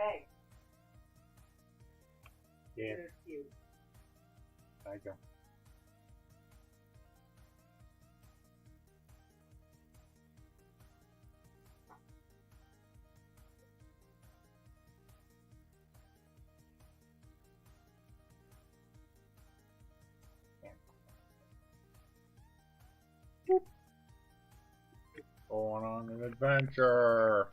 Hey. Yeah. You're cute. I go. Going on an adventure.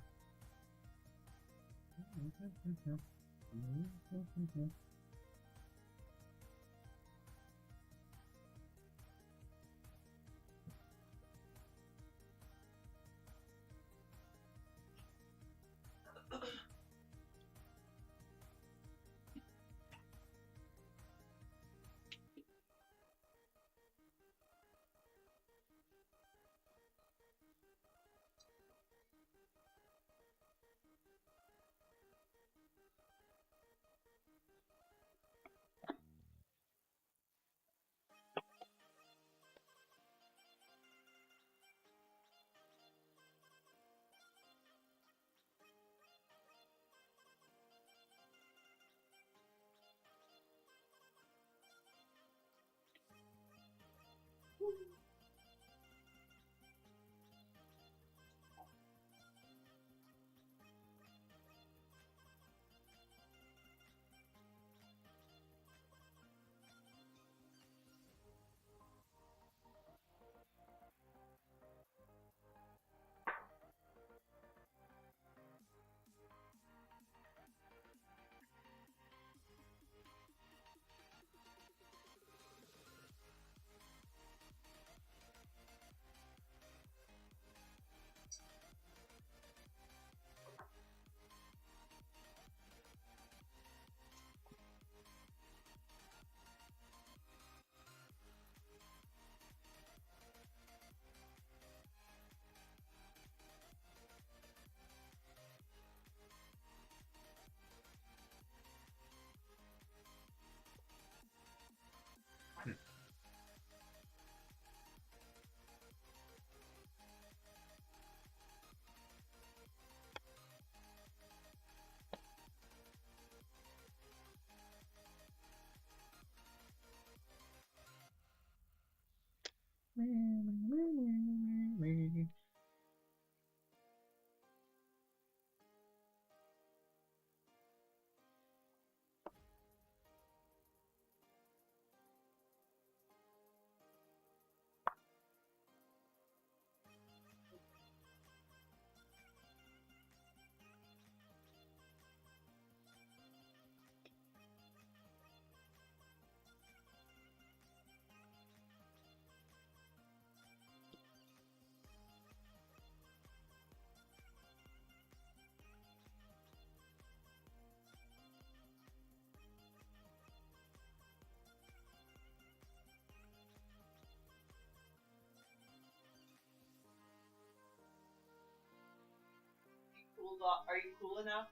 Cooled off. Are you cool enough?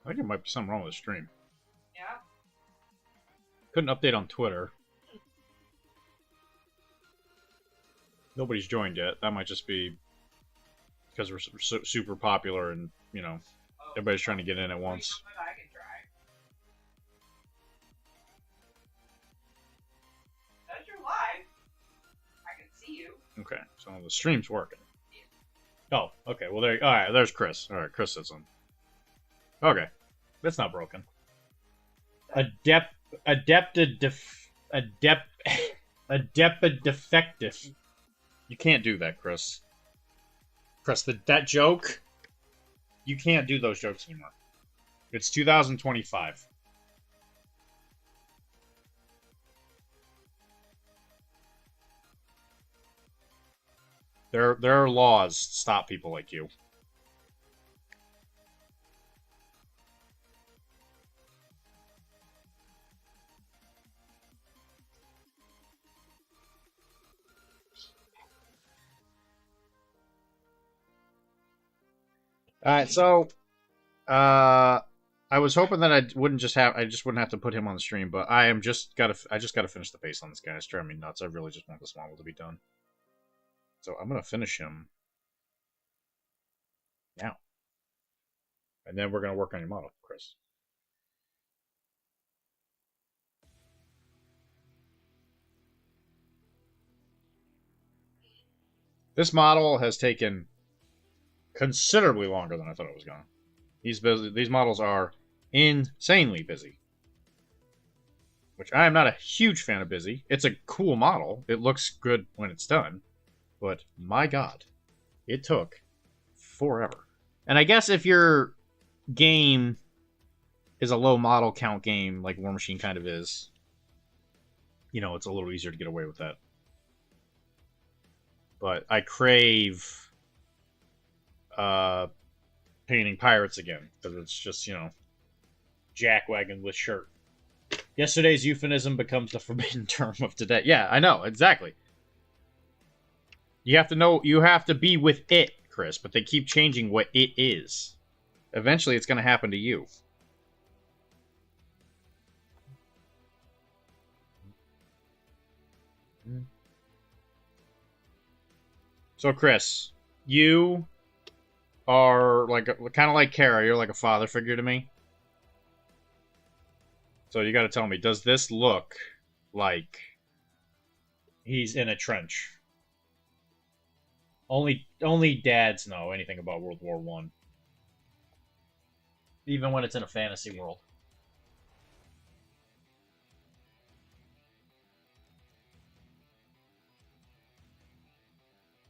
I think there might be something wrong with the stream. Yeah. Couldn't update on Twitter. Nobody's joined yet. That might just be because we're super popular and, you know, everybody's trying to get in at once. You know what? I can try. That's your live. I can see you. Okay, so the stream's working. Oh, okay. Well, there. All right, there's Chris. All right, Chris says something. Okay, that's not broken. Adepted defective. You can't do that, Chris. Chris, that joke. You can't do those jokes anymore. It's 2025. There are laws to stop people like you. All right, so I was hoping that I just wouldn't have to put him on the stream, but I just gotta finish the pace on this guy. It's driving me nuts. I really just want this model to be done. So I'm gonna finish him now, and then we're gonna work on your model, Chris. This model has taken considerably longer than I thought it was going. These models are insanely busy, which I am not a huge fan of busy. It's a cool model. It looks good when it's done, but my God, it took forever. And I guess if your game is a low model count game, like War Machine kind of is, you know, it's a little easier to get away with that. But I crave painting pirates again, because it's just, you know, jackwagon with shirt. Yesterday's euphemism becomes the forbidden term of today. Yeah, I know, exactly. You have to know, you have to be with it, Chris, but they keep changing what it is. Eventually, it's going to happen to you. So, Chris, you are like kind of like Kara. You're like a father figure to me. So you got to tell me, does this look like he's in a trench? Only dads know anything about World War One, even when it's in a fantasy world.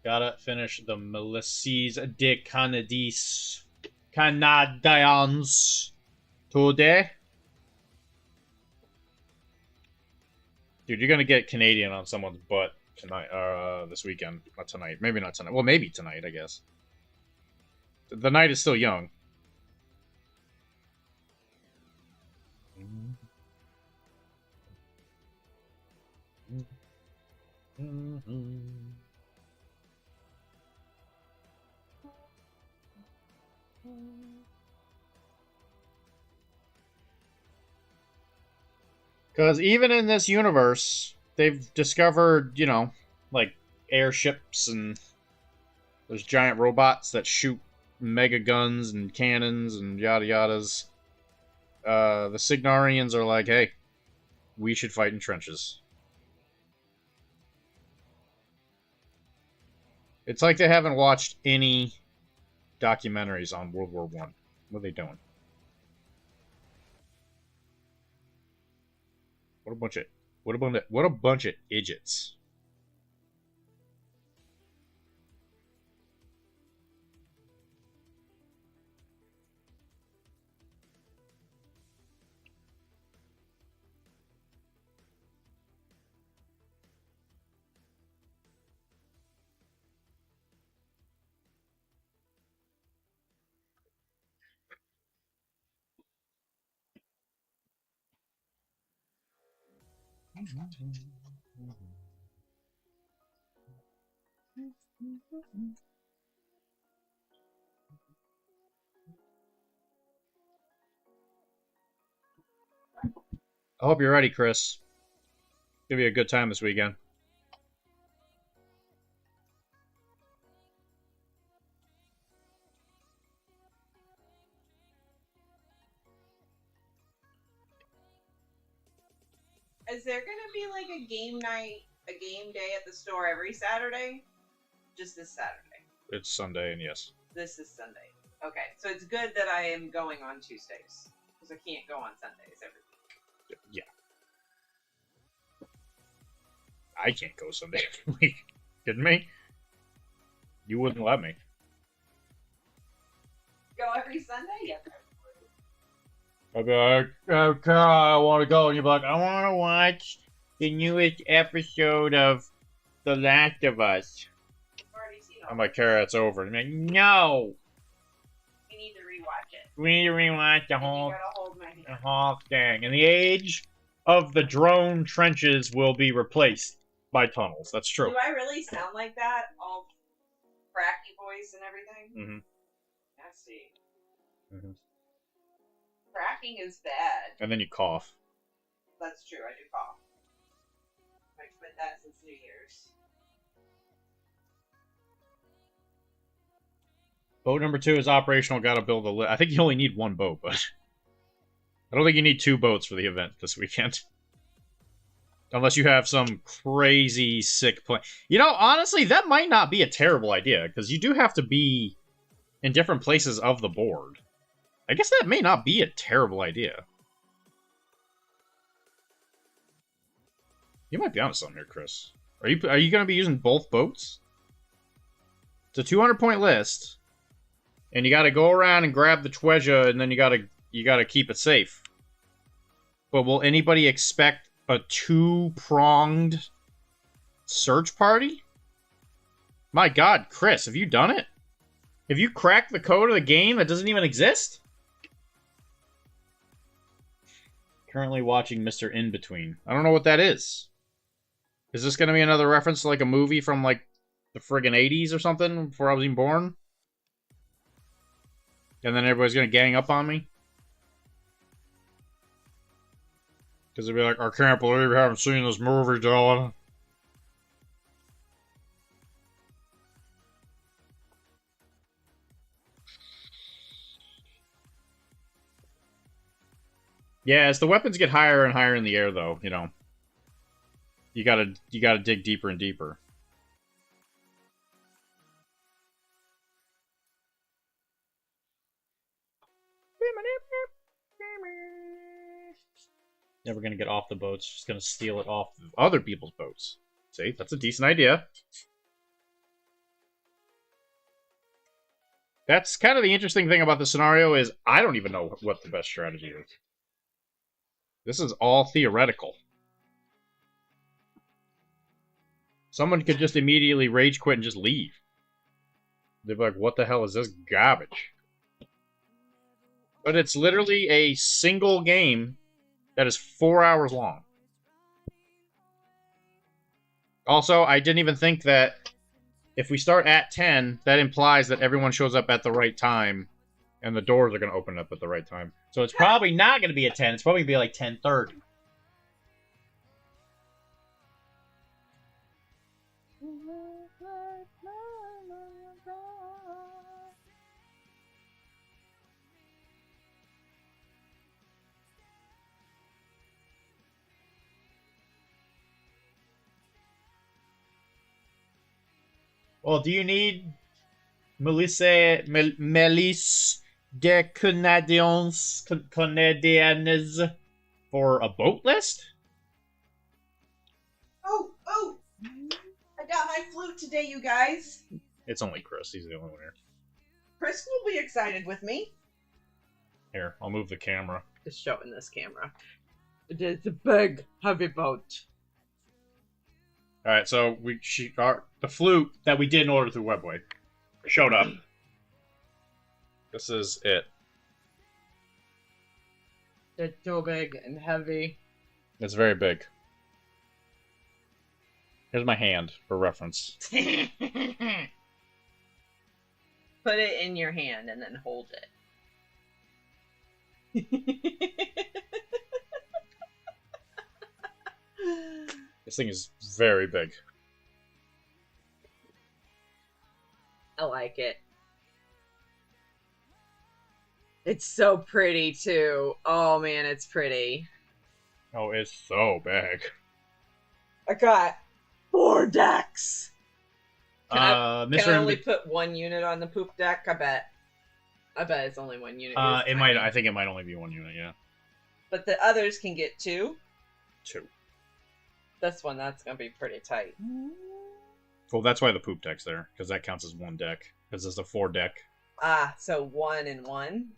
Gotta finish the Milices de Canadians today. Dude, you're gonna get Canadian on someone's butt tonight, this weekend. Not tonight. Maybe not tonight. Well, maybe tonight, I guess. The night is still young. Because even in this universe, they've discovered, you know, like airships and there's giant robots that shoot mega guns and cannons and yada yadas. The Signarians are like, hey, we should fight in trenches. It's like they haven't watched any documentaries on World War One. What are they doing? What a bunch of idiots. I hope you're ready, Chris. Give you a good time this weekend. Is there gonna be like a game night, a game day at the store every Saturday? Just this Saturday. It's Sunday, and yes. This is Sunday. Okay, so it's good that I am going on Tuesdays because I can't go on Sundays every week. Yeah. I can't go Sunday every week. Kidding me? You wouldn't let me. Go every Sunday? Yeah. I'd be like, okay, I want to go. And you'd be like, I want to watch the newest episode of The Last of Us. I'm like, Kara, it's over. And I'm like, no! We need to rewatch it. We need to rewatch the whole, the whole thing. And the age of the drone trenches will be replaced by tunnels. That's true. Do I really sound like that? All cracky voice and everything? Mm-hmm. I see. Mm-hmm. cracking is bad. And then you cough. That's true, I do cough. I've quit that since New Year's. Boat number 2 is operational. Gotta build a lift. I think you only need one boat, but I don't think you need 2 boats for the event this weekend. Unless you have some crazy sick plan. You know, honestly, that might not be a terrible idea, because you do have to be in different places of the board. I guess that may not be a terrible idea. You might be onto something here, Chris. Are you going to be using both boats? It's a 200-point list, and you got to go around and grab the treasure, and then you got to keep it safe. But will anybody expect a 2-pronged search party? My God, Chris, have you done it? Have you cracked the code of the game that doesn't even exist? Currently watching Mr. In-Between. I don't know what that is. Is this going to be another reference to like a movie from like the friggin' 80s or something before I was even born? And then everybody's going to gang up on me? Because they'll be like, I can't believe you haven't seen this movie, Dylan. Yeah, as the weapons get higher and higher in the air, though, you know, you gotta dig deeper and deeper. Never gonna get off the boats, just gonna steal it off of other people's boats. See, that's a decent idea. That's kind of the interesting thing about the scenario is I don't even know what the best strategy is. This is all theoretical. Someone could just immediately rage quit and just leave. They'd be like, what the hell is this garbage? But it's literally a single game that is 4 hours long. Also, I didn't even think that if we start at 10, that implies that everyone shows up at the right time, and the doors are going to open up at the right time. So it's probably not going to be at 10. It's probably going to be like 10:30. Well, do you need Melisse de Canadiens for a boat list? Oh! I got my flute today, you guys. It's only Chris. He's the only one here. Chris will be excited with me. Here, I'll move the camera. Just showing this camera. It is a big, heavy boat. All right, so the flute that we didn't order through Webway showed up. This is it. It's so big and heavy. It's very big. Here's my hand for reference. Put it in your hand and then hold it. This thing is very big. I like it. It's so pretty, too. Oh, man, it's pretty. Oh, it's so big. I got 4 decks. Can I Mr. only put 1 unit on the poop deck? I bet it's only 1 unit. It might. I think it might only be 1 unit. Yeah. But the others can get 2. 2. This one, that's gonna be pretty tight. Well, that's why the poop deck's there, because that counts as 1 deck. Because it's a 4 deck. Ah, so 1 and 1.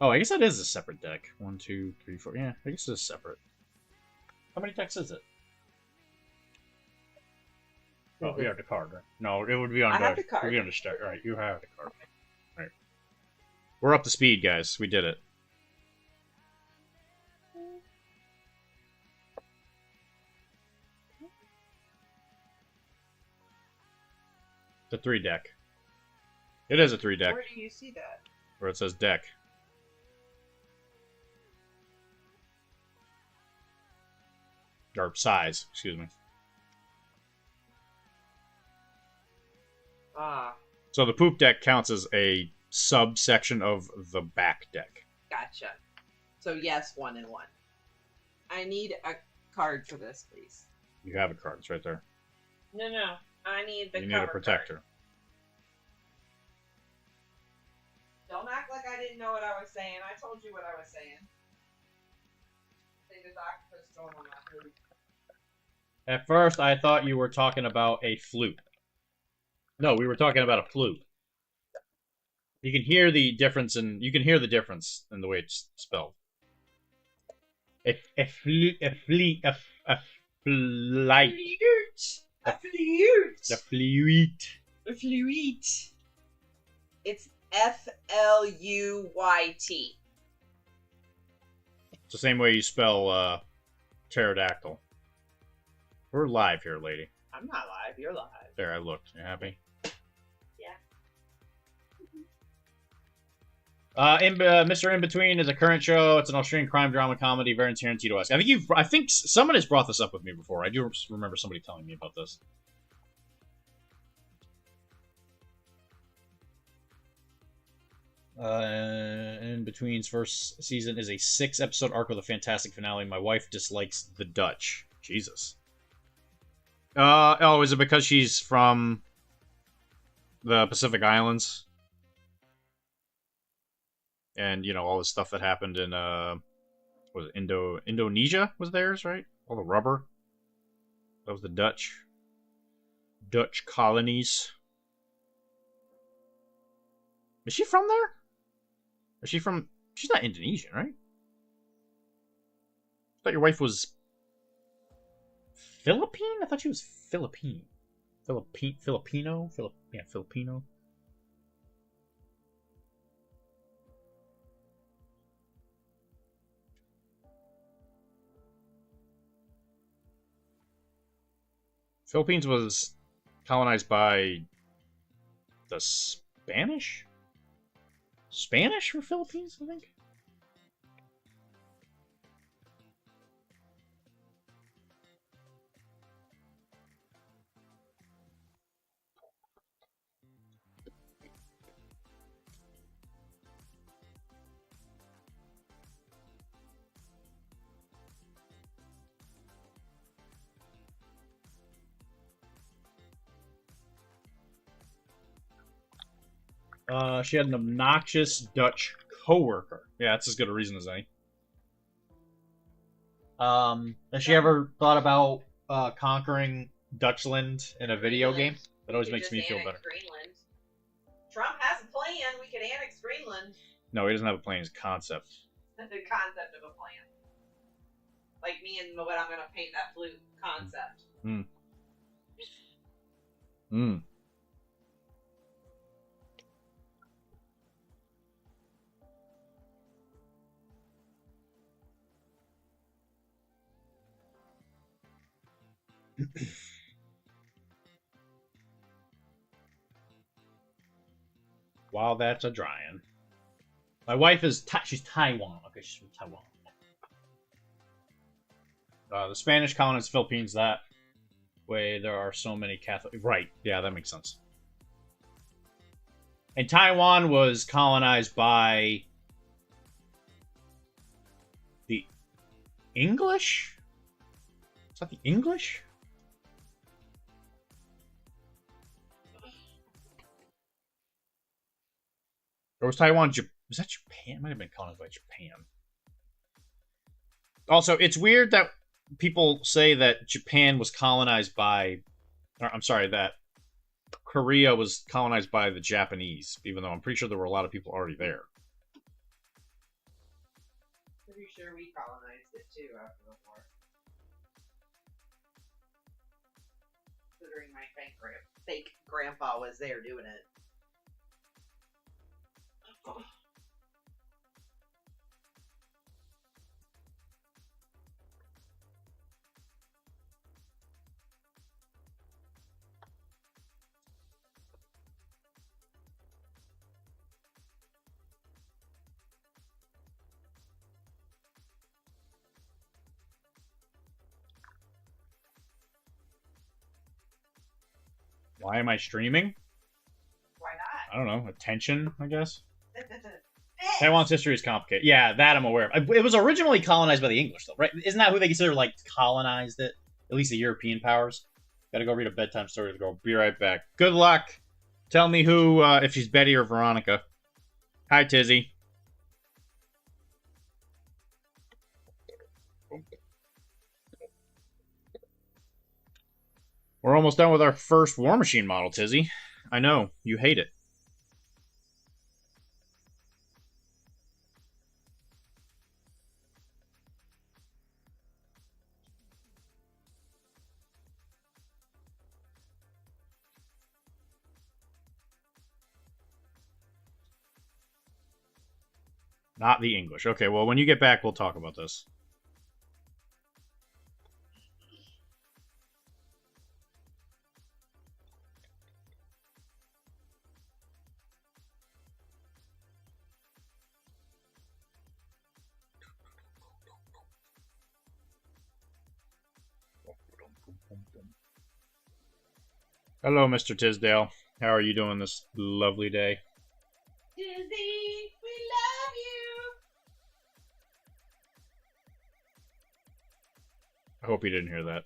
Oh, I guess that is a separate deck. 1, 2, 3, 4. Yeah, I guess it's separate. How many decks is it? Oh, you have the card, right? No, it would be on I deck. have the card. It would be on the start. All right, you have the card. All right. We're up to speed, guys. We did it. The 3 deck. It is a 3 deck. Where do you see that? Where it says deck. Or size, excuse me. Ah, So the poop deck counts as a subsection of the back deck. gotcha. So yes, 1 and 1. I need a card for this, please. You have a card. It's right there. No. I need the You cover need a protector. card. Don't act like I didn't know what I was saying. I told you what I was saying. I think the octopus stole on my food. At first, I thought you were talking about a flute. No, we were talking about a flute. You can hear the difference in the way it's spelled. A flute. A flute. A flute. The flute. A flute. It's Fluyt. It's the same way you spell pterodactyl. We're live here, lady. I'm not live. You're live. There, I looked. You happy? Mr. In Between is a current show. It's an Australian crime drama comedy, very Tarantino-esque. I think someone has brought this up with me before. I do remember somebody telling me about this. In Between's first season is a 6-episode arc with a fantastic finale. My wife dislikes the Dutch. Jesus. Is it because she's from the Pacific Islands? And, you know, all the stuff that happened in, was it Indonesia was theirs, right? All the rubber. That was the Dutch colonies. Is she from there? Is she from... She's not Indonesian, right? I thought your wife was... Philippine? I thought she was Filipino. Filipino? Filipino. Philippines was colonized by the Spanish? Spanish for Philippines, I think? She had an obnoxious Dutch coworker. Yeah, that's as good a reason as any. Has she ever thought about conquering Dutchland in a video game? That always makes me feel better. Greenland. Trump has a plan. We could annex Greenland. No, he doesn't have a plan. It's a concept. The concept of a plan. Like me and what I'm going to paint that flute concept. While that's a drying. My wife is she's Taiwan. Okay, she's from Taiwan. The Spanish colonized Philippines that way. There are so many Catholic. Right? Yeah, that makes sense. And Taiwan was colonized by the English. Is that the English? Or was Taiwan... Was that Japan? It might have been colonized by Japan. Also, it's weird that people say that Japan was colonized by... I'm sorry, that Korea was colonized by the Japanese, even though I'm pretty sure there were a lot of people already there. Pretty sure we colonized it too after the war. Considering my fake grandpa was there doing it. Why am I streaming? Why I don't know. Attention, I guess. not? Taiwan's history is complicated. Yeah, that I'm aware of. It was originally colonized by the English, though, right? Isn't that who they consider, like, colonized it? At least the European powers. Gotta go read a bedtime story to go. Be right back. Good luck. Tell me who, if she's Betty or Veronica. Hi, Tizzy. We're almost done with our first War Machine model, Tizzy. I know, you hate it. Not the English. Okay, well, when you get back, we'll talk about this. Hello, Mr. Tisdale. How are you doing this lovely day? Disney, we love you. I hope you didn't hear that.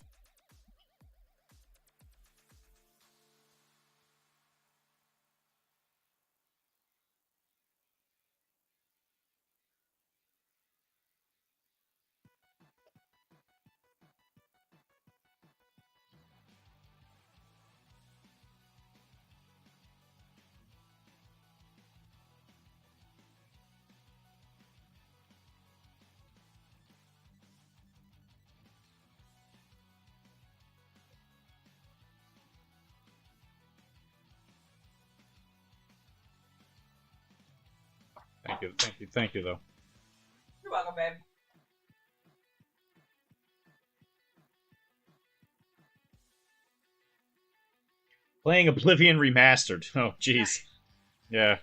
Thank you, though. You're welcome, babe. Playing Oblivion Remastered. Oh, jeez. Nice. Yeah.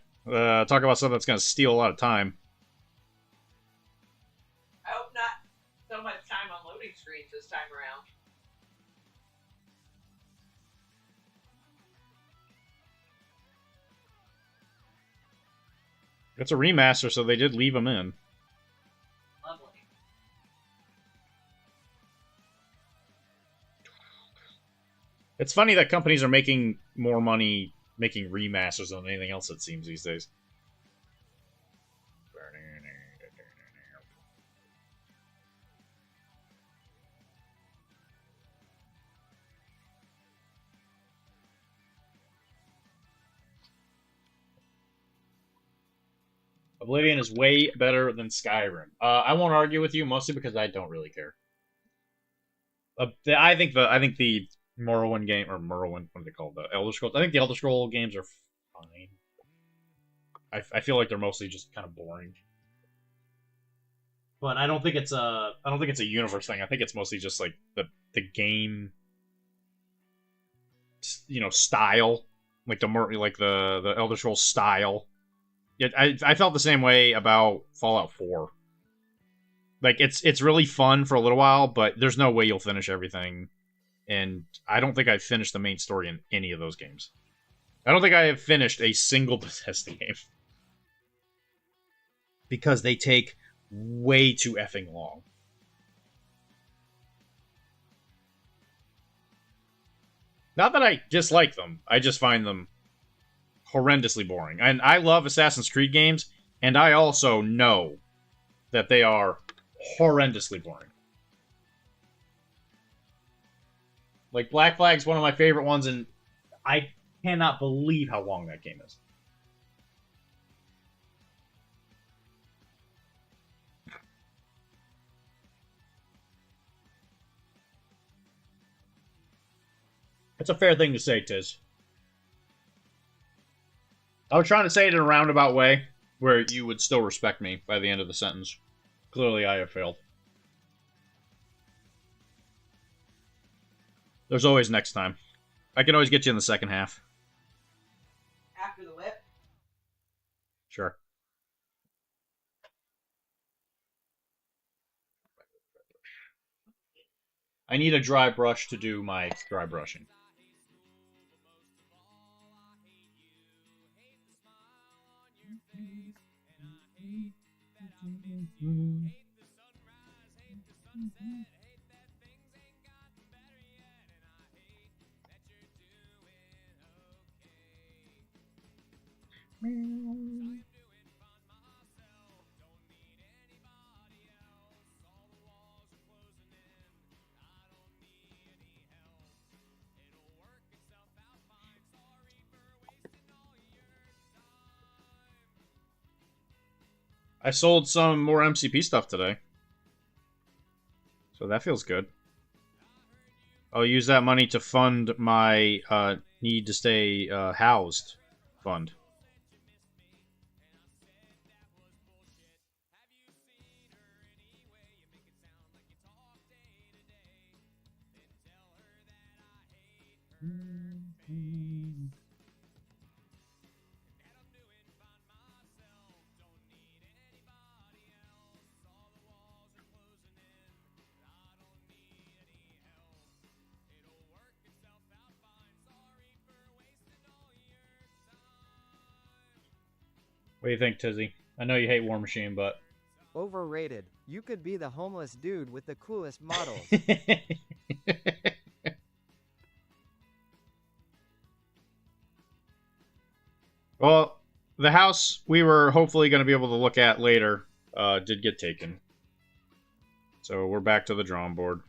Talk about something that's going to steal a lot of time. I hope not so much time on loading screens this time around. It's a remaster, so they did leave them in. Lovely. It's funny that companies are making more money making remasters than anything else, it seems, these days. Oblivion is way better than Skyrim. I won't argue with you, mostly because I don't really care. I think the Morrowind game, or Morrowind, what are they called? The Elder Scrolls. I think the Elder Scroll games are fine. I feel like they're mostly just kind of boring. But I don't think it's a universe thing. I think it's mostly just like the game, style, like the Elder Scrolls style. Yeah, I felt the same way about Fallout 4. Like it's really fun for a little while, but there's no way you'll finish everything. And I don't think I've finished the main story in any of those games. I don't think I have finished a single Bethesda game. Because they take way too effing long. Not that I dislike them, I just find them horrendously boring. And I love Assassin's Creed games, and I also know that they are horrendously boring. Like, Black Flag's one of my favorite ones, and I cannot believe how long that game is. It's a fair thing to say, Tiz. I was trying to say it in a roundabout way, where you would still respect me by the end of the sentence. Clearly, I have failed. There's always next time. I can always get you in the second half. After the whip. Sure. I need a dry brush to do my dry brushing. I sold some more MCP stuff today. So that feels good. I'll use that money to fund my need to stay housed fund. What do you think, Tizzy? I know you hate War Machine, but... Overrated. You could be the homeless dude with the coolest models. Well, the house we were hopefully going to be able to look at later did get taken. So we're back to the drawing board.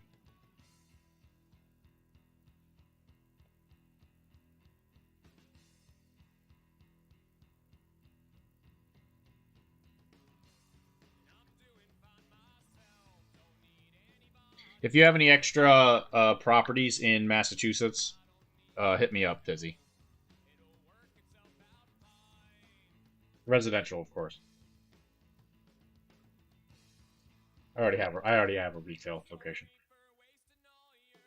If you have any extra properties in Massachusetts, hit me up, Tizzy. Residential, of course. I already have a retail location.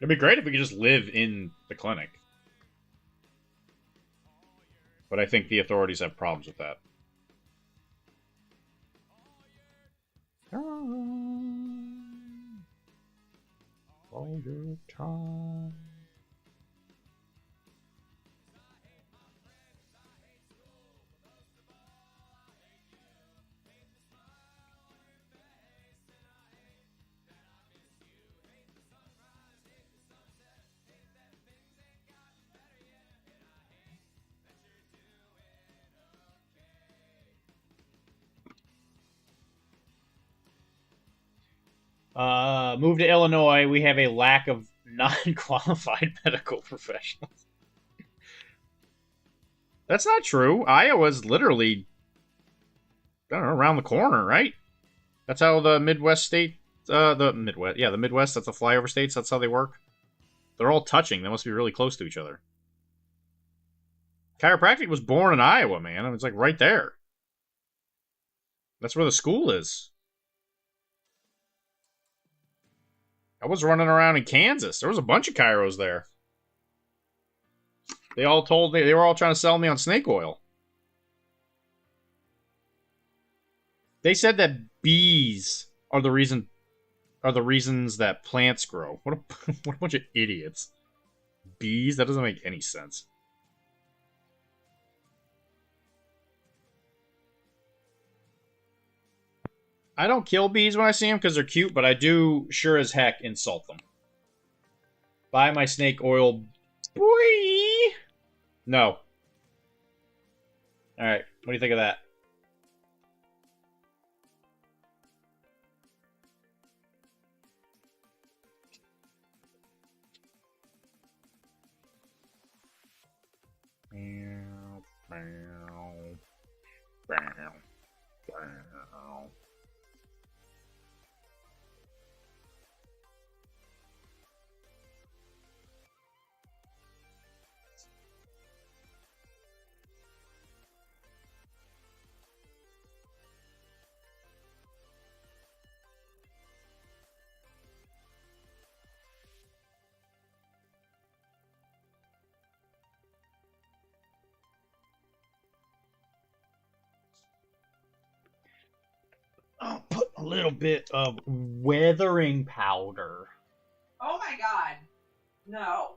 It'd be great if we could just live in the clinic. But I think the authorities have problems with that. All your time. Move to Illinois. We have a lack of non-qualified medical professionals. That's not true. Iowa's literally, I don't know, around the corner, right? That's how the Midwest state, the Midwest, that's the flyover states, that's how they work. They're all touching. They must be really close to each other. Chiropractic was born in Iowa, man. It's like right there. That's where the school is. I was running around in Kansas. There was a bunch of chiros there. They all told me, they were all trying to sell me on snake oil. They said that bees are the reasons that plants grow. What a bunch of idiots. Bees? That doesn't make any sense. I don't kill bees when I see them because they're cute, but I do sure as heck insult them. Buy my snake oil. Boy! No. Alright, what do you think of that? I'll put a little bit of weathering powder. Oh my god. No.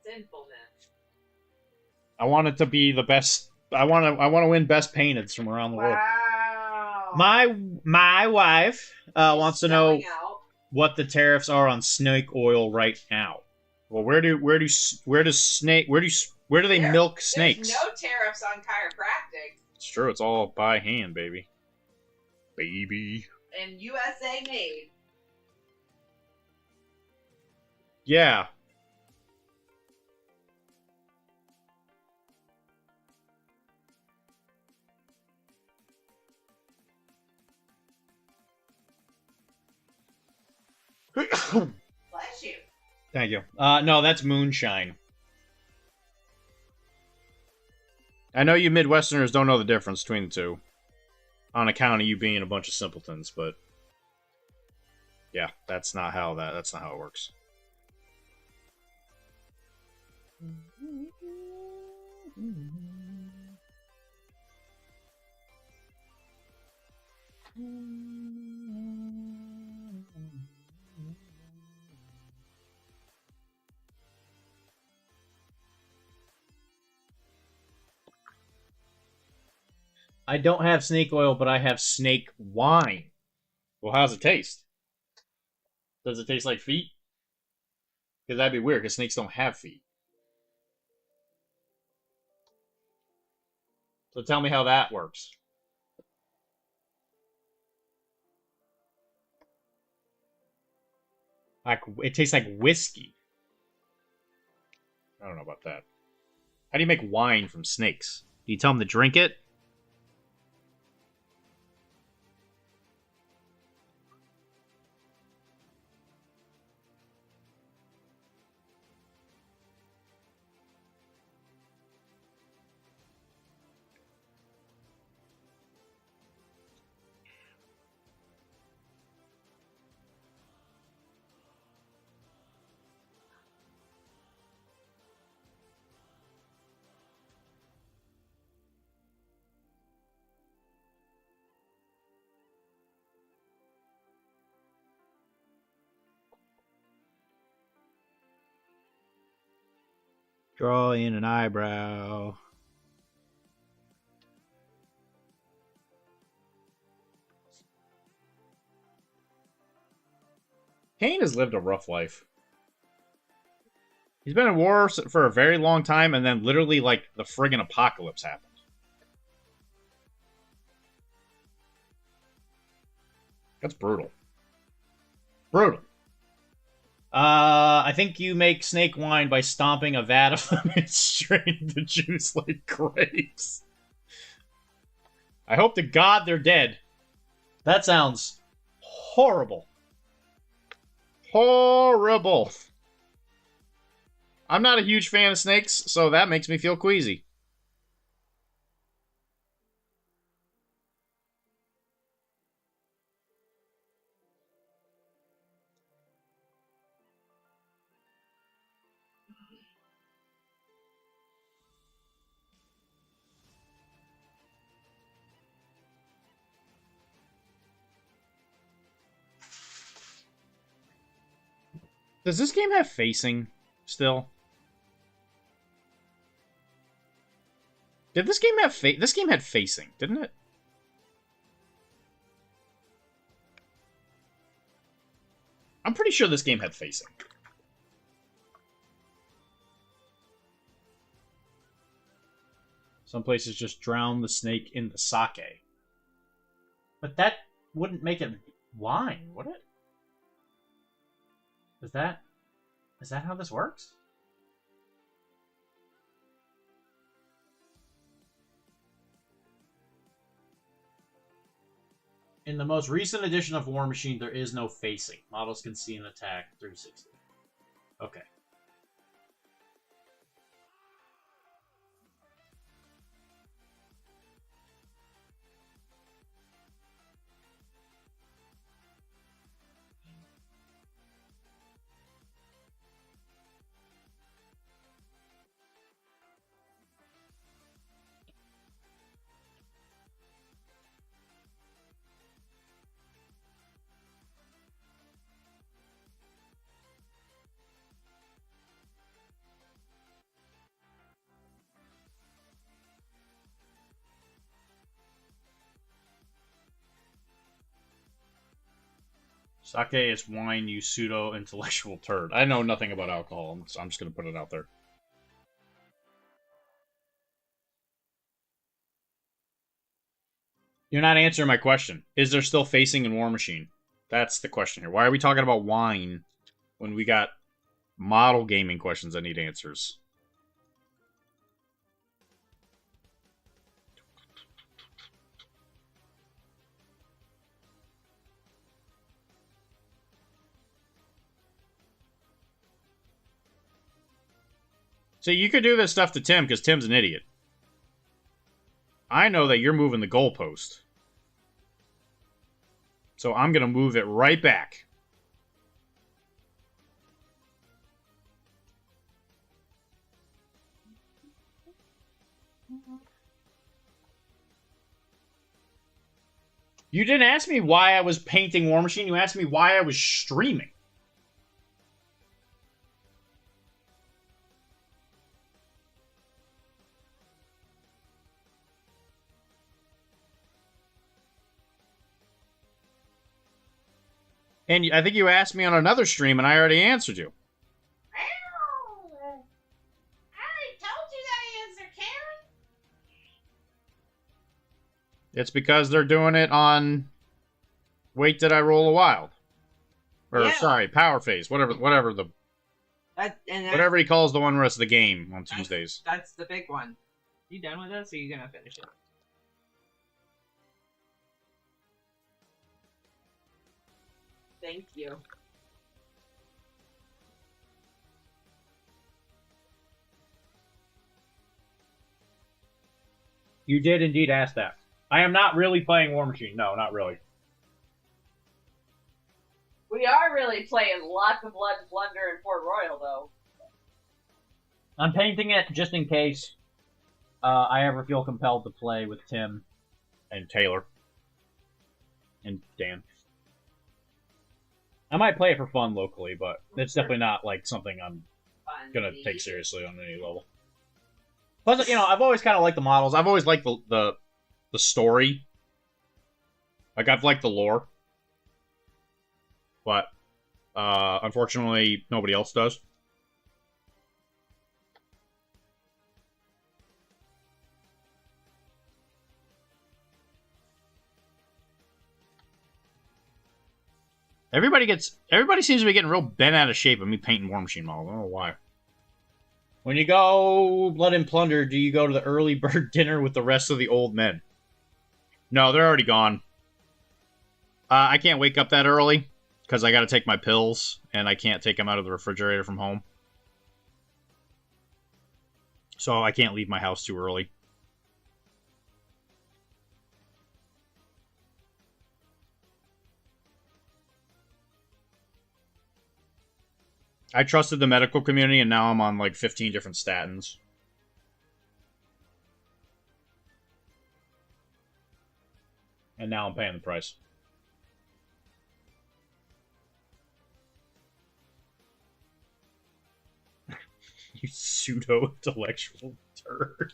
Sinfulness. I want it to be the best. I want to win best painted from around the world. Wow. My wife wants to know Selling out. what the tariffs are on snake oil right now. Well, where do they milk snakes? There's no tariffs on chiropractic. It's true. It's all by hand, baby. Baby. And USA made. Yeah. Bless you. Thank you. No, that's moonshine. I know you Midwesterners don't know the difference between the two, on account of you being a bunch of simpletons, but yeah, that's not how it works. I don't have snake oil, but I have snake wine. Well, how's it taste? Does it taste like feet? Because that'd be weird, because snakes don't have feet. So tell me how that works. Like, it tastes like whiskey. I don't know about that. How do you make wine from snakes? Do you tell them to drink it? Draw in an eyebrow. Kane has lived a rough life. He's been in war for a very long time, and then literally, like, the friggin' apocalypse happened. That's brutal. Brutal. I think you make snake wine by stomping a vat of them and straining the juice like grapes. I hope to God they're dead. That sounds horrible. Horrible. I'm not a huge fan of snakes, so that makes me feel queasy. Does this game have facing still? Did this game have this game had facing, didn't it? I'm pretty sure this game had facing. Some places just drown the snake in the sake. But that wouldn't make it wine, would it? Is that how this works? In the most recent edition of War Machine, there is no facing. Models can see an attack 360. Okay. Sake is wine, you pseudo-intellectual turd. I know nothing about alcohol, so I'm just going to put it out there. You're not answering my question. Is there still facing in War Machine? That's the question here. Why are we talking about wine when we got model gaming questions that need answers? So you could do this stuff to Tim, because Tim's an idiot. I know that you're moving the goalpost. So I'm going to move it right back. You didn't ask me why I was painting War Machine. You asked me why I was streaming. And I think you asked me on another stream, and I already answered you. I already told you that answer, Karen. It's because they're doing it on... Wait, did I roll a wild? Or, Yeah. sorry, Power Phase. Whatever the... Whatever he calls the one rest of the game on Tuesdays. That's the big one. You done with this, or are you gonna finish it? Thank you. You did indeed ask that. I am not really playing War Machine. No, not really. We are really playing lots of Blood and Plunder in Port Royal, though. I'm painting it just in case I ever feel compelled to play with Tim and Taylor and Dan. I might play it for fun locally, but it's definitely not like something I'm gonna take seriously on any level. Plus, you know, I've always kind of liked the models. I've always liked the story. Like, I've liked the lore. But, unfortunately, nobody else does. Everybody seems to be getting real bent out of shape of me painting War Machine models. I don't know why. When you go Blood and Plunder, do you go to the early bird dinner with the rest of the old men? No, they're already gone. I can't wake up that early, because I gotta take my pills, and I can't take them out of the refrigerator from home. So I can't leave my house too early. I trusted the medical community, and now I'm on like 15 different statins. And now I'm paying the price. You pseudo-intellectual turd.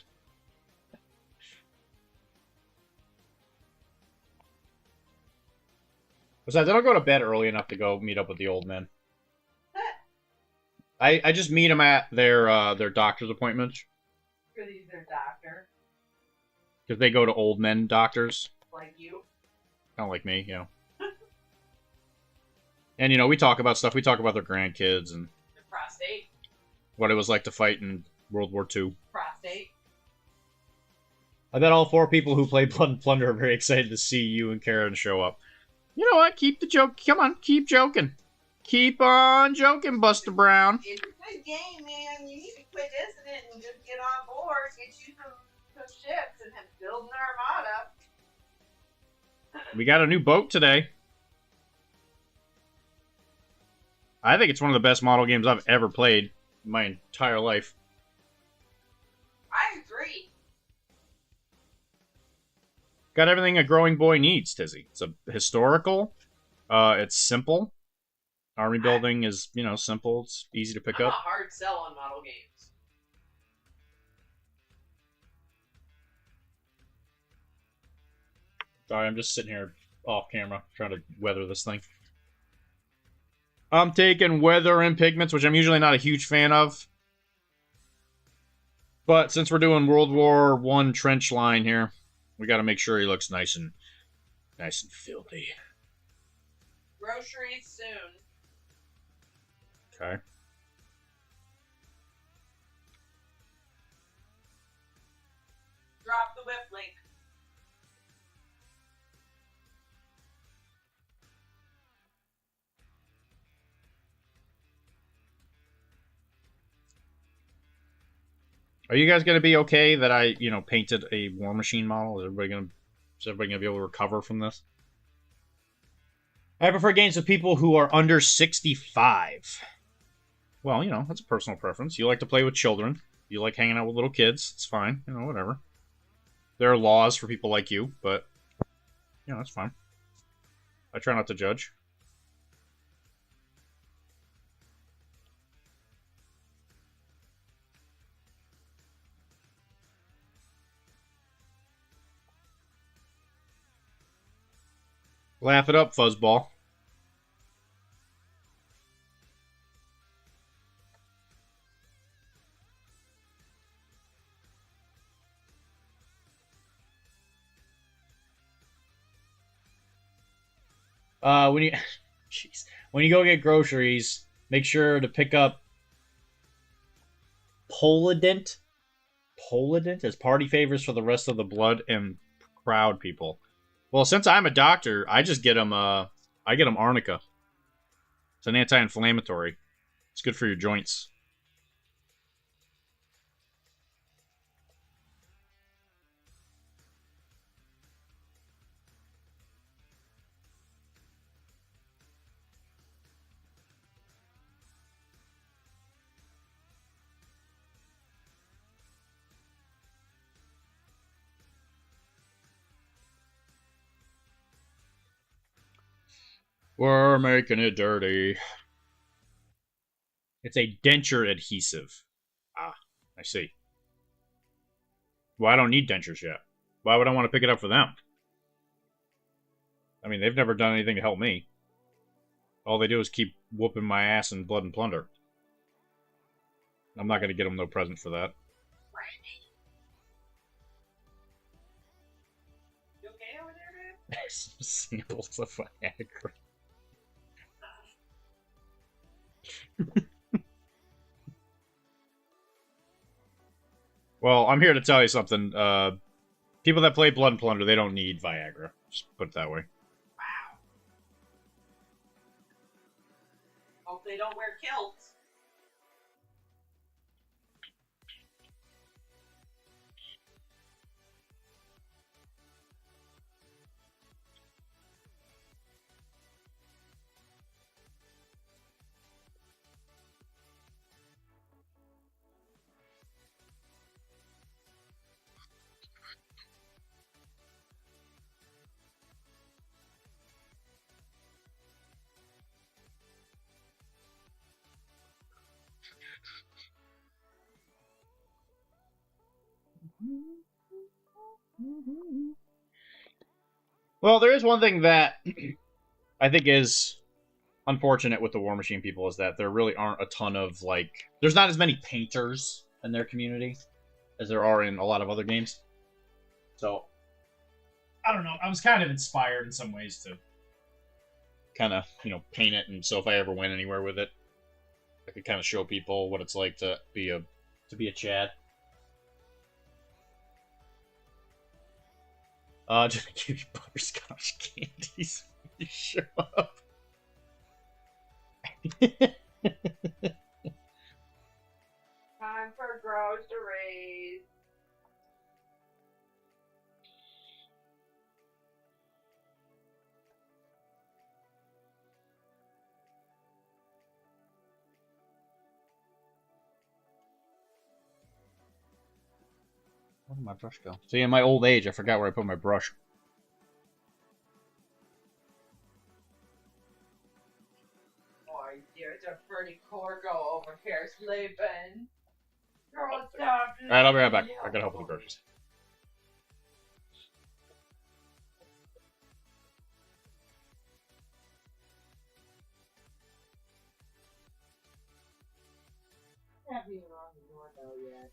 Besides, I don't go to bed early enough to go meet up with the old men. I just meet them at their doctor's appointments. Because he's their doctor. Because they go to old men doctors. Like you. Kind of like me, you know. And, you know, we talk about stuff. We talk about their grandkids and... The prostate. What it was like to fight in World War II. Prostate. I bet all 4 people who play Blood and Plunder are very excited to see you and Karen show up. You know what? Keep the joke. Come on, keep joking. Keep on joking, Buster Brown. It's a good game, man. You need to quit dissing it and just get on board, get you some ships, and build an armada. We got a new boat today. I think it's one of the best model games I've ever played in my entire life. I agree. Got everything a growing boy needs, Tizzy. It's a historical. It's simple. Army building is, you know, simple. It's easy to pick I'm up. a hard sell on model games. Sorry, I'm just sitting here off camera trying to weather this thing. I'm taking weather and pigments, which I'm usually not a huge fan of. But since we're doing World War I trench line here, we got to make sure he looks nice and filthy. Groceries soon. Okay. Drop the whip link. Are you guys gonna be okay that I, painted a War Machine model? Is everybody gonna be able to recover from this? I prefer games with people who are under 65. Well, that's a personal preference. You like to play with children. You like hanging out with little kids. It's fine. Whatever. There are laws for people like you, but, that's fine. I try not to judge. Laugh it up, fuzzball. When you, jeez, when you go get groceries, make sure to pick up Polident as party favors for the rest of the blood and crowd people. Well, since I'm a doctor, I just get them. I get them arnica. It's an anti-inflammatory. It's good for your joints. We're making it dirty. It's a denture adhesive. Ah, I see. Well, I don't need dentures yet. Why would I want to pick it up for them? I mean, they've never done anything to help me. All they do is keep whooping my ass in blood and plunder. I'm not going to get them no present for that. You okay over there, dude? Some samples of Viagra. Well, I'm here to tell you something. People that play Blood and Plunder, they don't need Viagra. Just put it that way. Wow. Hope they don't wear kilts. Well, there is one thing that I think is unfortunate with the War Machine people is that there really aren't a ton of, there's not as many painters in their community as there are in a lot of other games. So, I don't know. I was kind of inspired in some ways to kind of, paint it, and so if I ever went anywhere with it, I could kind of show people what it's like to be a Chad. Just give you butterscotch candies when you show up. Time for groceries. Where did my brush go? See, in my old age, I forgot where I put my brush. Boy, there's a pretty corgo over here sleeping. Girl, stop. Alright, I'll be right back. I gotta help with the groceries. haven't even on the doorbell yet.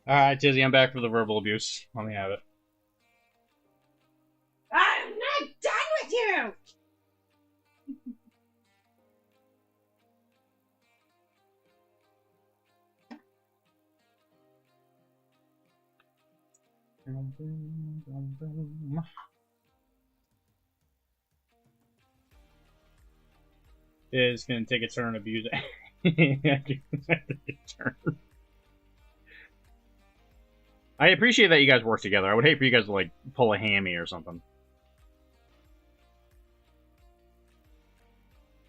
Alright, Tizzy, I'm back for the verbal abuse. Let me have it. I'm not done with you! Is gonna take a turn abusing. Take a turn. I appreciate that you guys work together. I would hate for you guys to, like, pull a hammy or something.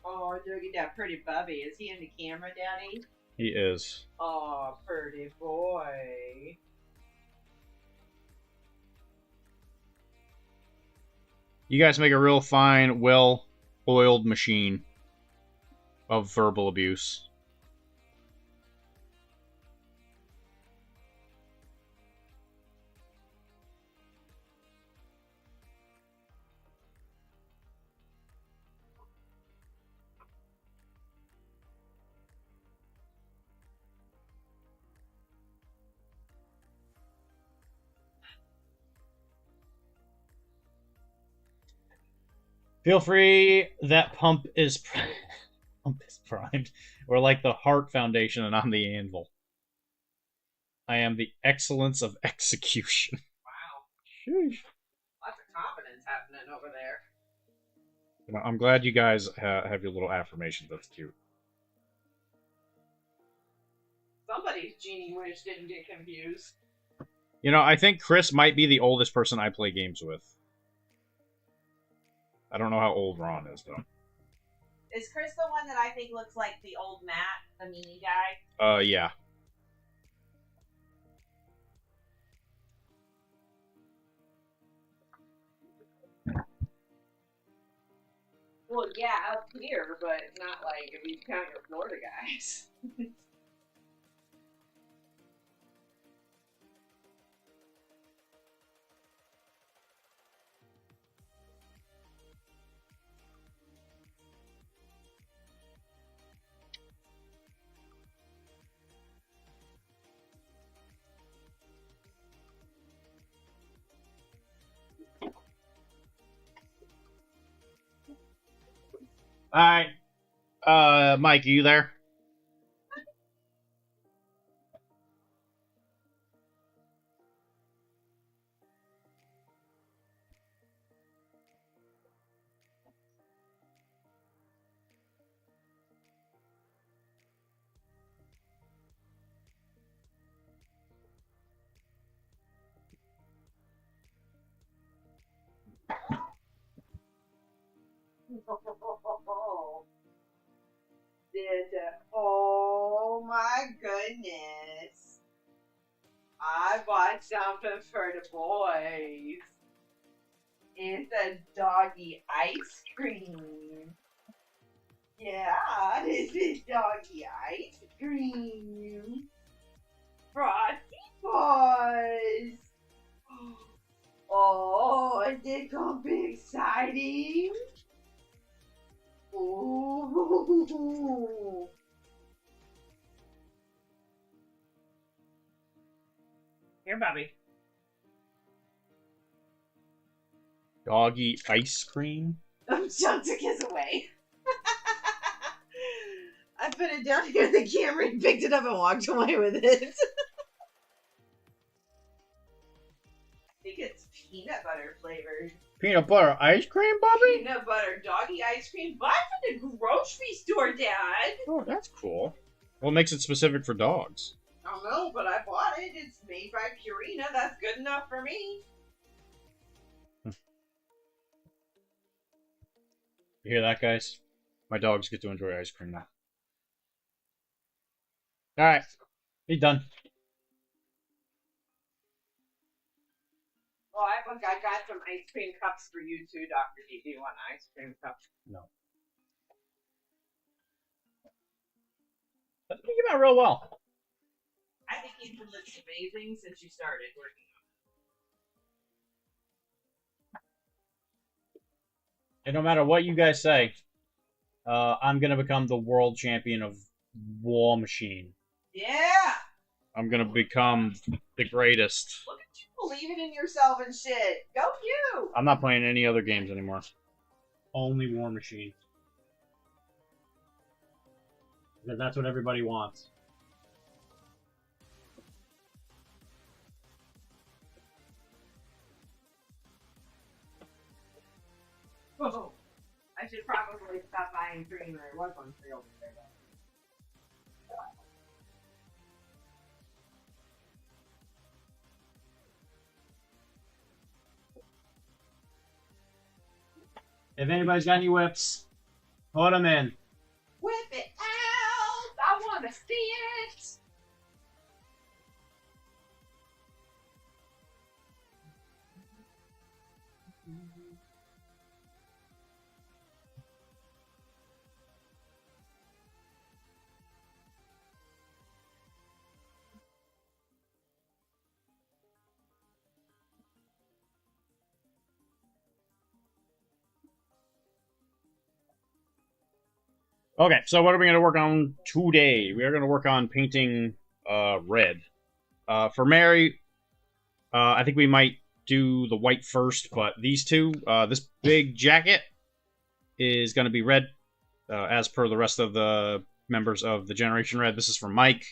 Oh, look at that pretty bubby. Is he in the camera, Daddy? He is. Oh, pretty boy. You guys make a real fine, well-oiled machine of verbal abuse. Feel free, that pump is primed. We're like the Heart Foundation and I'm the anvil. I am the excellence of execution. Wow. Sheesh. Lots of confidence happening over there. I'm glad you guys have your little affirmations. That's cute. Somebody's genie wish didn't get confused. You know, I think Chris might be the oldest person I play games with. I don't know how old Ron is, though. Is Chris the one that I think looks like the old Matt, the meanie guy? Yeah. Well, yeah, up here, but not like if you count your Florida guys. Alright. Mike, are you there? Oh my goodness. I bought something for the boys. It's a doggy ice cream. Yeah, this is doggy ice cream. Frosty boys. Oh, is it gonna be exciting? Ooh. Here, Bobby. Doggy ice cream? John took his away. I put it down here in the camera and picked it up and walked away with it. I think it's peanut butter flavored. Peanut butter ice cream, Bobby? Peanut butter doggy ice cream. Buy from the grocery store, Dad. Oh, that's cool. What makes it specific for dogs? I don't know, but I bought it. It's made by Purina. That's good enough for me. You hear that, guys? My dogs get to enjoy ice cream now. Alright. He's done. Well, I got some ice cream cups for you too, Dr. D. Do you want an ice cream cup? No. That's thinking about real well. I think you've been looking amazing since you started working on it. And no matter what you guys say, I'm gonna become the world champion of War Machine. Yeah! I'm gonna become the greatest. Look at you believing in yourself and shit. Go you! I'm not playing any other games anymore. Only War Machine. Because that's what everybody wants. Oh, I should probably stop buying green. There was one free over there, though. If anybody's got any whips, put them in. Whip it out! I want to see it! Okay, so what are we going to work on today? We are going to work on painting red. For Mary, I think we might do the white first, but these two, this big jacket is going to be red, as per the rest of the members of the Generation Red. This is for Mike.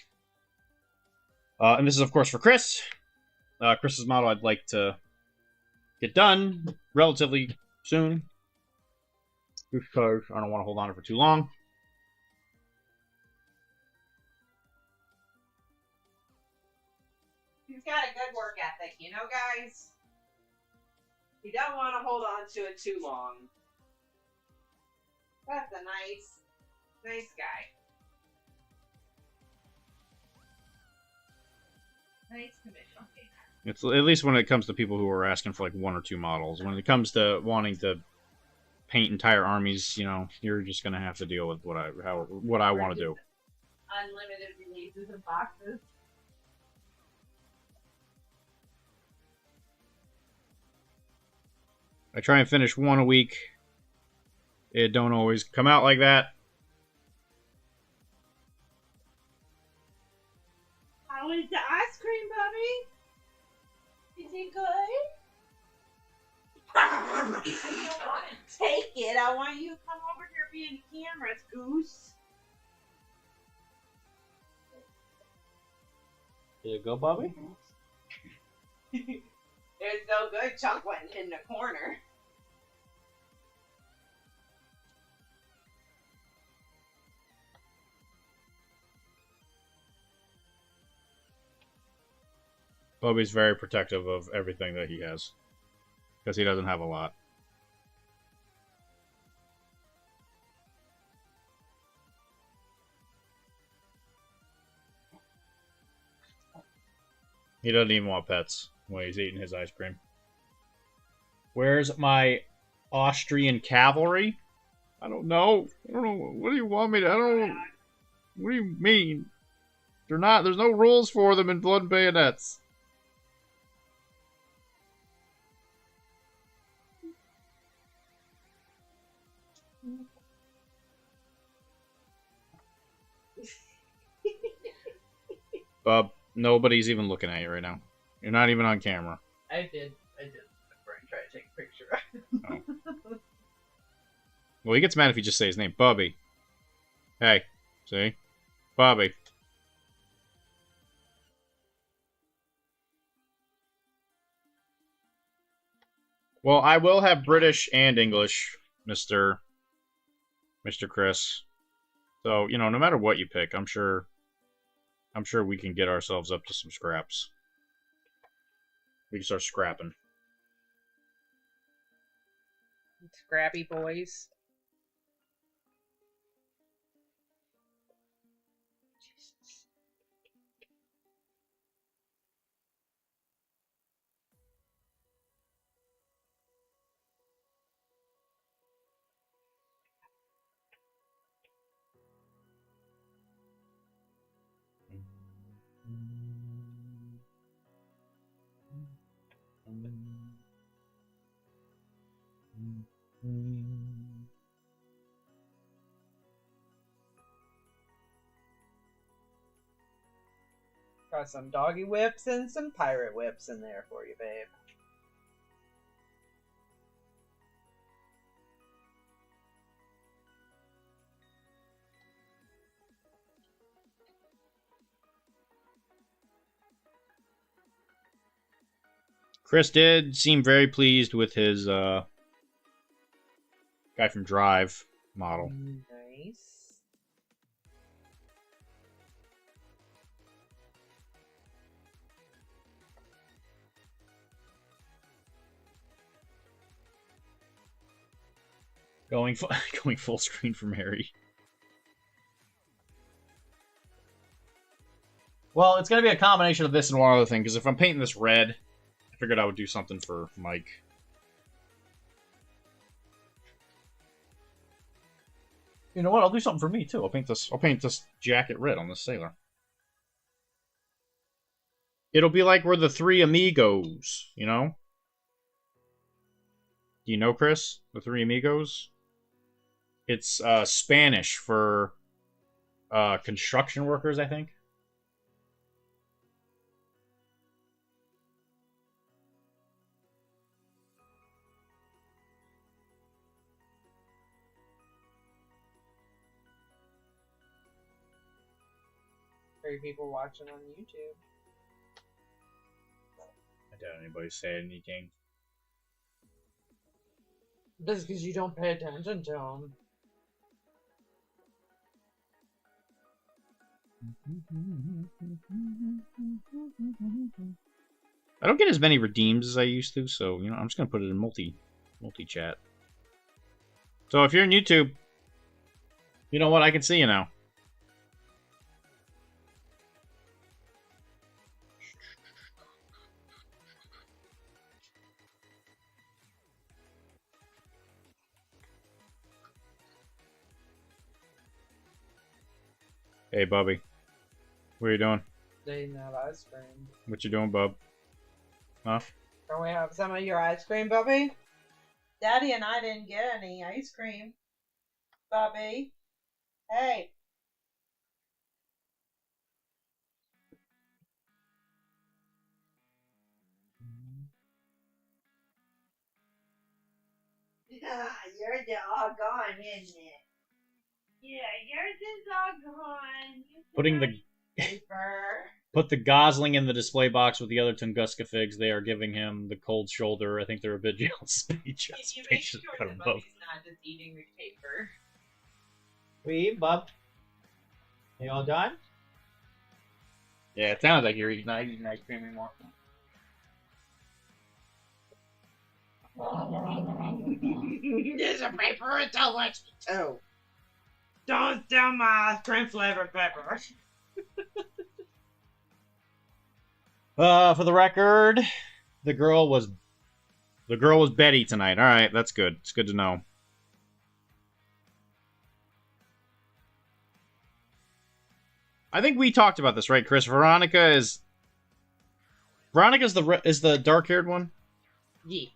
And this is, of course, for Chris. Chris's model I'd like to get done relatively soon, because I don't want to hold on to it for too long. He's got a good work ethic, you know, guys? You don't want to hold on to it too long. That's a nice guy. Nice commission. Okay. It's at least when it comes to people who are asking for like one or two models. When it comes to wanting to paint entire armies, you know, you're just gonna have to deal with what I want to do. Unlimited releases of boxes. I try and finish one a week. It don't always come out like that. How is the ice cream, Bubby? Is it good? I don't want to take it. I want you to come over here being cameras, goose. There you go, Bobby. There's no good chunk one in the corner. Bobby's very protective of everything that he has. Because he doesn't have a lot. He doesn't even want pets when he's eating his ice cream. Where's my Austrian cavalry? I don't know. I don't know. What do you want me to... I don't know. What do you mean? They're not... There's no rules for them in Blood and Bayonets. Bub, nobody's even looking at you right now. You're not even on camera. I did. Brian tried to take a picture. Oh. Well, he gets mad if you just say his name. Bubby. Hey. See? Bobby. Well, I will have British and English, Mr. Chris. So, you know, no matter what you pick, I'm sure we can get ourselves up to some scraps. We can start scrapping. Scrappy boys. Got some doggy whips and some pirate whips in there for you, babe. Chris did seem very pleased with his guy from Drive model. Nice. Going full screen for Mary. Well, it's going to be a combination of this and one other thing, because if I'm painting this red, I figured I would do something for Mike. You know what? I'll do something for me too. I'll paint this jacket red on this sailor. It'll be like we're the three amigos, you know? Do you know, Chris? The three amigos? It's Spanish for construction workers, I think. Three people watching on YouTube. I doubt anybody said anything. That's because you don't pay attention to them. I don't get as many redeems as I used to, so you know I'm just gonna put it in multi-chat. So if you're in YouTube, you know what? I can see you now. Hey, Bubby. What are you doing? They didn't have ice cream. What you doing, bub? Huh? Can we have some of your ice cream, Bubby? Daddy and I didn't get any ice cream. Bubby. Hey. Yeah, you're doggone, isn't it? Yeah, yours is doggone. Putting the paper. Put the Gosling in the display box with the other Tunguska figs. They are giving him the cold shoulder. I think they're a bit jealous. Can you make sure that Bubby's not just eating the paper? We, Bub. You all done? Yeah, it sounds like you're not eating ice cream anymore. There's a paper and too much. Oh. Don't steal my ice cream flavored pepper. For the record, the girl was Betty tonight. All right, that's good. It's good to know. I think we talked about this, right, Chris? Veronica's the dark-haired one? Yeah.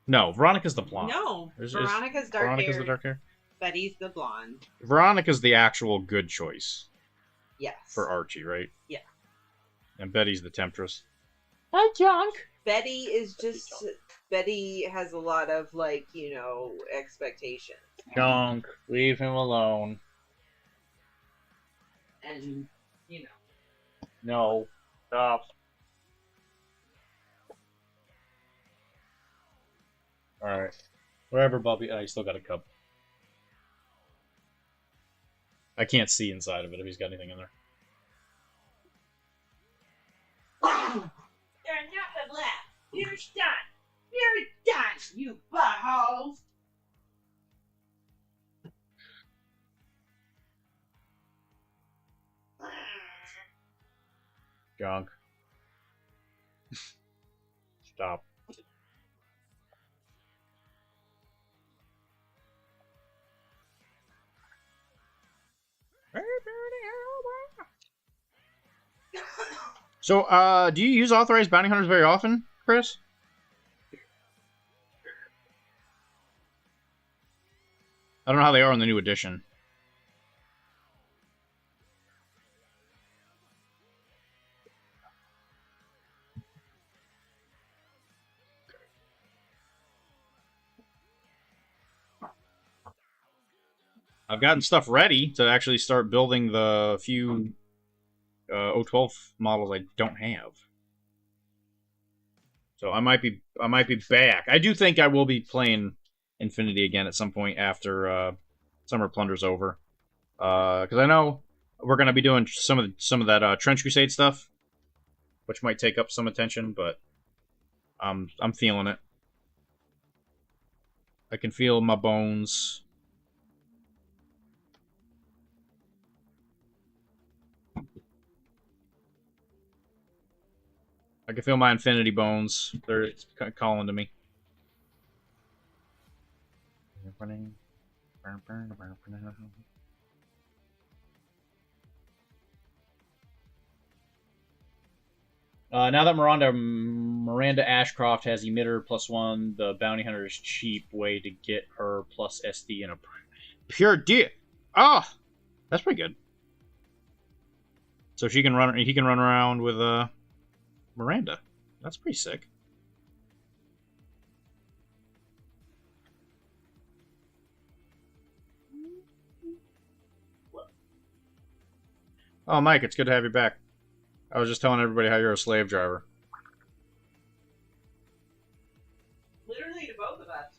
No, Veronica's the blonde. No, Veronica's dark Veronica's hair. the dark hair? Betty's the blonde. Veronica's the actual good choice. Yes. For Archie, right? Yeah. And Betty's the temptress. Hi, Junk. Betty is just... Betty has a lot of, like, you know, expectations. Junk, leave him alone. And, you know. No. Stop. Alright. Wherever, Bubby. Oh, you still got a cup. I can't see inside of it if he's got anything in there. There's nothing left. You're done. You're done, you buttholes. Junk. Stop. So, do you use authorized bounty hunters very often, Chris? I don't know how they are in the new edition. I've gotten stuff ready to actually start building the few O12 models I don't have. So I might be back. I do think I will be playing Infinity again at some point after Summer Plunder's over. Because I know we're gonna be doing some of that Trench Crusade stuff, which might take up some attention, but I'm feeling it. I can feel my bones. I can feel my Infinity Bones. They're calling to me. Now that Miranda Ashcroft has emitter +1, the bounty hunter is cheap way to get her plus SD in a pure deal. Oh, that's pretty good. So he can run around with Miranda. That's pretty sick. Oh, Mike, it's good to have you back. I was just telling everybody how you're a slave driver. Literally to both of us.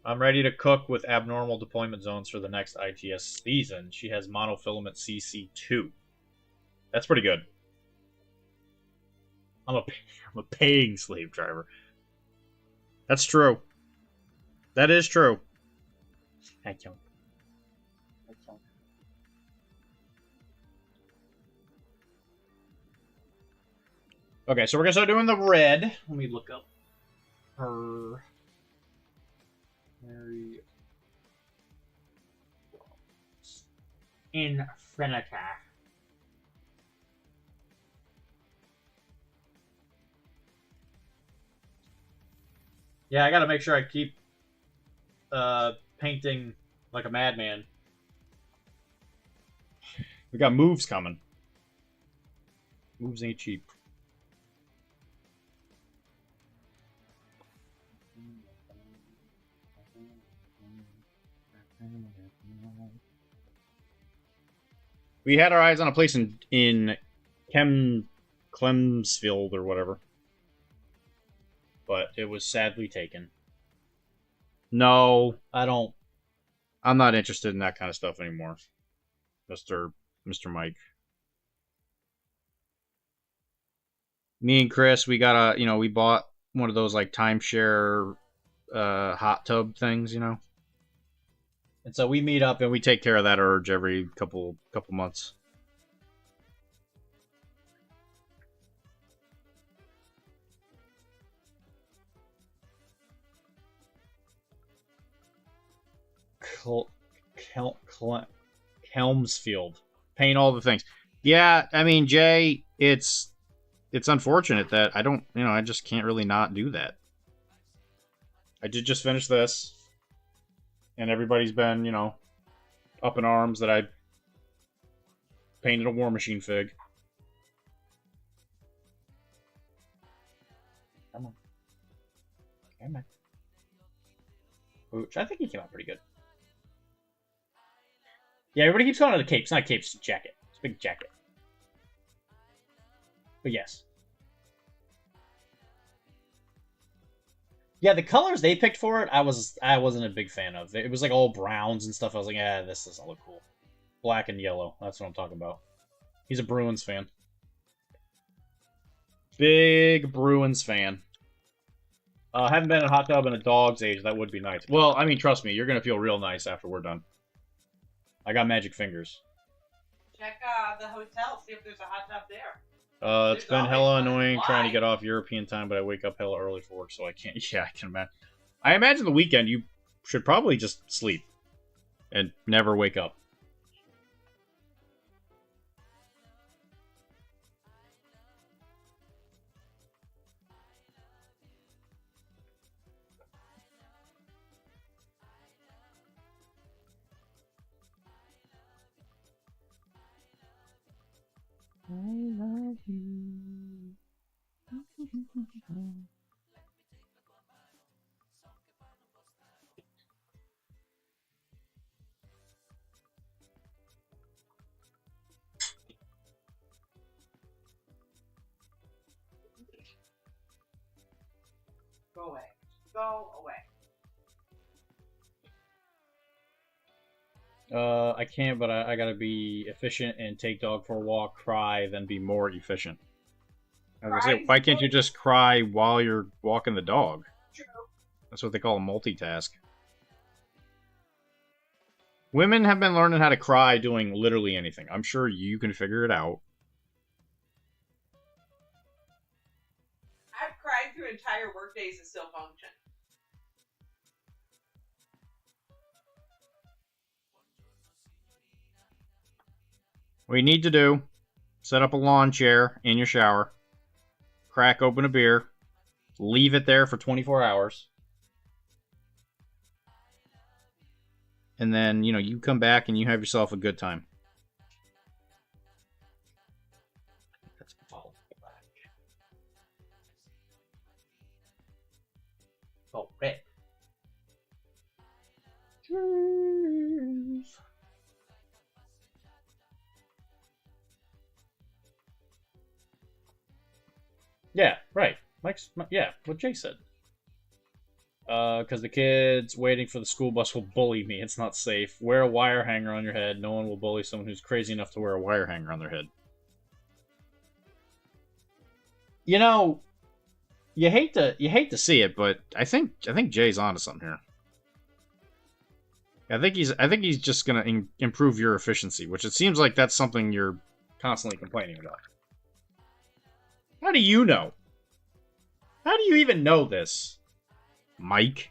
I'm ready to cook with abnormal deployment zones for the next ITS season. She has monofilament CC2. That's pretty good. I'm a paying slave driver. That's true. That is true. Thank you. Okay, so we're gonna start doing the red. Let me look up her. Mary. Infinity. Yeah, I gotta make sure I keep painting like a madman. We got moves coming. Moves ain't cheap. We had our eyes on a place in Clemsfield or whatever, but it was sadly taken. No, I don't. I'm not interested in that kind of stuff anymore, Mister Mike. Me and Chris, we got we bought one of those like timeshare hot tub things, and so we meet up and we take care of that urge every couple months. Helmsfield. Paint all the things. Yeah, I mean, Jay, it's unfortunate that I don't, I just can't really not do that. I did just finish this, and everybody's been, up in arms that I painted a War Machine fig. Come on. Come on. Which I think he came out pretty good. Yeah, everybody keeps calling it a cape. It's not a cape, it's a jacket. It's a big jacket. But yes. Yeah, the colors they picked for it, I wasn't a big fan of. It was like all browns and stuff. I was like, this doesn't look cool. Black and yellow. That's what I'm talking about. He's a Bruins fan. Big Bruins fan. Haven't been in a hot tub in a dog's age. That would be nice. Well, I mean, trust me, you're gonna feel real nice after we're done. I got magic fingers. Check the hotel, see if there's a hot tub there. It's been hella annoying trying to get off European time, but I wake up hella early for work, so I can't. Yeah, I can imagine. I imagine the weekend you should probably just sleep and never wake up. I love you. Go away. Go away. I can't, but I gotta be efficient and take dog for a walk, cry, then be more efficient. I was gonna say, why can't you just cry while you're walking the dog? True. That's what they call a multitask. Women have been learning how to cry doing literally anything. I'm sure you can figure it out. I've cried through entire workdays and still function. What you need to do, set up a lawn chair in your shower, crack open a beer, leave it there for 24 hours, and then, you come back and you have yourself a good time. That's all black. Oh, red. Cheers. Yeah, right. Yeah, what Jay said. Because the kids waiting for the school bus will bully me. It's not safe. Wear a wire hanger on your head. No one will bully someone who's crazy enough to wear a wire hanger on their head. You hate to see it, but I think Jay's onto something here. I think he's just gonna improve your efficiency, which it seems like that's something you're constantly complaining about. How do you know? How do you even know this, Mike?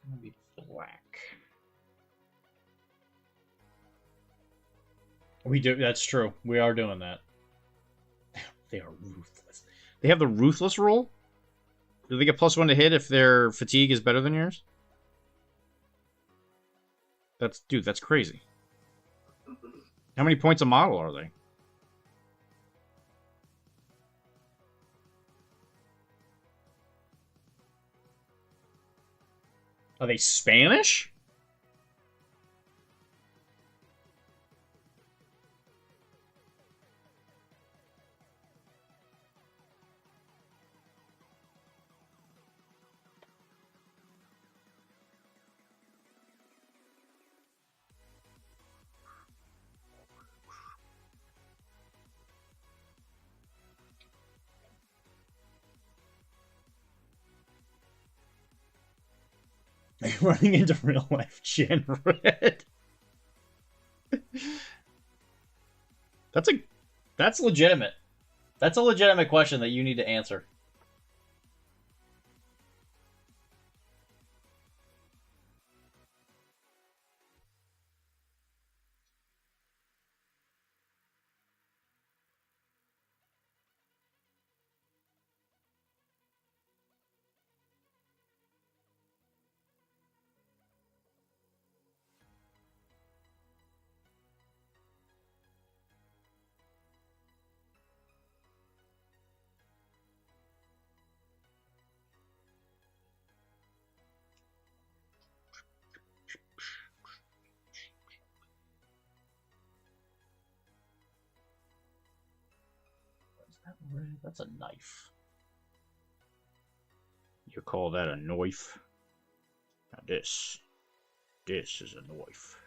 gonna be black. We do. That's true. We are doing that. They are ruthless. They have the ruthless rule. Do they get +1 to hit if their fatigue is better than yours? Dude, that's crazy. How many points a model are they? Are they Spanish? Running into real life Gen Red. That's legitimate. That's a legitimate question that you need to answer. That's a knife. You call that a knife? Now this is a knife.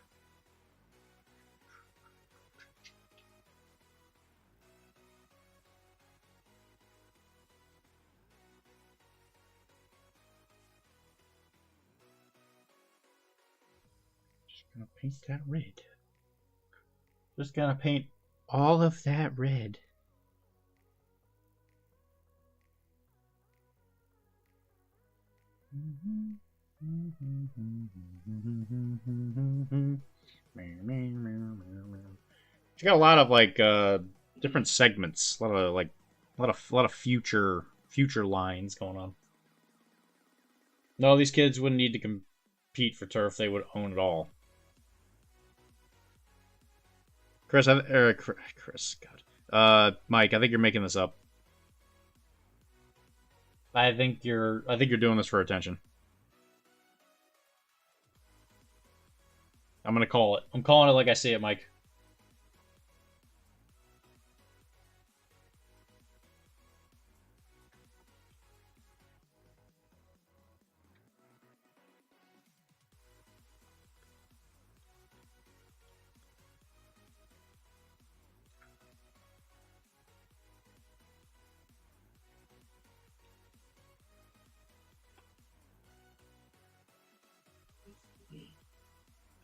Just gonna paint that red. Just gonna paint all of that red. She got a lot of like different segments, a lot of future lines going on. No, these kids wouldn't need to compete for turf; they would own it all. Chris, God, Mike, I think you're making this up. I think you're doing this for attention. I'm gonna call it. I'm calling it like I see it, Mike.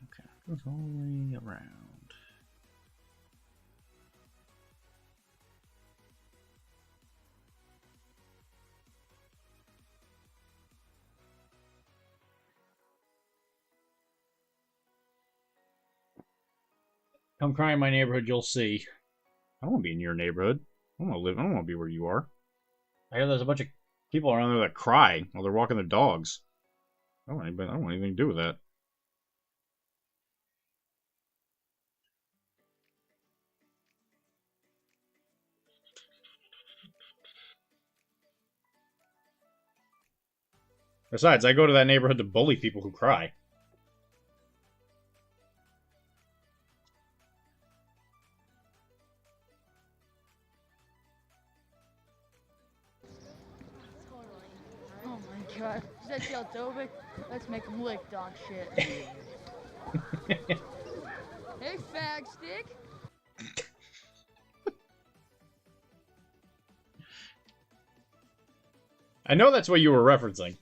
Okay, goes all the way around. Come cry in my neighborhood, you'll see. I don't want to be in your neighborhood. I don't want to live. I don't want to be where you are. I hear there's a bunch of people around there that cry while they're walking their dogs. I don't want anything to do with that. Besides, I go to that neighborhood to bully people who cry. Oh my god, is that Sheltovic? Let's make him lick dog shit. Hey, fag stick! I know that's what you were referencing.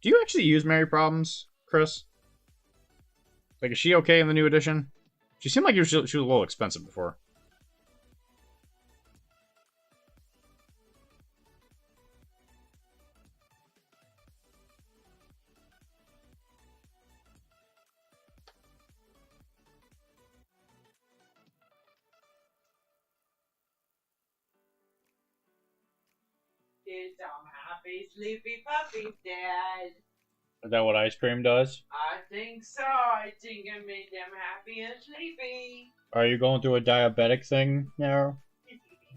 Do you actually use Mary Problems, Chris? Like, is she okay in the new edition? She seemed like she was a little expensive before. It's some happy, sleepy puppies, Dad. Is that what ice cream does? I think so. I think it made them happy and sleepy. Are you going through a diabetic thing now,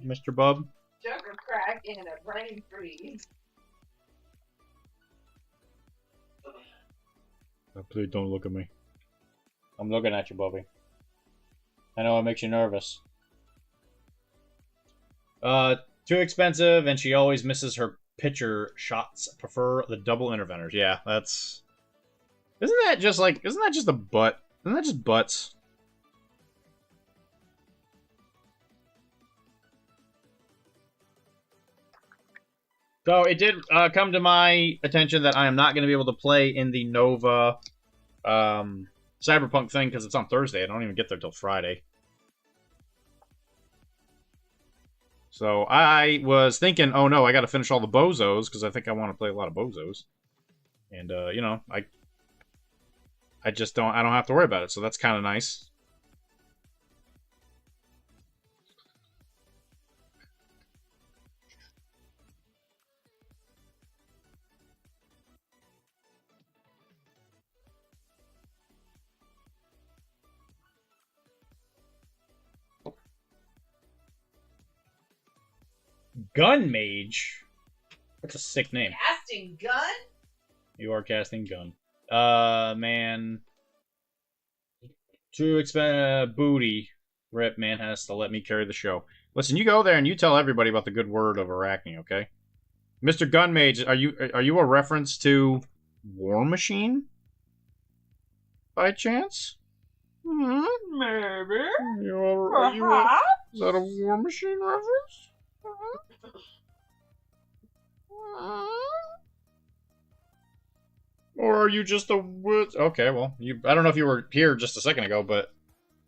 Mr. Bub? Sugar crack and a brain freeze. Oh, please don't look at me. I'm looking at you, Bubby. I know it makes you nervous. Too expensive, and she always misses her pitcher shots. Prefer the double interventors. Yeah, that's... Isn't that just a butt? Isn't that just butts? So it did come to my attention that I am not going to be able to play in the Nova Cyberpunk thing because it's on Thursday. I don't even get there till Friday. So I was thinking, oh no, I got to finish all the bozos because I think I want to play a lot of bozos, and you know, I just don't have to worry about it. So that's kind of nice. Gun Mage? That's a sick name. Casting gun? You are casting gun. Man. Too expensive booty. Rip, man has to let me carry the show. Listen, you go there and you tell everybody about the good word of Arachne, okay? Mr. Gun Mage, are you a reference to War Machine? By chance? Maybe. Is that a War Machine reference? Or are you just a witch? Okay, well, I don't know if you were here just a second ago, but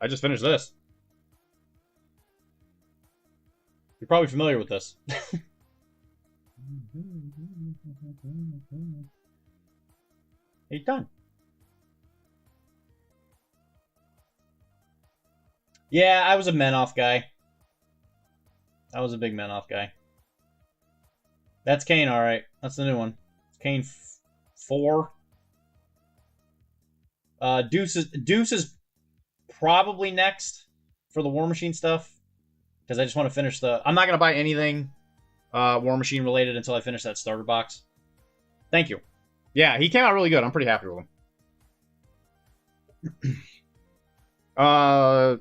I just finished this. You're probably familiar with this. He's done. Yeah, I was a Menoff guy. I was a big Menoff guy. That's Kane, alright. That's the new one. Kane 4. Deuce is probably next for the War Machine stuff. Because I just want to finish the... I'm not going to buy anything War Machine related until I finish that starter box. Thank you. Yeah, he came out really good. I'm pretty happy with him. I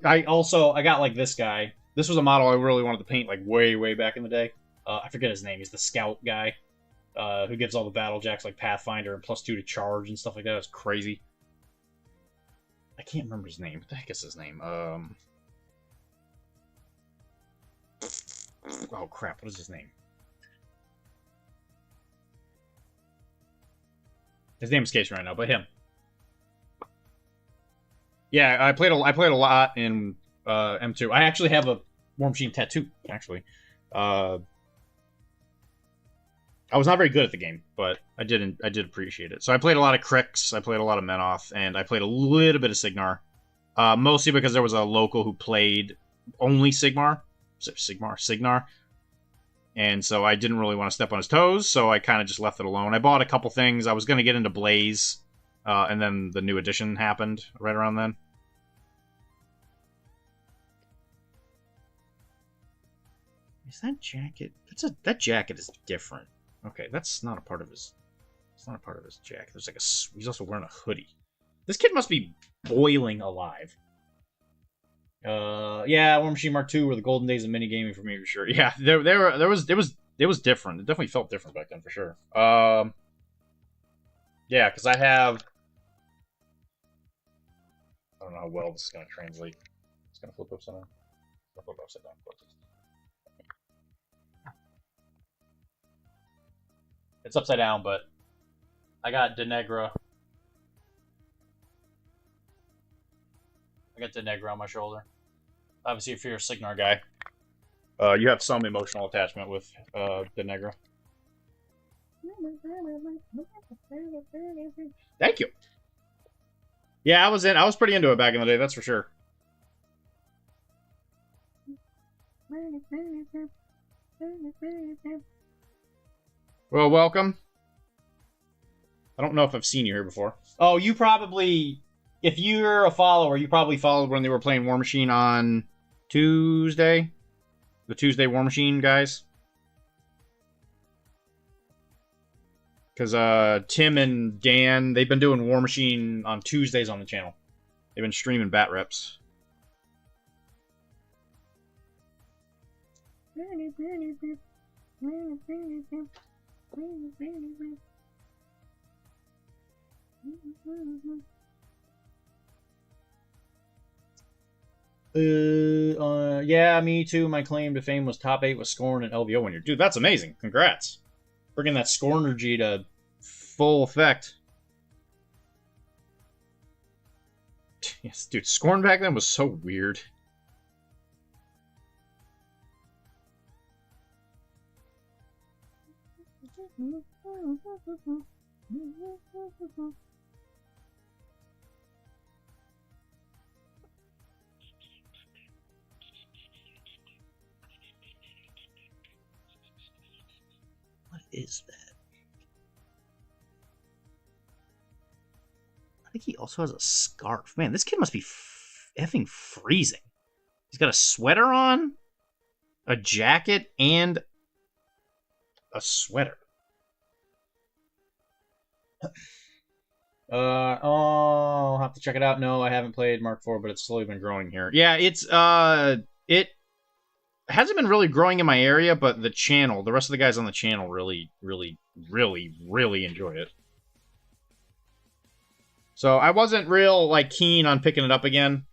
got like this guy. This was a model I really wanted to paint like way back in the day. I forget his name. He's the scout guy who gives all the battle jacks like Pathfinder and +2 to charge and stuff like that. It's crazy. I can't remember his name. What the heck is his name? Oh crap! What is his name? His name escapes me right now, but him. Yeah, I played a lot in M2. I actually have a War Machine tattoo. Actually, I was not very good at the game, but I did appreciate it. So I played a lot of Krix, I played a lot of Menoth, and I played a little bit of Signar. Mostly because there was a local who played only Signar. And so I didn't really want to step on his toes, so I kind of just left it alone. I bought a couple things. I was going to get into Blaze, and then the new edition happened right around then. Is that jacket? That jacket is different. Okay, that's not a part of his. It's not a part of his jacket. There's like he's also wearing a hoodie. This kid must be boiling alive. Yeah, War Machine Mark II were the golden days of minigaming for me for sure. Yeah, it was different. It definitely felt different back then for sure. Yeah, because I don't know how well this is gonna translate. It's gonna flip upside down. Flip upside down. It's upside down, but I got Denegra. I got Denegra on my shoulder. Obviously, if you're a Signar guy, you have some emotional attachment with Denegra. Thank you. Yeah, I was pretty into it back in the day, that's for sure. Well, welcome. I don't know if I've seen you here before. Oh, you probably, if you're a follower, you probably followed when they were playing War Machine on Tuesday. The Tuesday War Machine guys. Because Tim and Dan, they've been doing War Machine on Tuesdays on the channel. They've been streaming bat reps. Yeah, me too. My claim to fame was top 8 with Scorn and LVO one year. Dude, that's amazing. Congrats. Bringing that Scornergy to full effect. Yes, dude, Scorn back then was so weird. What is that? I think he also has a scarf. Man, this kid must be effing freezing. He's got a sweater on, a jacket, and a sweater. I'll have to check it out. No, I haven't played Mark IV, but it's slowly been growing here. Yeah, it hasn't been really growing in my area, but the channel, the rest of the guys on the channel really enjoy it. So I wasn't real, keen on picking it up again.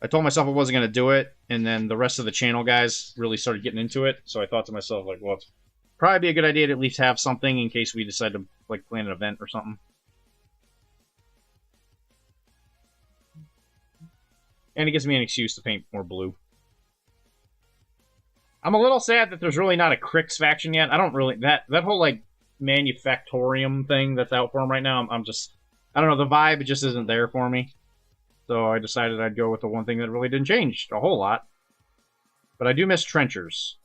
I told myself I wasn't going to do it, and then the rest of the channel guys really started getting into it, so I thought to myself, well, it's probably be a good idea to at least have something in case we decide to, plan an event or something. And it gives me an excuse to paint more blue. I'm a little sad that there's really not a Crix faction yet. I don't really... That whole, Manufactorium thing that's out for him right now, I'm just... I don't know, the vibe just isn't there for me. So I decided I'd go with the one thing that really didn't change a whole lot. But I do miss trenchers.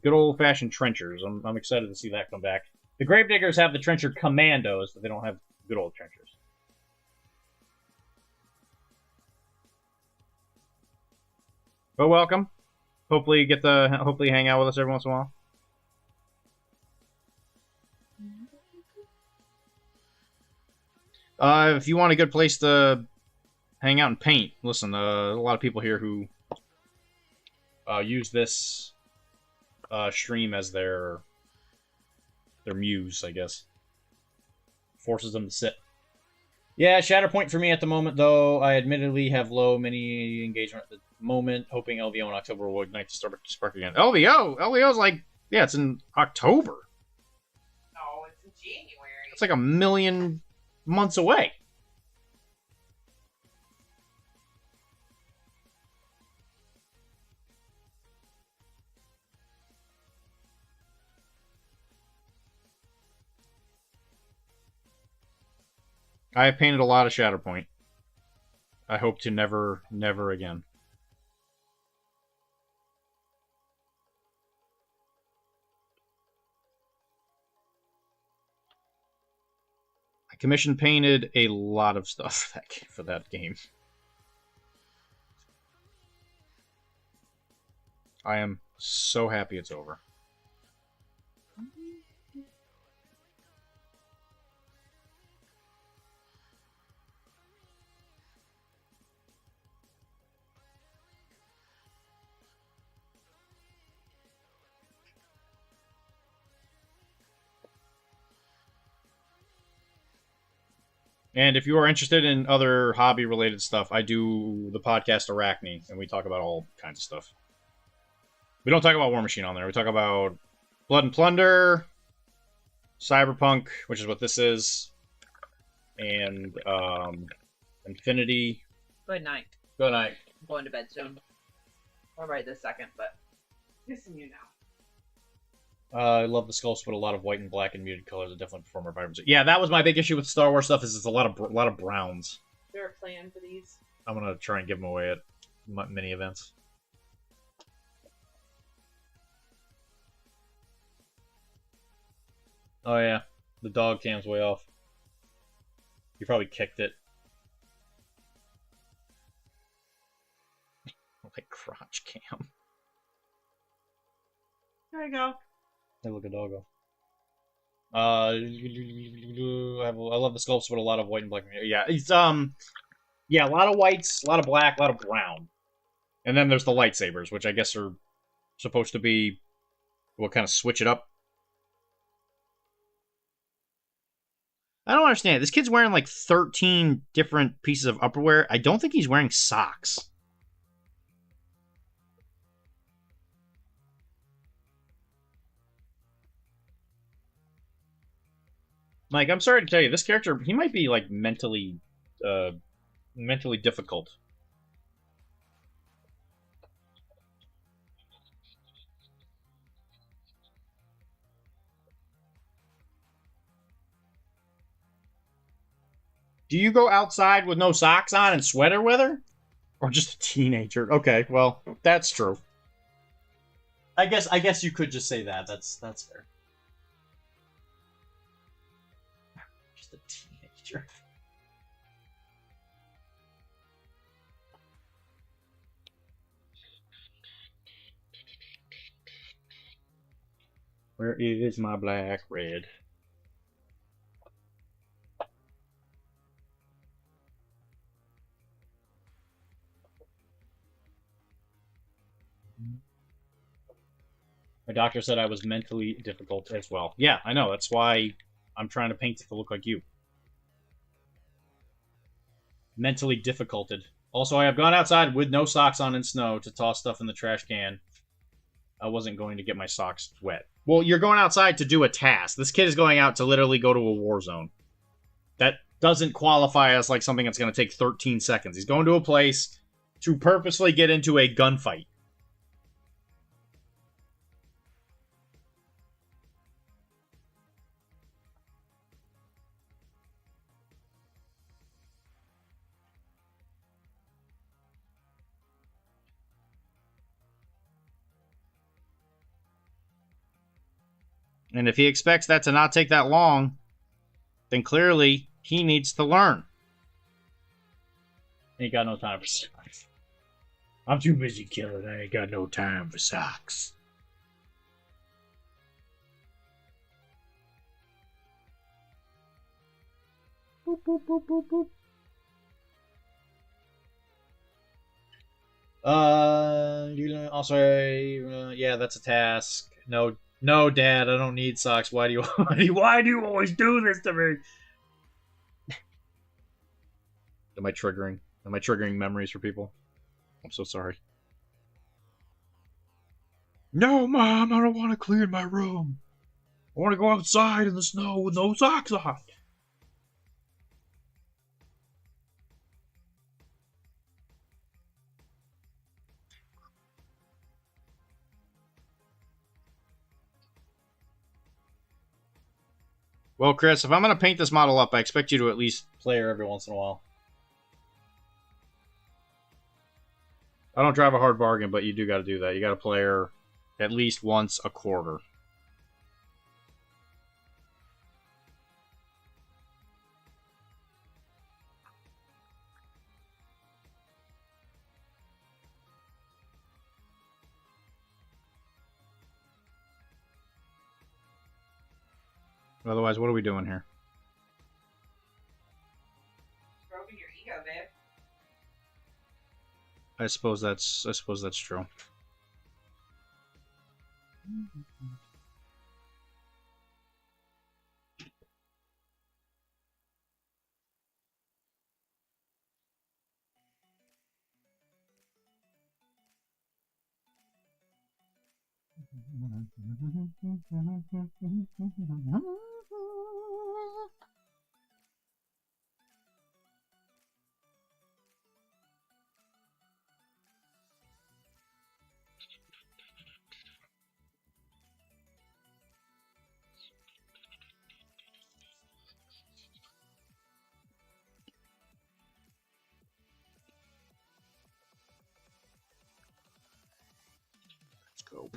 Good old-fashioned trenchers. I'm excited to see that come back. The Gravediggers have the trencher commandos, but they don't have good old trenchers. But welcome. Hopefully you hopefully hang out with us every once in a while. If you want a good place to hang out and paint, listen, a lot of people here who use this stream as their muse, I guess. Forces them to sit. Yeah, Shatterpoint for me at the moment, though. I admittedly have low mini engagement at the moment, hoping LVO in October will ignite the spark again. LVO? LVO's yeah, it's in October. No, it's in January. It's like a million months away. I have painted a lot of Shatterpoint. I hope to never again. I commission painted a lot of stuff for that game. I am so happy it's over. And if you are interested in other hobby-related stuff, I do the podcast Arachne, and we talk about all kinds of stuff. We don't talk about War Machine on there. We talk about Blood and Plunder, Cyberpunk, which is what this is, and Infinity. Good night. Good night. I'm going to bed soon. Or right this second, but kissing you now. I love the sculpts, but a lot of white and black and muted colors that definitely perform more vibrancy. Yeah, that was my big issue with Star Wars stuff. Is it's a lot of browns. Is there a plan for these? I'm gonna try and give them away at mini events. Oh yeah, the dog cam's way off. You probably kicked it. Like crotch cam. There you go. Hey, look a doggo. I love the sculpts, but a lot of white and black. Yeah, it's yeah, a lot of whites, a lot of black, a lot of brown, and then there's the lightsabers, which I guess are supposed to be what kind of switch it up. I don't understand. This kid's wearing like 13 different pieces of upperwear. I don't think he's wearing socks. Like, I'm sorry to tell you, this character, he might be, like, mentally difficult. Do you go outside with no socks on and sweater weather? Or just a teenager? Okay, well, that's true. I guess you could just say that. That's fair. Just a teenager. Where is my black red? My doctor said I was mentally difficult as well. Yeah, I know. That's why I'm trying to paint it to look like you. Mentally difficulted. Also, I have gone outside with no socks on in snow to toss stuff in the trash can. I wasn't going to get my socks wet. Well, you're going outside to do a task. This kid is going out to literally go to a war zone. That doesn't qualify as like something that's going to take 13 seconds. He's going to a place to purposely get into a gunfight. And if he expects that to not take that long, then clearly he needs to learn. Ain't got no time for socks. I'm too busy killing. I ain't got no time for socks. Boop, boop, boop, boop, boop. Also, yeah, that's a task. No, Dad, I don't need socks. Why do you always do this to me? Am I triggering memories for people? I'm so sorry. No, Mom, I don't want to clean my room. I want to go outside in the snow with no socks on. Well, Chris, if I'm going to paint this model up, I expect you to at least play her every once in a while. I don't drive a hard bargain, but you do got to do that. You got to play her at least once a quarter. Otherwise, what are we doing here? Stroking your ego, babe. I suppose that's true. go.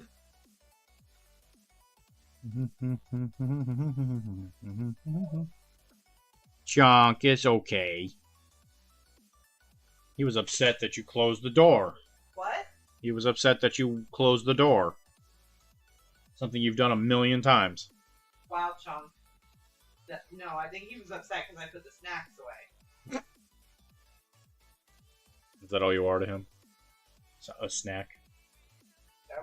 Chunk, it's okay. He was upset that you closed the door. What? He was upset that you closed the door. Something you've done 1,000,000 times. Wow, Chunk. No, I think he was upset because I put the snacks away. Is that all you are to him? A snack? I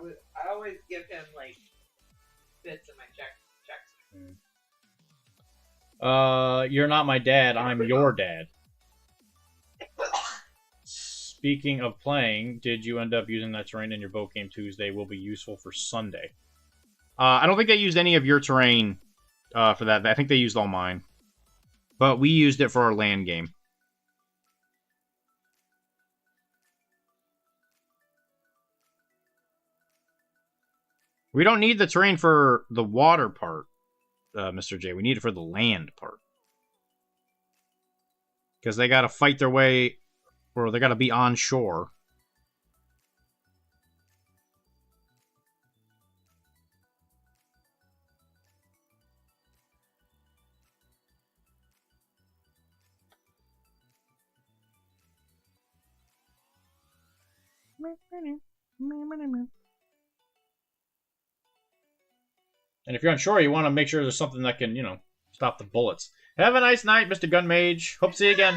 always give him, like, bits of my checks. You're not my dad, I'm your dad. Speaking of playing, did you end up using that terrain in your boat game Tuesday? Will be useful for Sunday. I don't think they used any of your terrain for that. I think they used all mine. But we used it for our land game. We don't need the terrain for the water part, Mr. J. We need it for the land part. Because they gotta fight their way, or they gotta be on shore. And if you're unsure, you want to make sure there's something that can, stop the bullets. Have a nice night, Mr. Gun Mage. Hope to see you again.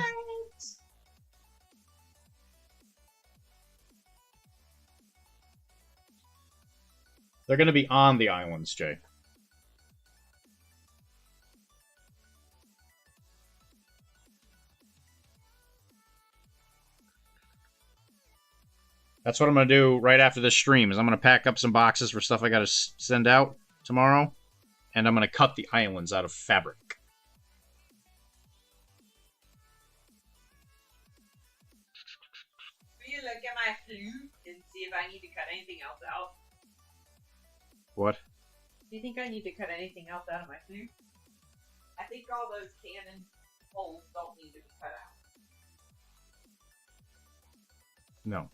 They're going to be on the islands, Jay. That's what I'm going to do right after this stream, is I'm going to pack up some boxes for stuff I got to send out tomorrow, and I'm going to cut the islands out of fabric. Will you look at my flute and see if I need to cut anything else out? What? Do you think I need to cut anything else out of my flute? I think all those cannon holes don't need to be cut out. No.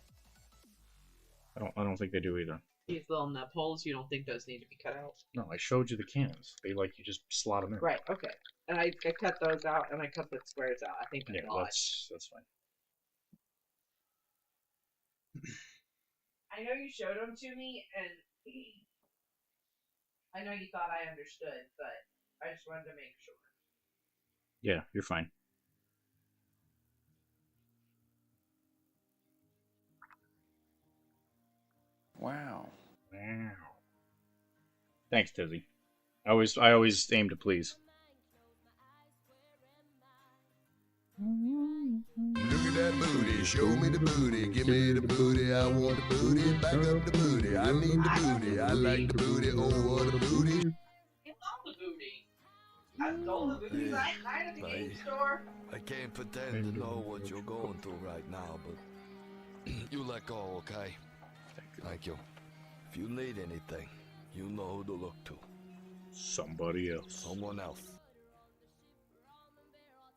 I don't think they do either. These little nub holes, you don't think those need to be cut out? No, I showed you the cannons. They you just slot them in. Right, okay. And I cut those out, and I cut the squares out. I think that's all. That's fine. I know you showed them to me, and I know you thought I understood, but I just wanted to make sure. Yeah, you're fine. Wow. Thanks, Tizzy. I always aim to please. Look at that booty, show me the booty, give me the booty, I want the booty, back up the booty, I need the booty, I like the booty, oh what a booty. It's all the booty. I stole the booty last night at the game store. I can't pretend to know what you're going through right now, but you let go, okay? Thank you. If you need anything, you know who to look to. Somebody else. Someone else.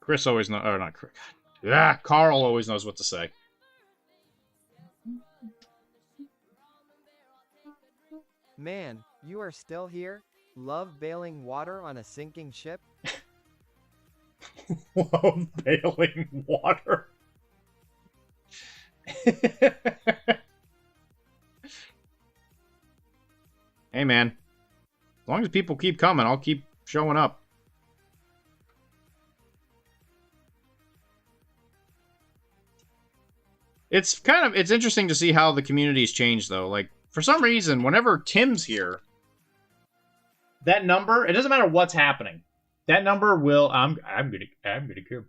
Chris always knows, or not Chris. Yeah, Carl always knows what to say. Man, you are still here? Love bailing water on a sinking ship? Love bailing water. Hey, man. As long as people keep coming, I'll keep showing up. It's interesting to see how the community's changed, though. Like, for some reason, whenever Tim's here, that number, it doesn't matter what's happening. That number will, I'm gonna kill,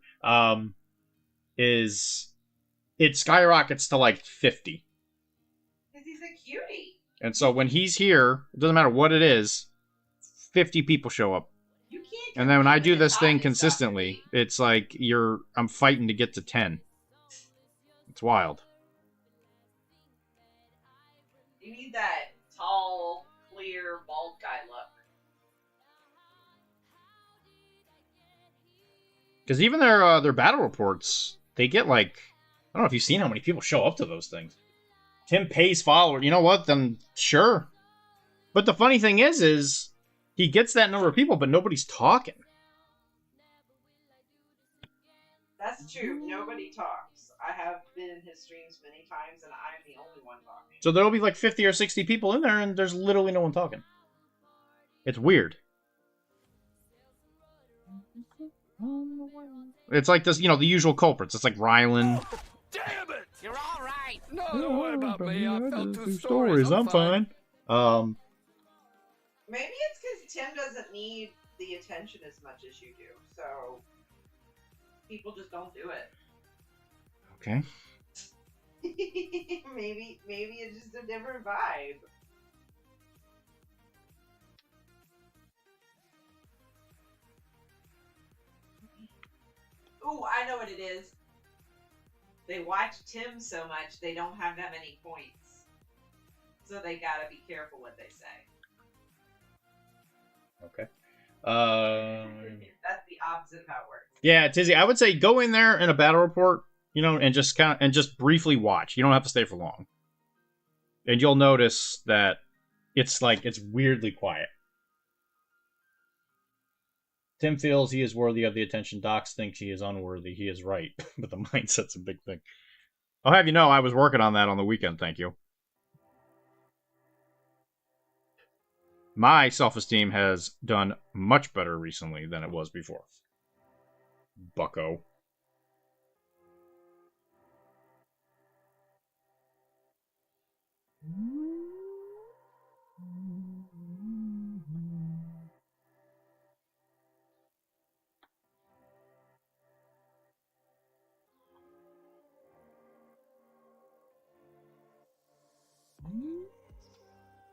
it skyrockets to like 50. Because he's a cutie. And so when he's here, it doesn't matter what it is, 50 people show up. You can't. And then when I do this thing Dr.D. consistently, it's like I'm fighting to get to 10. It's wild. You need that tall, clear, bald guy look. Because even their battle reports, they get like, I don't know if you've seen how many people show up to those things. Tim pays followers. You know what? Then sure. But the funny thing is he gets that number of people, but nobody's talking. That's true. Nobody talks. I have been in his streams many times, and I'm the only one talking. So there'll be like 50 or 60 people in there, and there's literally no one talking. It's weird. It's like this, the usual culprits. It's like Rylan. Oh, damn it! You're all right. No, don't worry about me. I fell two stories. Stories. I'm fine. Maybe it's because Tim doesn't need the attention as much as you do, so people just don't do it. Okay. maybe it's just a different vibe. Ooh, I know what it is. They watch Tim so much, they don't have that many points. So they gotta be careful what they say. Okay. That's the opposite of how it works. Yeah, Tizzy, I would say go in there in a battle report, and just briefly watch. You don't have to stay for long. And you'll notice that it's weirdly quiet. Tim feels he is worthy of the attention. Docs thinks he is unworthy. He is right, but the mindset's a big thing. I'll have you know, I was working on that on the weekend, thank you. My self-esteem has done much better recently than it was before. Bucko.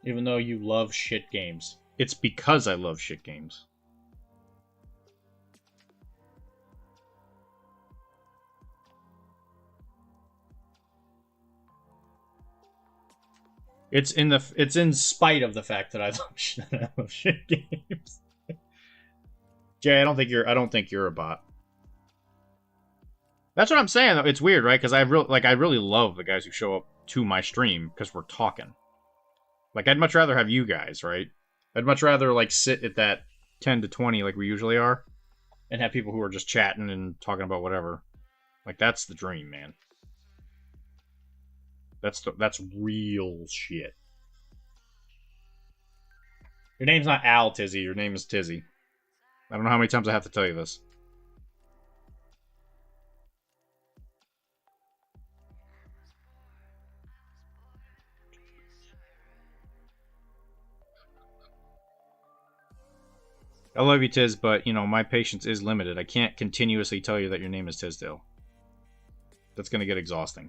Even though you love shit games. It's because I love shit games. It's in spite of the fact that I love shit games. Jay, I don't think you're a bot. That's what I'm saying though. It's weird, right? Because I really love the guys who show up to my stream because we're talking. Like, I'd much rather have you guys, right? I'd much rather, sit at that 10 to 20 like we usually are and have people who are just chatting and talking about whatever. Like, that's the dream, man. That's real shit. Your name's not Al, Tizzy. Your name is Tizzy. I don't know how many times I have to tell you this. I love you, Tiz, but, my patience is limited. I can't continuously tell you that your name is Tisdale. That's going to get exhausting.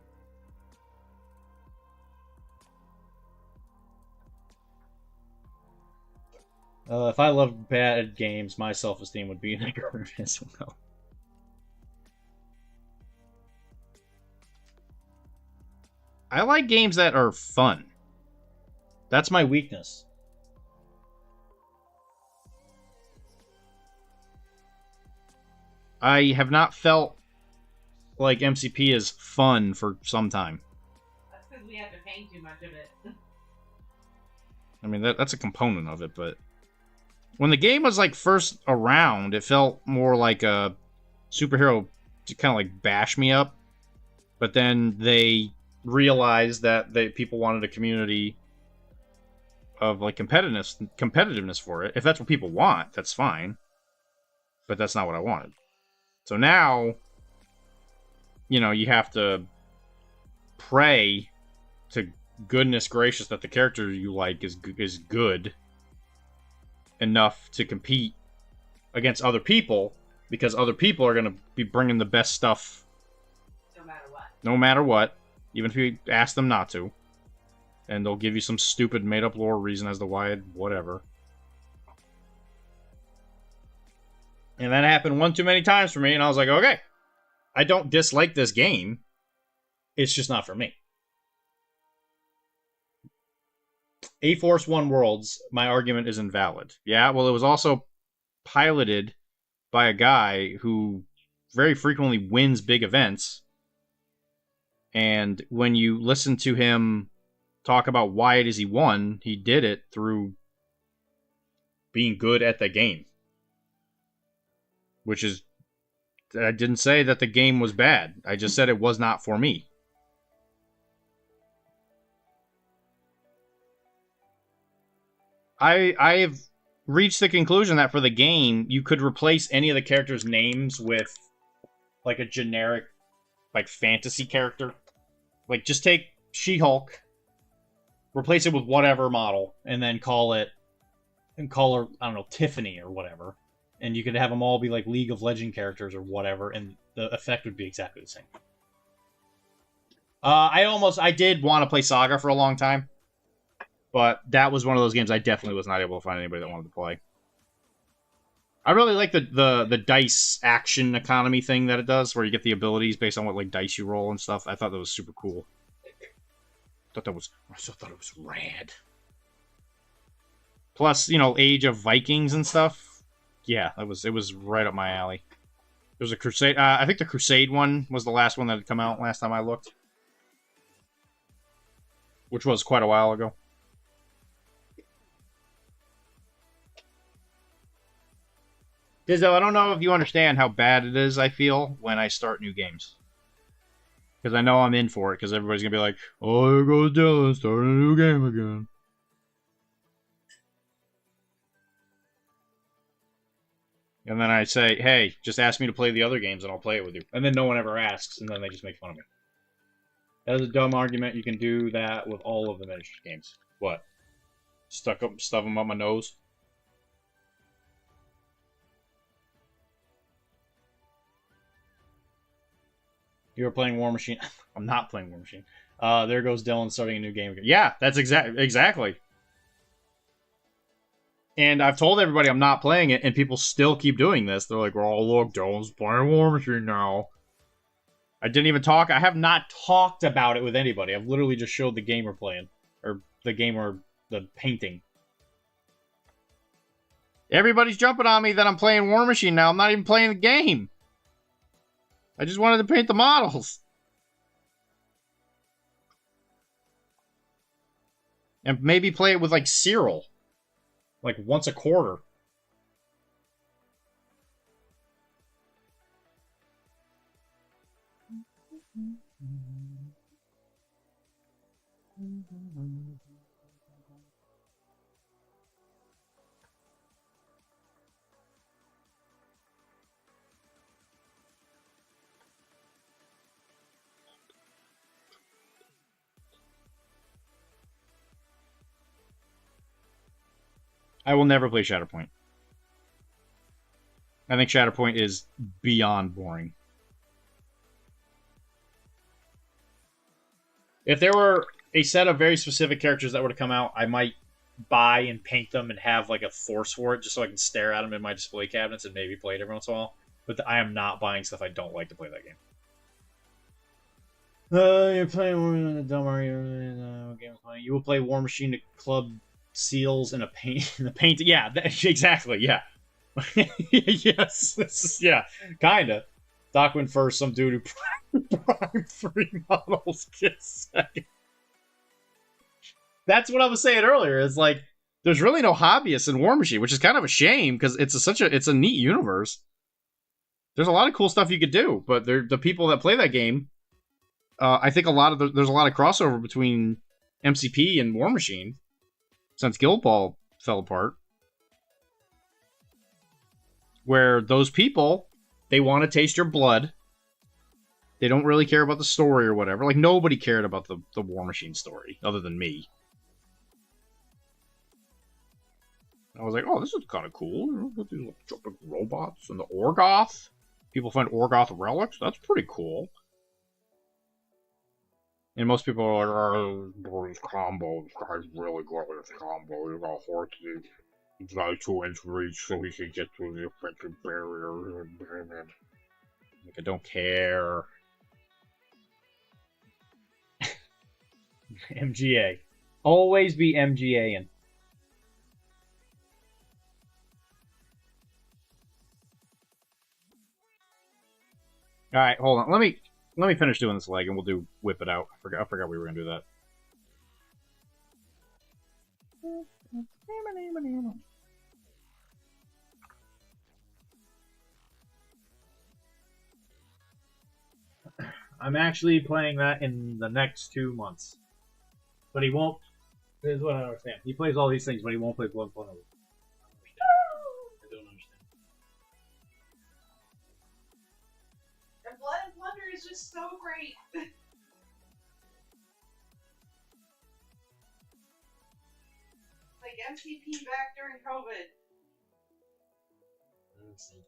If I loved bad games, my self-esteem would be in a as well. I like games that are fun. That's my weakness. I have not felt like MCP is fun for some time. That's because we had to paint too much of it. I mean, that's a component of it, but when the game was first around, it felt more like a superhero to kind of bash me up. But then they realized that people wanted a community of competitiveness for it. If that's what people want, that's fine. But that's not what I wanted. So now, you have to pray to goodness gracious that the character you like is good enough to compete against other people, because other people are going to be bringing the best stuff No matter what. No matter what, even if you ask them not to. And they'll give you some stupid made-up lore reason as to why, whatever. And that happened one too many times for me, and I was like, okay, I don't dislike this game. It's just not for me. A-Force 1 Worlds, my argument is invalid. Yeah, well, it was also piloted by a guy who very frequently wins big events. And when you listen to him talk about why it is he won, he did it through being good at the game. Which is, I didn't say that the game was bad. I just said it was not for me. I have reached the conclusion that for the game, you could replace any of the characters' names with, like, a generic, like, fantasy character. Like, just take She-Hulk, replace it with whatever model, and then call her, I don't know, Tiffany or whatever. And you could have them all be, like, League of Legends characters or whatever, and the effect would be exactly the same. I did want to play Saga for a long time. But that was one of those games I definitely was not able to find anybody that wanted to play. I really like the dice action economy thing that it does, where you get the abilities based on what like dice you roll and stuff. I thought that was super cool. I thought it was rad. Plus, you know, Age of Vikings and stuff. Yeah, it was right up my alley. There was a Crusade. I think the Crusade one was the last one that had come out last time I looked, which was quite a while ago. Dizzo, I don't know if you understand how bad it is I feel when I start new games. Because I know I'm in for it, because everybody's going to be like, oh, here goes Dylan, starting a new game again. And then I say, hey, just ask me to play the other games and I'll play it with you. And then no one ever asks, and then they just make fun of me. That is a dumb argument. You can do that with all of the miniature games. What? Stuff them up my nose? You're playing War Machine. I'm not playing War Machine. There goes Dylan starting a new game again. Yeah, that's exactly. And I've told everybody I'm not playing it, and people still keep doing this. They're like, oh, look, Dylan's playing War Machine now. I didn't even talk. I have not talked about it with anybody. I've literally just showed the game we're playing. Or the game or the painting. Everybody's jumping on me that I'm playing War Machine now. I'm not even playing the game. I just wanted to paint the models. And maybe play it with, like, Cyril. Like, once a quarter. I will never play Shatterpoint. I think Shatterpoint is beyond boring. If there were a set of very specific characters that were to come out, I might buy and paint them and have like a force for it, just so I can stare at them in my display cabinets and maybe play it every once in a while. But I am not buying stuff I don't like to play that game. You're playing War Machine in the dumb game. You will play War Machine to club seals in a paint. Yeah, exactly. Yeah. Yes. This is, yeah. Kinda. Doc went first. Some dude who primed 3 models gets second. That's what I was saying earlier. It's like there's really no hobbyists in War Machine, which is kind of a shame because it's a neat universe. There's a lot of cool stuff you could do, but the people that play that game. I think there's a lot of crossover between MCP and War Machine. Since Guild Ball fell apart. Where those people, they want to taste your blood. They don't really care about the story or whatever. Like, nobody cared about the War Machine story, other than me. I was like, oh, this is kind of cool. You know, these jumping robots and the Orgoth. People find Orgoth relics. That's pretty cool. And most people are like, oh, this combo. This guy's really good at this combo. You got horses. He's got a 2-inch reach so he can get through the offensive barrier. Like, I don't care. MGA. Always be MGA-ing. Alright, hold on. Let me finish doing this leg and we'll do whip it out. I forgot we were gonna do that. I'm actually playing that in the next 2 months. But he won't. This is what I don't understand. He plays all these things, but he won't play Blood and Plunder. I don't understand. And Blood and Plunder is just so great. Like MCP back during COVID. Let's see.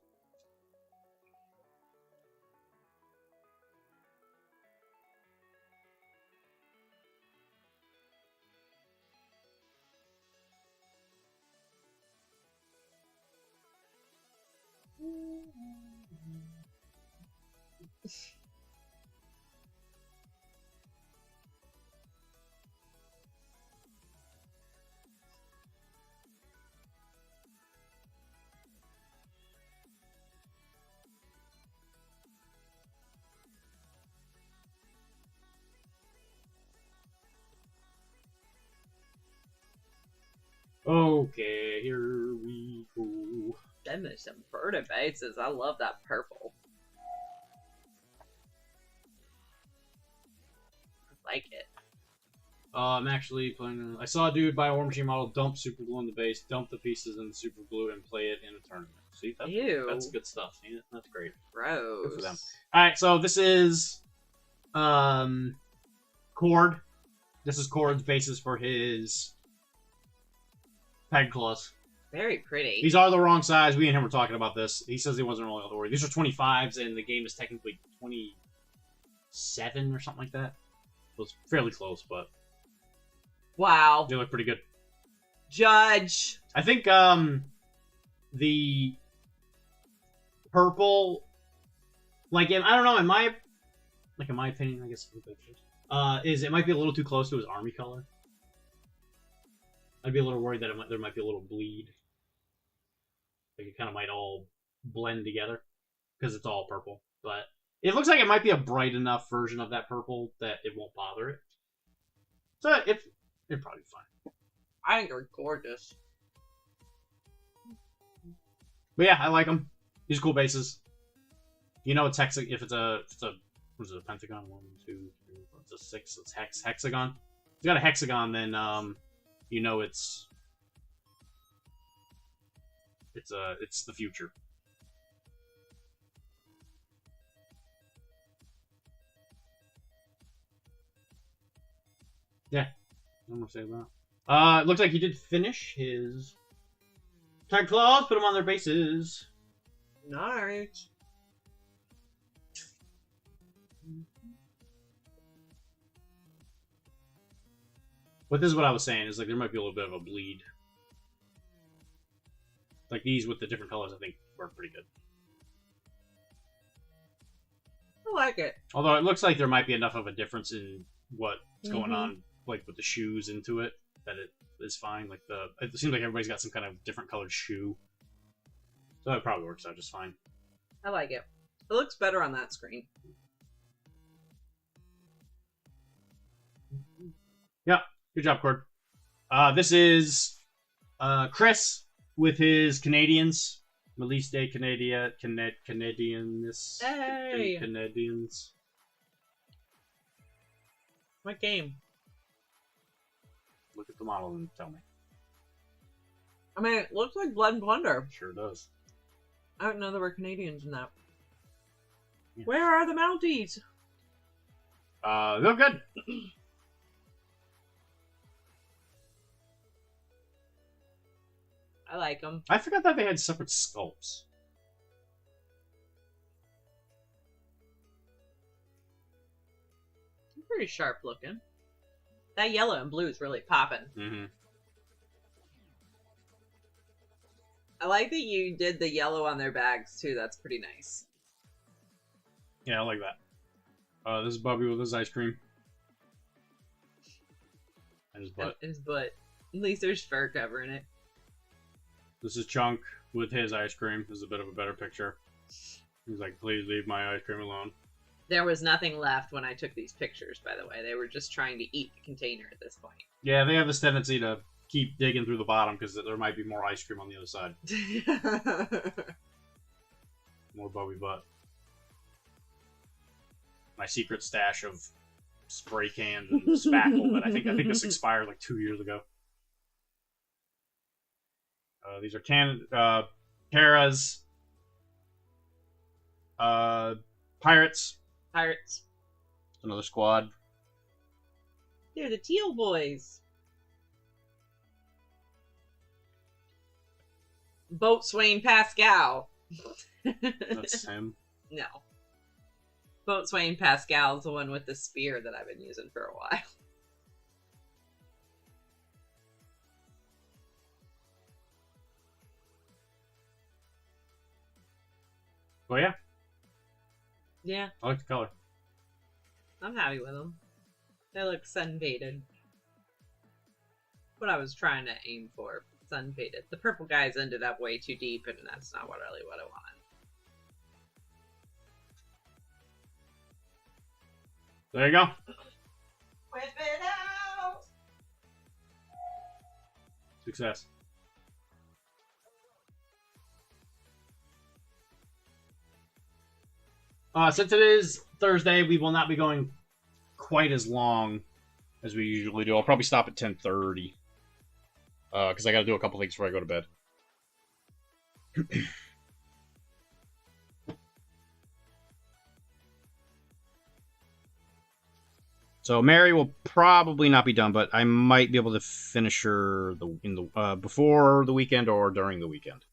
Okay, here we go. Them are some pretty bases. I love that purple. I like it. I'm actually playing. I saw a dude buy a War Machine model, dump super glue in the base, dump the pieces in the super glue, and play it in a tournament. See, Ew. that's good stuff. Yeah, that's great. Gross. Good for them. All right, so this is Cord. This is Cord's basis for his peg claws. Very pretty. These are the wrong size. We and him were talking about this. He says he wasn't really all the worry. These are 25s, and the game is technically 27 or something like that. It was fairly close, but Wow. they look pretty good. Judge. I think the purple, like I don't know, in my opinion, I guess is it might be a little too close to his army color. I'd be a little worried that there might be a little bleed. Like it kind of might all blend together because it's all purple. But it looks like it might be a bright enough version of that purple that it won't bother it. So it'd probably be fine. I think they're gorgeous. But yeah, I like them. These are cool bases. You know, it's if it's a what is it, a pentagon? 1, 2, 3, 4, it's a 6. It's hexagon. If it's got a hexagon, then you know it's the future. Yeah, I'm gonna say that. It looks like he did finish his tag claws, put them on their bases. Nice. But this is what I was saying, is like there might be a little bit of a bleed. Like these with the different colors, I think work pretty good. I like it. Although it looks like there might be enough of a difference in what's going on, like with the shoes into it, that it is fine. Like it seems like everybody's got some kind of different colored shoe, so it probably works out just fine. I like it. It looks better on that screen. Yeah, good job, Cord. This is Chris with his Canadians. Release day Canadianness. Hey! Canadians. What game? Look at the model and tell me. I mean, it looks like Blood and Plunder. Sure does. I didn't know there were Canadians in that. Yeah. Where are the Mounties? They're good. I like them. I forgot that they had separate sculpts. They're pretty sharp looking. That yellow and blue is really popping. Mm-hmm. I like that you did the yellow on their bags too. That's pretty nice. Yeah, I like that. This is Bubby with his ice cream. And his butt. His butt. At least there's fur covering it. This is Chunk with his ice cream. This is a bit of a better picture. He's like, please leave my ice cream alone. There was nothing left when I took these pictures, by the way. They were just trying to eat the container at this point. Yeah, they have this tendency to keep digging through the bottom because there might be more ice cream on the other side. More Bubby butt. My secret stash of spray cans and spackle that I think this expired like 2 years ago. These are Kara's Pirates. Pirates. Another squad. They're the Teal Boys. Boatswain Pascal. That's him. No. Boatswain Pascal is the one with the spear that I've been using for a while. Oh yeah. Yeah, I like the color. I'm happy with them. They look sun-faded. What I was trying to aim for. Sun-faded. The purple guys ended up way too deep, and that's not really what I wanted. There you go. Whip it out! Success. Since it is Thursday, we will not be going quite as long as we usually do. I'll probably stop at 10:30 because I got to do a couple things before I go to bed. So Mary will probably not be done, but I might be able to finish her before the weekend or during the weekend.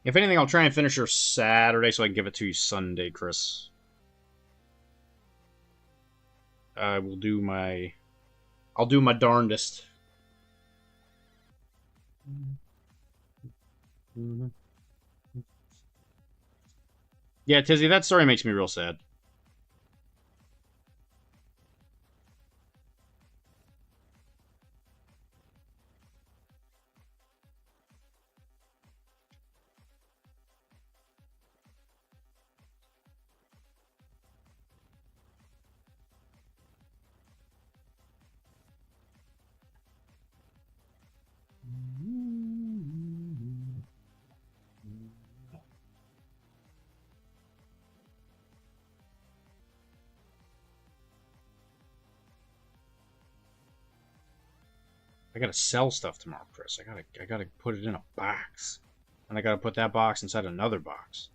If anything, I'll try and finish her Saturday so I can give it to you Sunday, Chris. I'll do my darndest. Yeah, Tizzy, that story makes me real sad. I gotta sell stuff tomorrow, Chris. I gotta put it in a box. And I gotta put that box inside another box.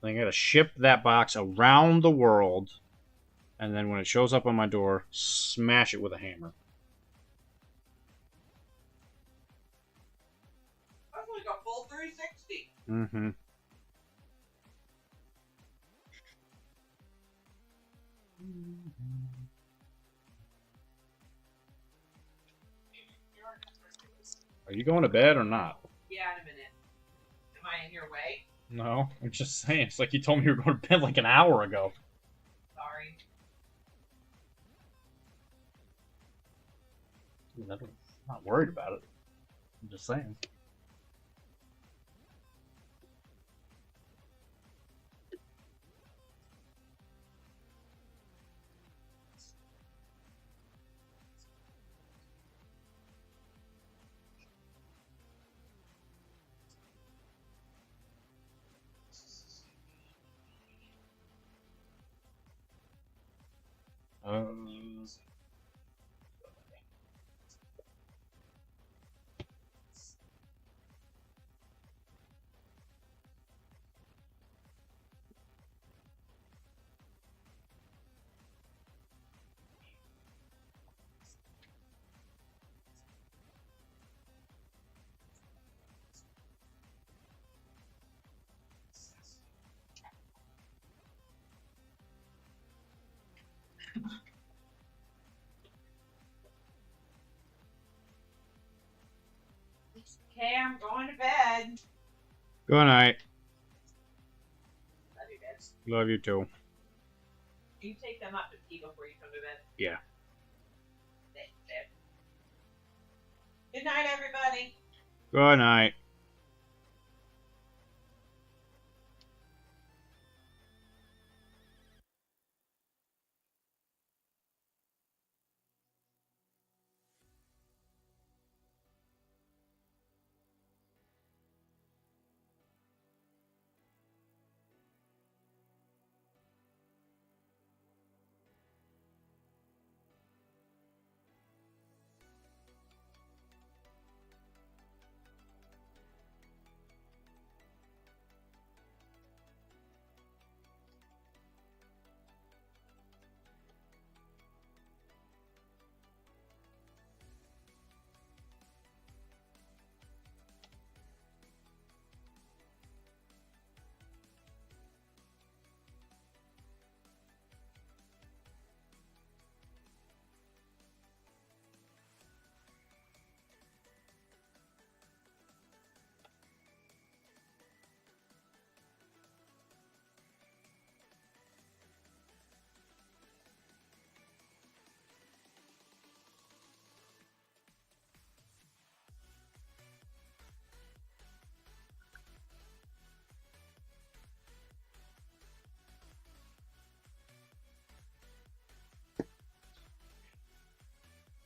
Then I gotta ship that box around the world. And then when it shows up on my door, smash it with a hammer. That's like a full 360. Mm-hmm. Are you going to bed or not? Yeah, in a minute. Am I in your way? No, I'm just saying. It's like you told me you were going to bed like an hour ago. Sorry. I'm not worried about it. I'm just saying. Okay, I'm going to bed. Good night. Love you too. You take them up to tea before you come to bed. Yeah. Thanks, Dad. Good night, everybody. Good night.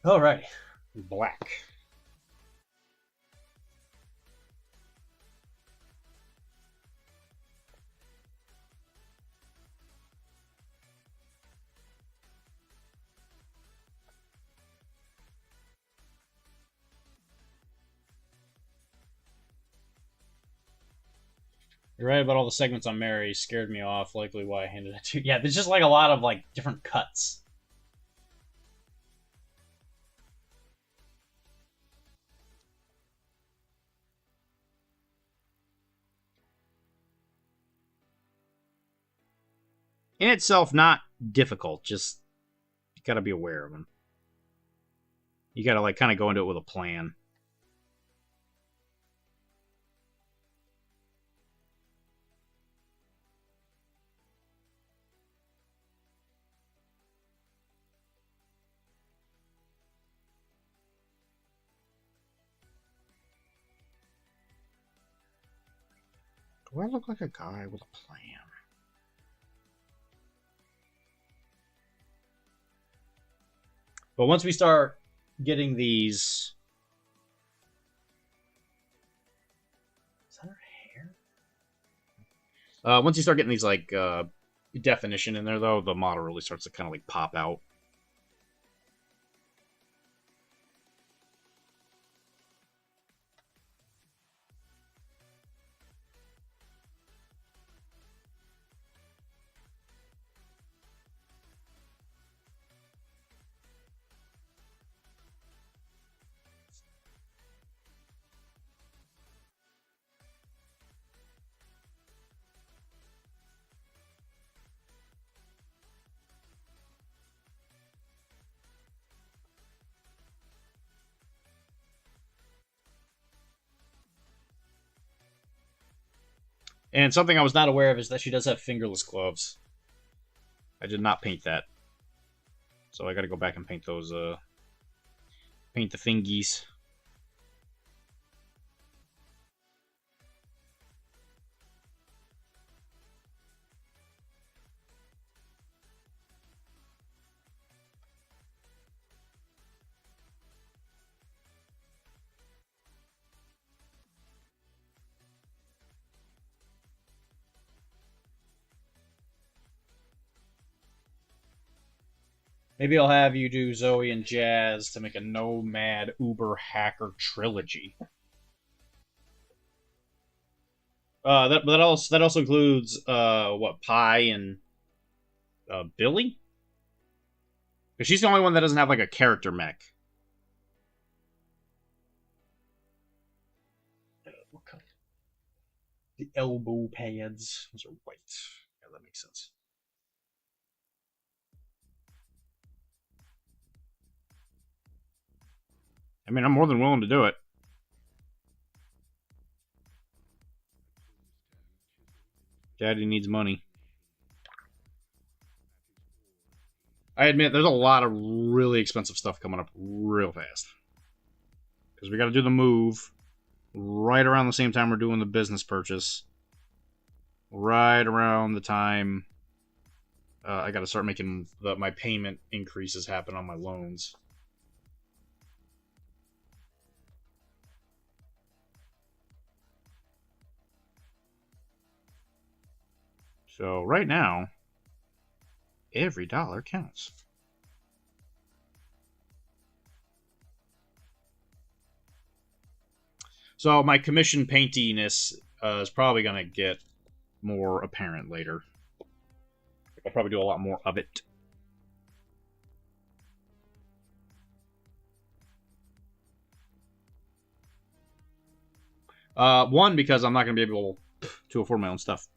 Alright. Black. You're right about all the segments on Mary. Scared me off. Likely why I handed it to you. Yeah, there's just like a lot of like different cuts. In itself, not difficult. Just you gotta be aware of them. You gotta like kind of go into it with a plan. Do I look like a guy with a plan? But once we start getting these... Is that her hair? Once you start getting these, like, definition in there, though, the model really starts to kind of, like, pop out. And something I was not aware of is that she does have fingerless gloves. I did not paint that. So I gotta go back and paint those, paint the fingies. Maybe I'll have you do Zoe and Jazz to make a nomad Uber hacker trilogy. That also includes what, Pi and Billy? Because she's the only one that doesn't have like a character mech. What color? The elbow pads. Those are white. Yeah, that makes sense. I mean, I'm more than willing to do it. Daddy needs money. I admit there's a lot of really expensive stuff coming up real fast. Because we got to do the move right around the same time we're doing the business purchase. Right around the time I got to start making my payment increases happen on my loans. So right now, every dollar counts. So my commission paintiness is probably going to get more apparent later. I'll probably do a lot more of it. One, because I'm not going to be able to afford my own stuff.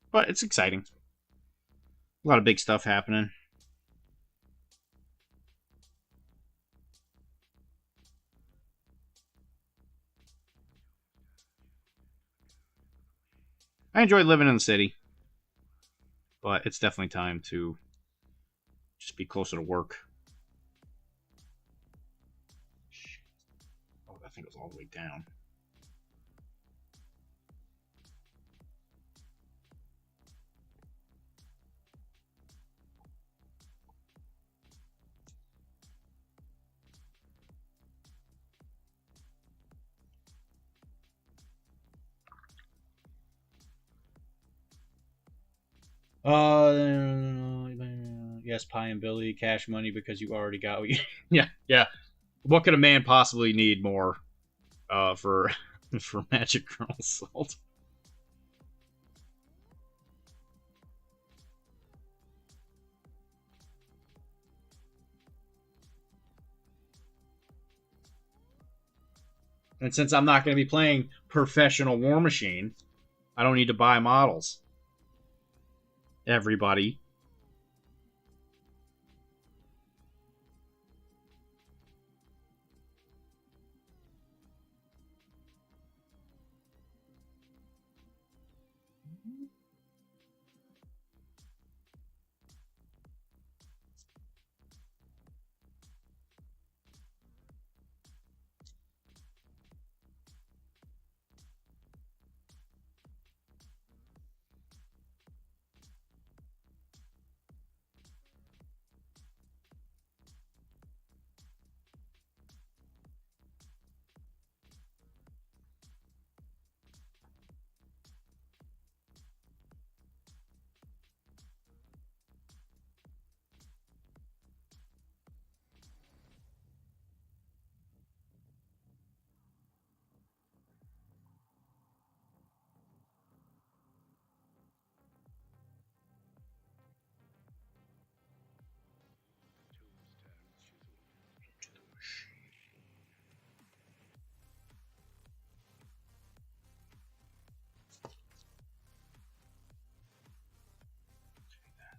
But it's exciting. A lot of big stuff happening. I enjoy living in the city. But it's definitely time to just be closer to work. Oh, that thing goes all the way down. Yes, Pie and Billy, cash money because you already got what you... yeah. What could a man possibly need more for for Magic Girl Assault? And since I'm not going to be playing professional War Machine, I don't need to buy models. Everybody.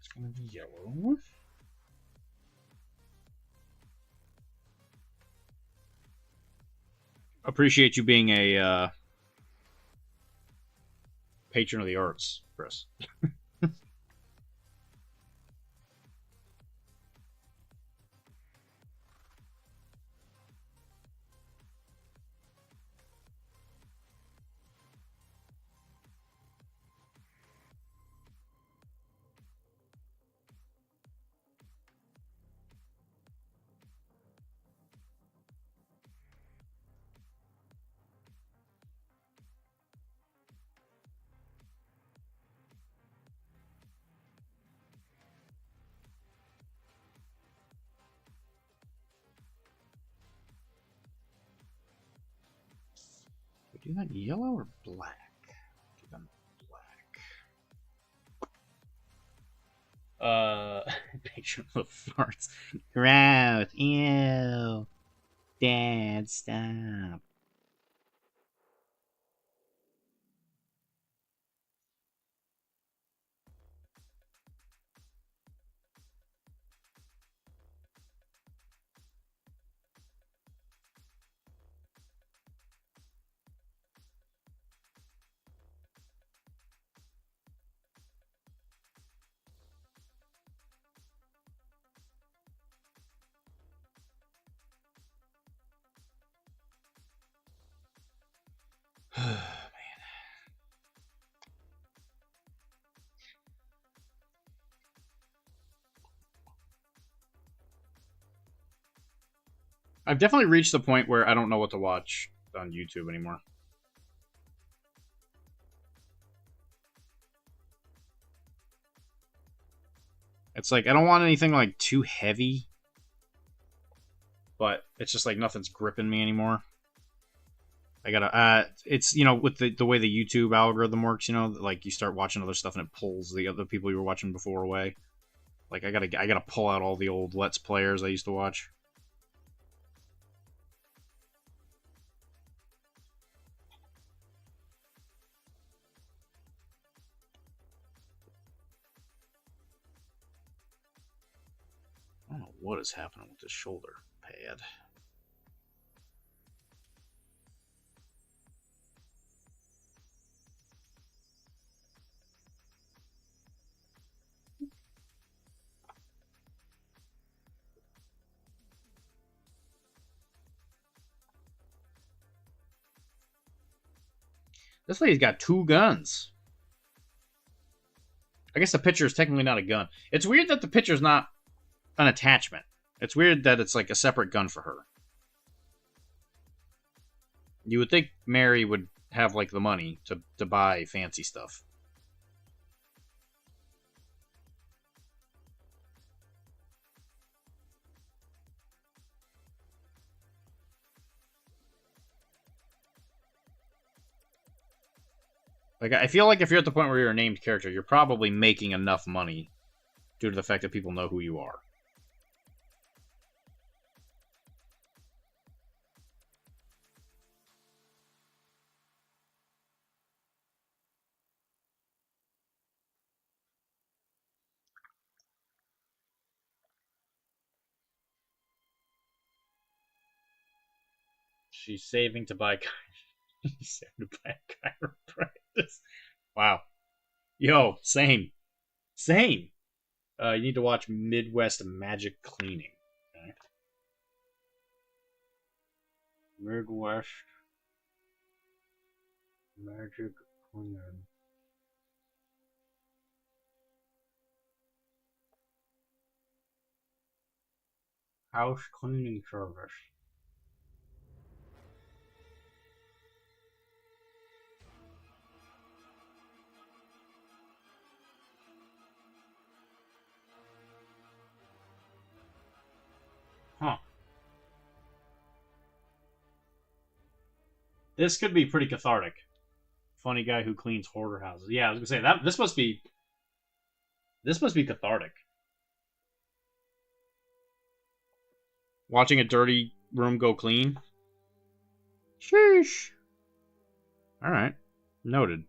It's going to be yellow. Appreciate you being a patron of the arts, Chris. We do that yellow or black? Do them black. Picture of farts. Gross. Ew. Dad, stop. I've definitely reached the point where I don't know what to watch on YouTube anymore. It's like I don't want anything like too heavy, but it's just like nothing's gripping me anymore. I gotta it's with the way the YouTube algorithm works, like you start watching other stuff and it pulls the other people you were watching before away. Like I gotta pull out all the old Let's Players I used to watch. I don't know what is happening with this shoulder pad. This lady's got 2 guns. I guess the picture is technically not a gun. It's weird that the picture's not an attachment. It's weird that it's like a separate gun for her. You would think Mary would have like the money to buy fancy stuff. Like, I feel like if you're at the point where you're a named character, you're probably making enough money due to the fact that people know who you are. She's saving to buy chiropractic. Wow. Yo, same. Same. You need to watch Midwest Magic Cleaning. Okay? Midwest Magic Cleaning. House cleaning service. Huh. This could be pretty cathartic. Funny guy who cleans hoarder houses. Yeah, I was gonna say that this must be cathartic. Watching a dirty room go clean. Sheesh. All right, noted.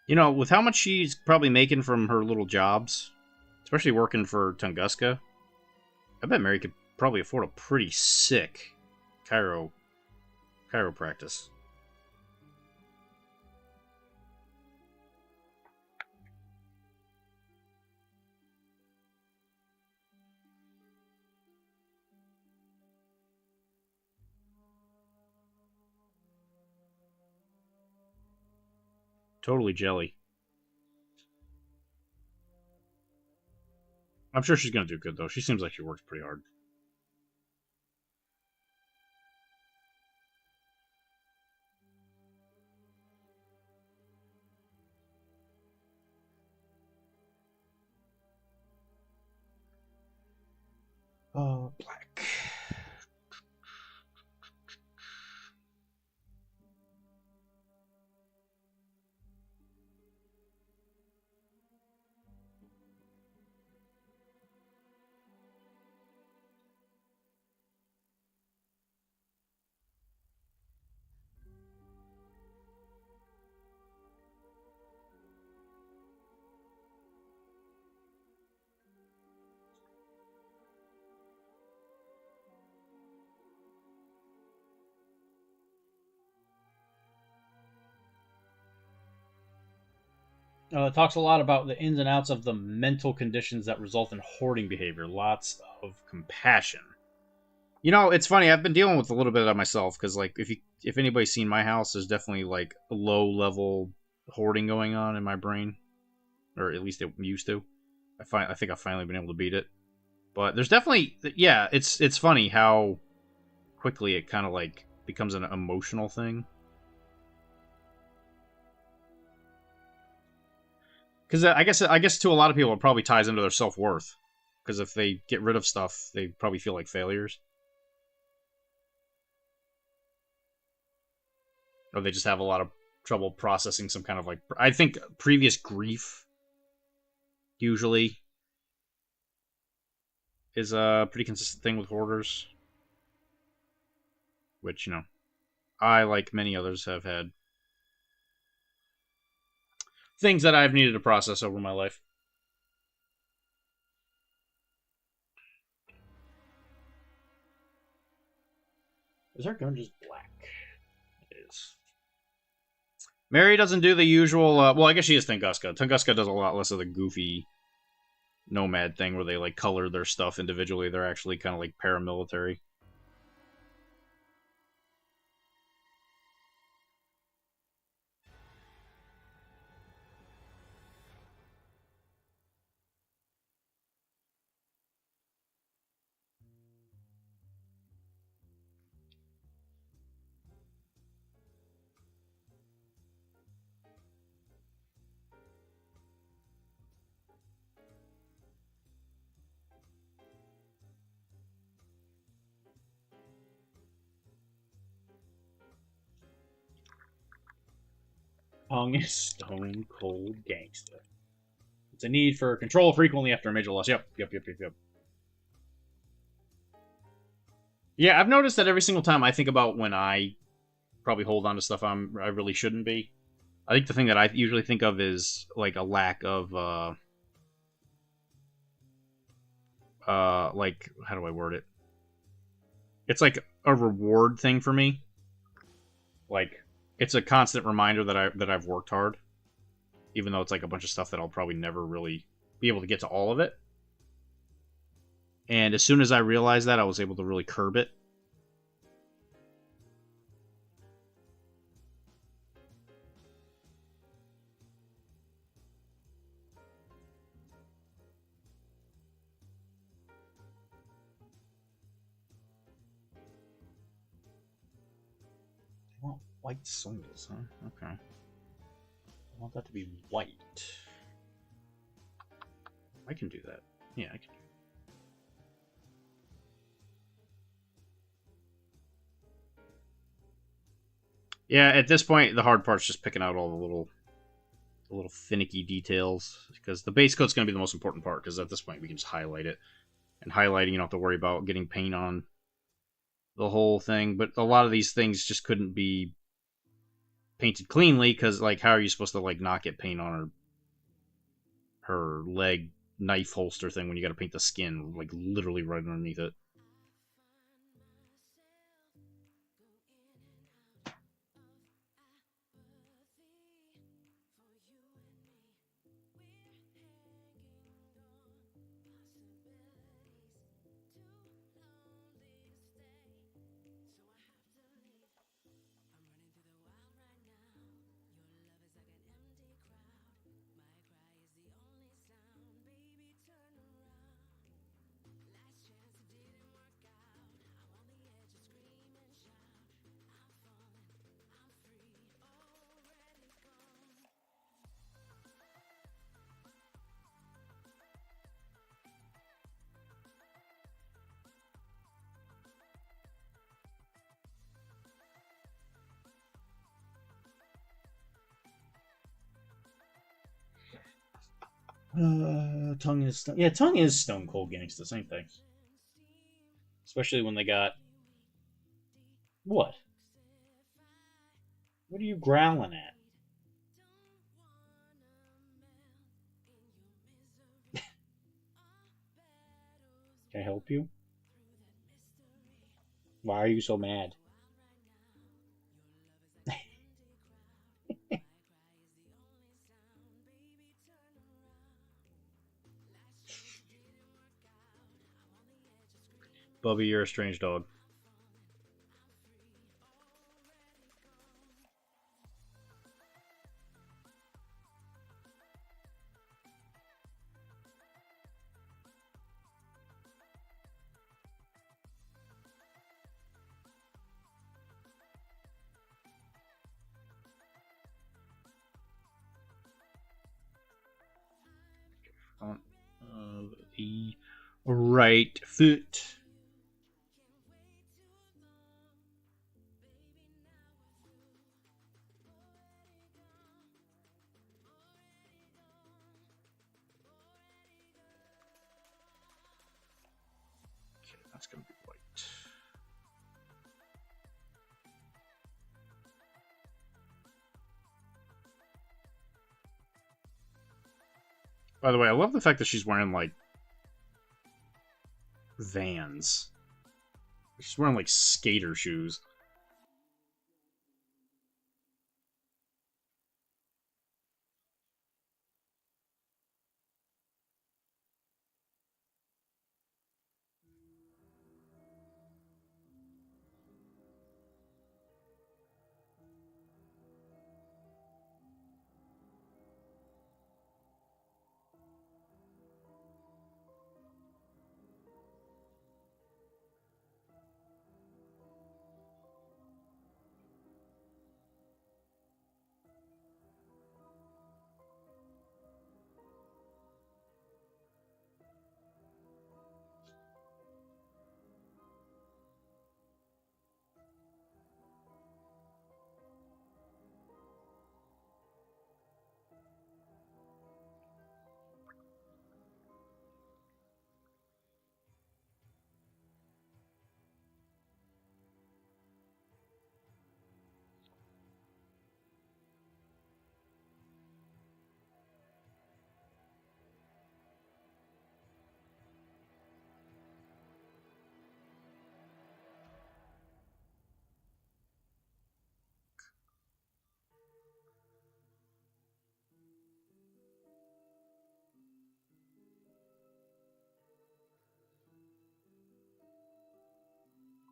With how much she's probably making from her little jobs, especially working for Tunguska, I bet Mary could probably afford a pretty sick chiropractic. Totally jelly. I'm sure she's gonna do good though. She seems like she works pretty hard. Black. It talks a lot about the ins and outs of the mental conditions that result in hoarding behavior. Lots of compassion. You know, it's funny. I've been dealing with a little bit of that myself because, like, if anybody's seen my house, there's definitely like a low level hoarding going on in my brain, or at least it used to. I think I've finally been able to beat it. But there's definitely, yeah. It's funny how quickly it kind of like becomes an emotional thing. Because I guess to a lot of people it probably ties into their self-worth. Because if they get rid of stuff, they probably feel like failures. Or they just have a lot of trouble processing some kind of like... I think previous grief usually is a pretty consistent thing with hoarders. Which, you know, I, like many others, have had things that I've needed to process over my life. Is our gun just black? It is. Mary doesn't do the usual... well, I guess she is Tunguska. Tunguska does a lot less of the goofy nomad thing where they, like, color their stuff individually. They're actually kind of, like, paramilitary. Hung is stone cold gangsta. It's a need for control frequently after a major loss. Yep. Yeah, I've noticed that every single time I think about when I probably hold on to stuff I really shouldn't be. I think the thing that I usually think of is like a lack of like, how do I word it? It's like a reward thing for me. Like, it's a constant reminder that I've worked hard, even though it's like a bunch of stuff that I'll probably never really be able to get to all of it. And as soon as I realized that, I was able to really curb it. Well, white souls, huh? Okay. I want that to be white. I can do that. Yeah, I can. Yeah, at this point, the hard part's just picking out all the little finicky details, because the base coat's going to be the most important part, because at this point we can just highlight it. And highlighting, you don't have to worry about getting paint on the whole thing, but a lot of these things just couldn't be painted cleanly, because, like, how are you supposed to, like, not get paint on her leg knife holster thing when you got to paint the skin, like, literally right underneath it? Tongue is yeah, tongue is stone cold gangsta. Same thing. Especially when they got what? What are you growling at? Can I help you? Why are you so mad? Bubby, you're a strange dog. On the right foot. Okay, that's gonna be white. By the way, I love the fact that she's wearing like Vans. She's wearing like skater shoes.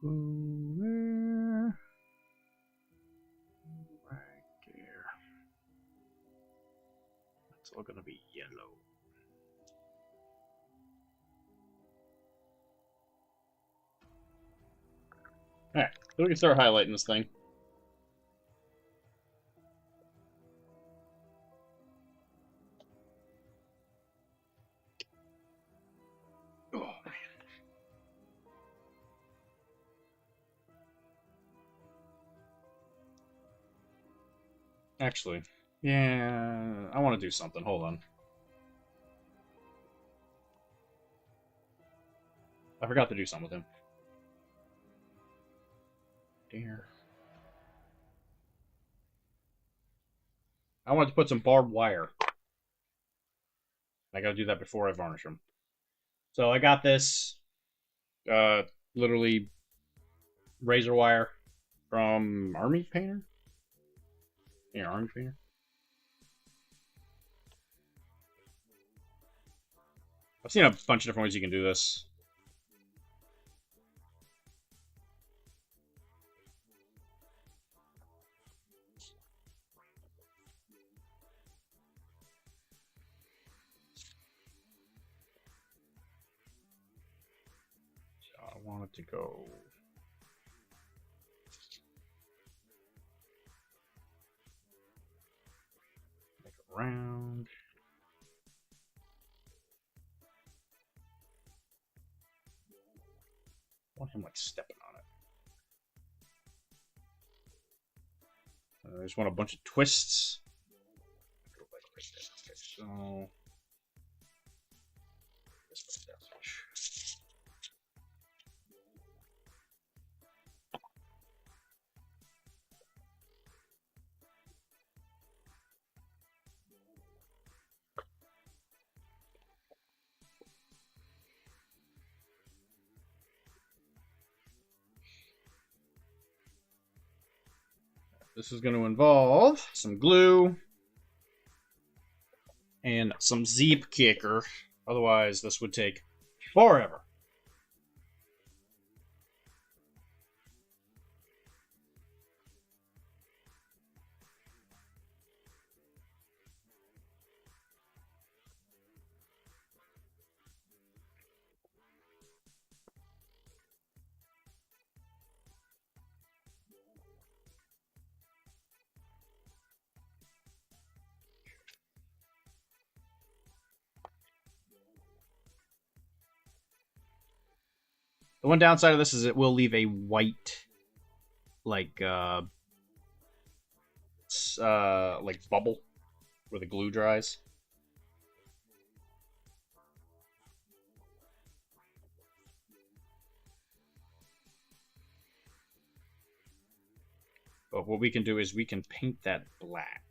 There. Right there. It's all gonna be yellow. Alright, so we can start highlighting this thing. Oh, man. Actually, yeah, I want to do something. Hold on. I forgot to do something with him. Dear. I wanted to put some barbed wire. I gotta do that before I varnish them. So I got this, literally razor wire from Army Painter. Yeah, Army Painter. I've seen a bunch of different ways you can do this. So I want it to go like around. I want him like stepping on it. I just want a bunch of twists. Okay, so This is going to involve some glue and some Zeep kicker. Otherwise, this would take forever. The one downside of this is it will leave a white, like bubble where the glue dries. But what we can do is we can paint that black.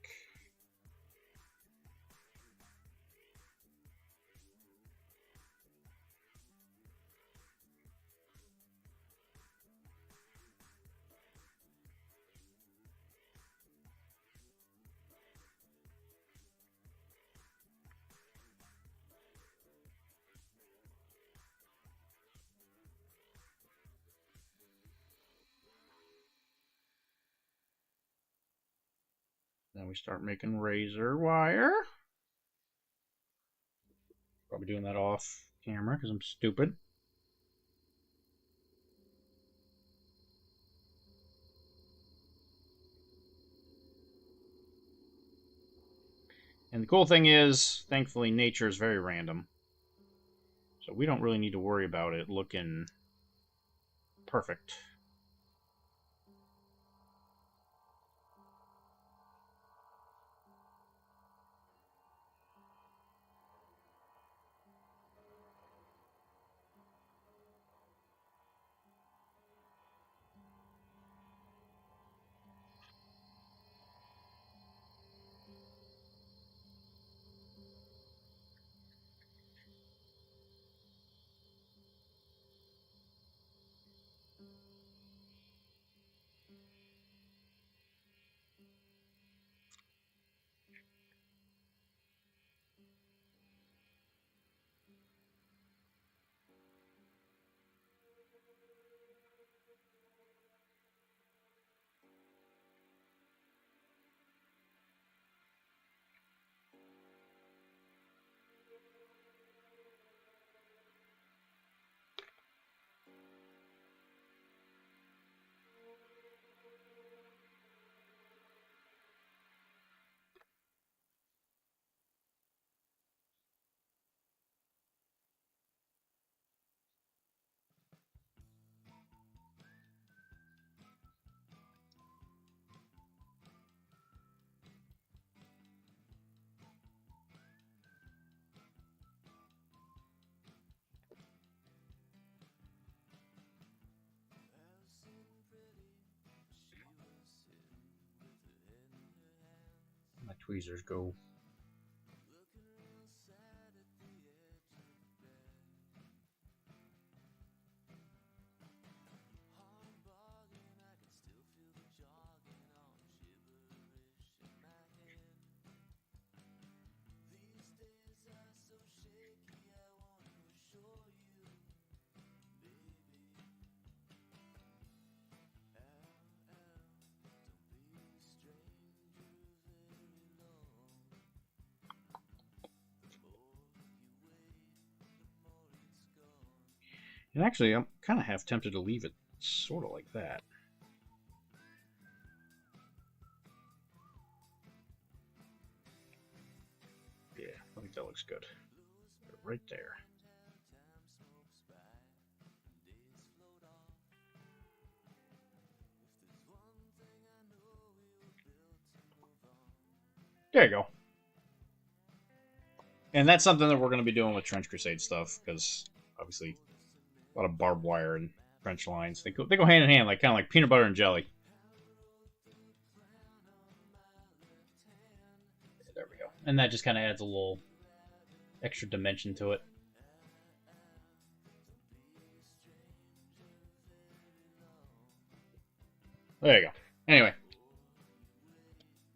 Then we start making razor wire. Probably doing that off camera because I'm stupid. And the cool thing is, thankfully, nature is very random. So we don't really need to worry about it looking perfect. My tweezers go. And actually, I'm kind of half tempted to leave it sort of like that. Yeah, I think that looks good. Right there. There you go. And that's something that we're going to be doing with Trench Crusade stuff, because obviously a lot of barbed wire and French lines. They go hand in hand, like kind of like peanut butter and jelly. There we go. And that just kind of adds a little extra dimension to it. There you go. Anyway,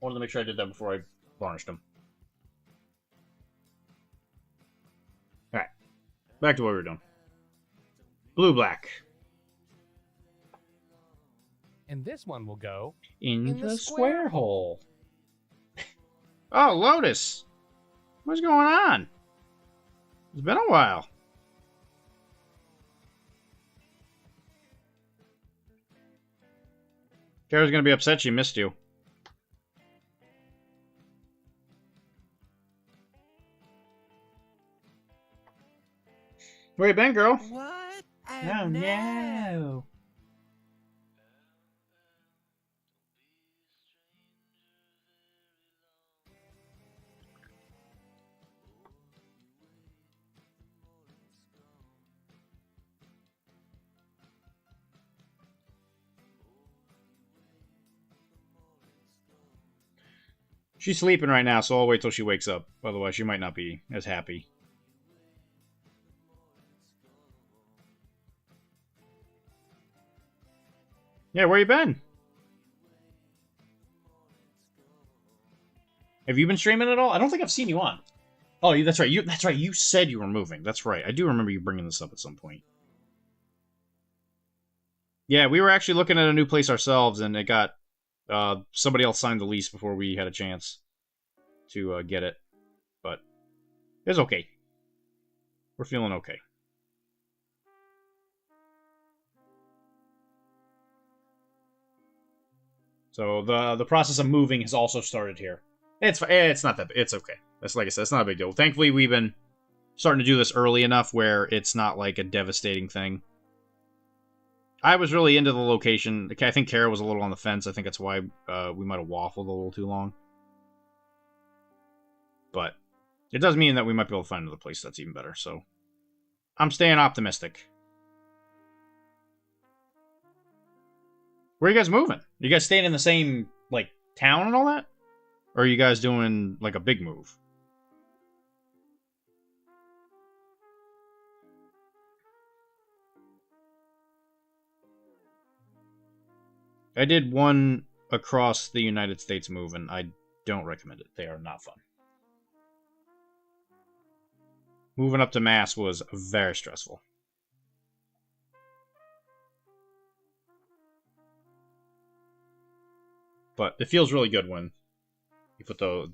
Wanted to make sure I did that before I varnished them. Alright. Back to what we were doing. Blue-black. And this one will go In the square hole. Oh, Lotus! What's going on? It's been a while. Kara's gonna be upset she missed you. Where you been, girl? What? Oh no. She's sleeping right now, so I'll wait till she wakes up. Otherwise, she might not be as happy. Yeah, where you been? Have you been streaming at all? I don't think I've seen you on. Oh, that's right. That's right. You said you were moving. That's right. I do remember you bringing this up at some point. Yeah, we were actually looking at a new place ourselves, and it got somebody else signed the lease before we had a chance to get it. But it's okay. We're feeling okay. So the process of moving has also started here. It's not that it's okay. That's like I said, it's not a big deal. Thankfully, we've been starting to do this early enough where it's not like a devastating thing. I was really into the location. I think Kara was a little on the fence. I think that's why we might have waffled a little too long. But it does mean that we might be able to find another place that's even better. So I'm staying optimistic. Where are you guys moving? Are you guys staying in the same, like, town and all that? Or are you guys doing, like, a big move? I did one across the United States move, and I don't recommend it. They are not fun. Moving up to Mass was very stressful. But it feels really good when you put the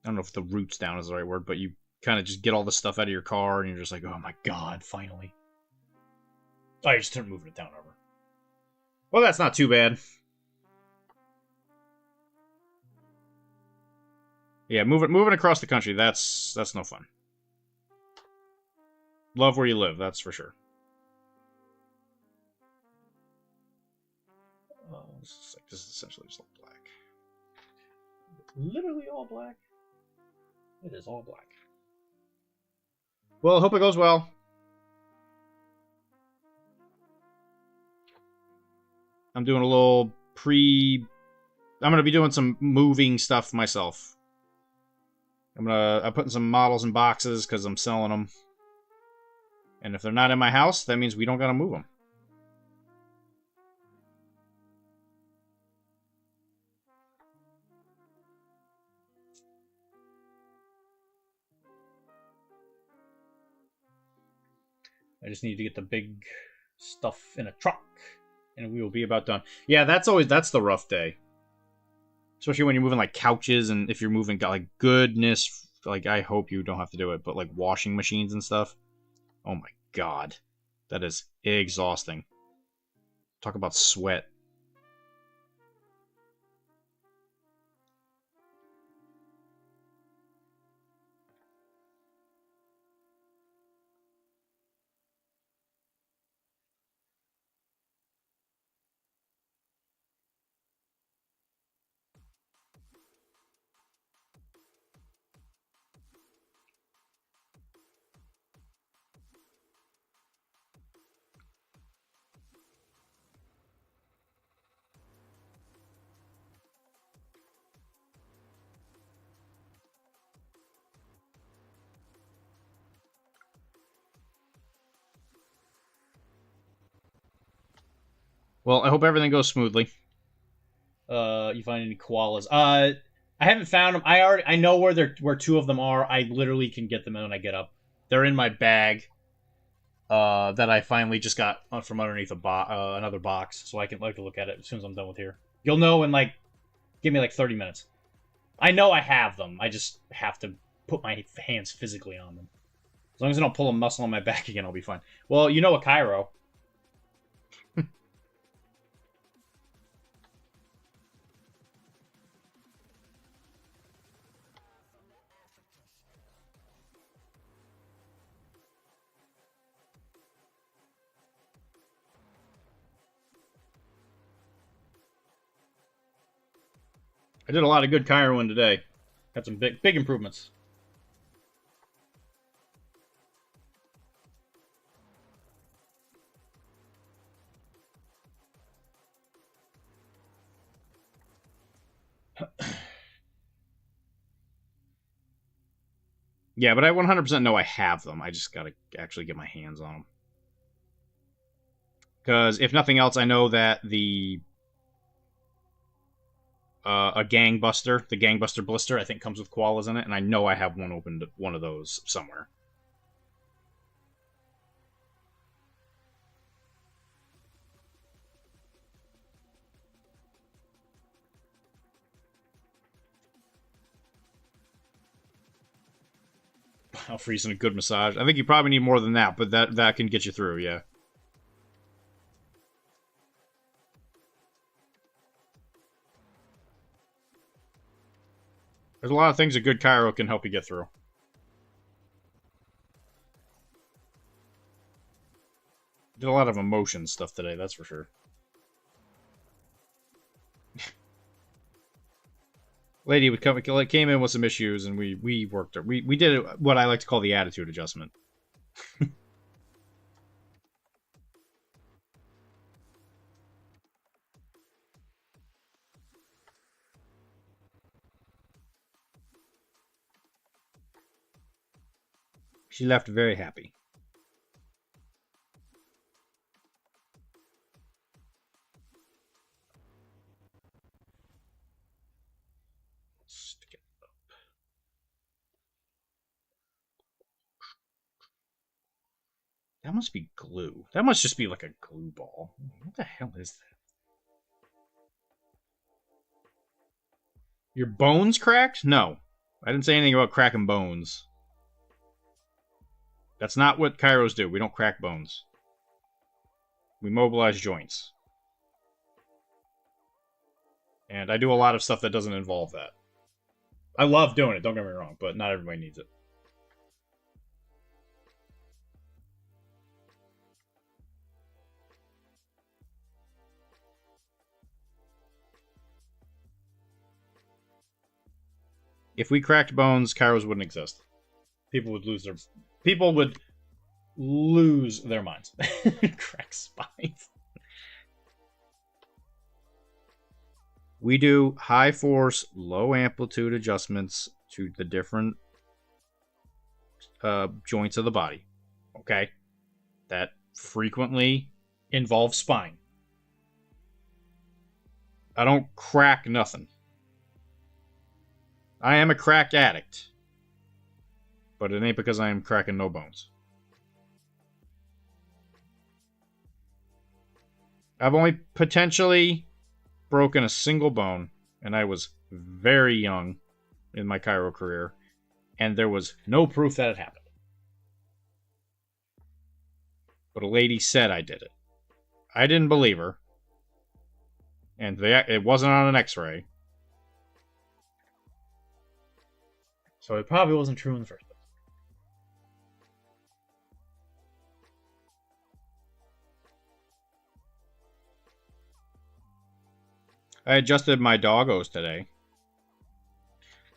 I don't know if the roots down is the right word, but you kind of just get all the stuff out of your car and you're just like, oh my god, finally. Oh, you just started moving it down over. Well, that's not too bad. Yeah, moving across the country, that's no fun. Love where you live, that's for sure. This is essentially just all black. Literally all black. It is all black. Well, I hope it goes well. I'm doing a little I'm gonna be doing some moving stuff myself. I'm putting some models in boxes because I'm selling them. And if they're not in my house, that means we don't gotta move them. I just need to get the big stuff in a truck, and we will be about done. Yeah, that's the rough day. Especially when you're moving, like, couches, and if you're moving, like, goodness, like, I hope you don't have to do it, but, like, washing machines and stuff. Oh my god. That is exhausting. Talk about sweat. Well, I hope everything goes smoothly. You find any koalas? I haven't found them. I know where two of them are. I literally can get them when I get up. They're in my bag. That I finally just got from underneath another box, so I can look at it as soon as I'm done with here. You'll know in like, give me like 30 minutes. I know I have them. I just have to put my hands physically on them. As long as I don't pull a muscle on my back again, I'll be fine. Well, you know a Cairo. I did a lot of good Cairoing today. Had some big improvements. Yeah, but I 100% know I have them. I just gotta actually get my hands on them. Because if nothing else, I know that the the gangbuster blister, I think comes with koalas in it, and I know I have one of those somewhere. I'll freeze in a good massage. I think you probably need more than that, but that can get you through, yeah. There's a lot of things a good Cairo can help you get through. Did a lot of emotion stuff today, that's for sure. Lady came in with some issues, and we worked it. We did what I like to call the attitude adjustment. She left very happy. Stick it up. That must be glue. That must just be like a glue ball. What the hell is that? Your bones cracked? No. I didn't say anything about cracking bones. That's not what Kairos do. We don't crack bones. We mobilize joints. And I do a lot of stuff that doesn't involve that. I love doing it, don't get me wrong, but not everybody needs it. If we cracked bones, Kairos wouldn't exist. People would lose their minds. Crack spines. We do high force, low amplitude adjustments to the different joints of the body. Okay? That frequently involves spine. I don't crack nothing. I am a crack addict. But it ain't because I am cracking no bones. I've only potentially broken a single bone, and I was very young in my Cairo career, and there was no proof that it happened. But a lady said I did it. I didn't believe her, and it wasn't on an x-ray. So it probably wasn't true in the first place. I adjusted my doggos today.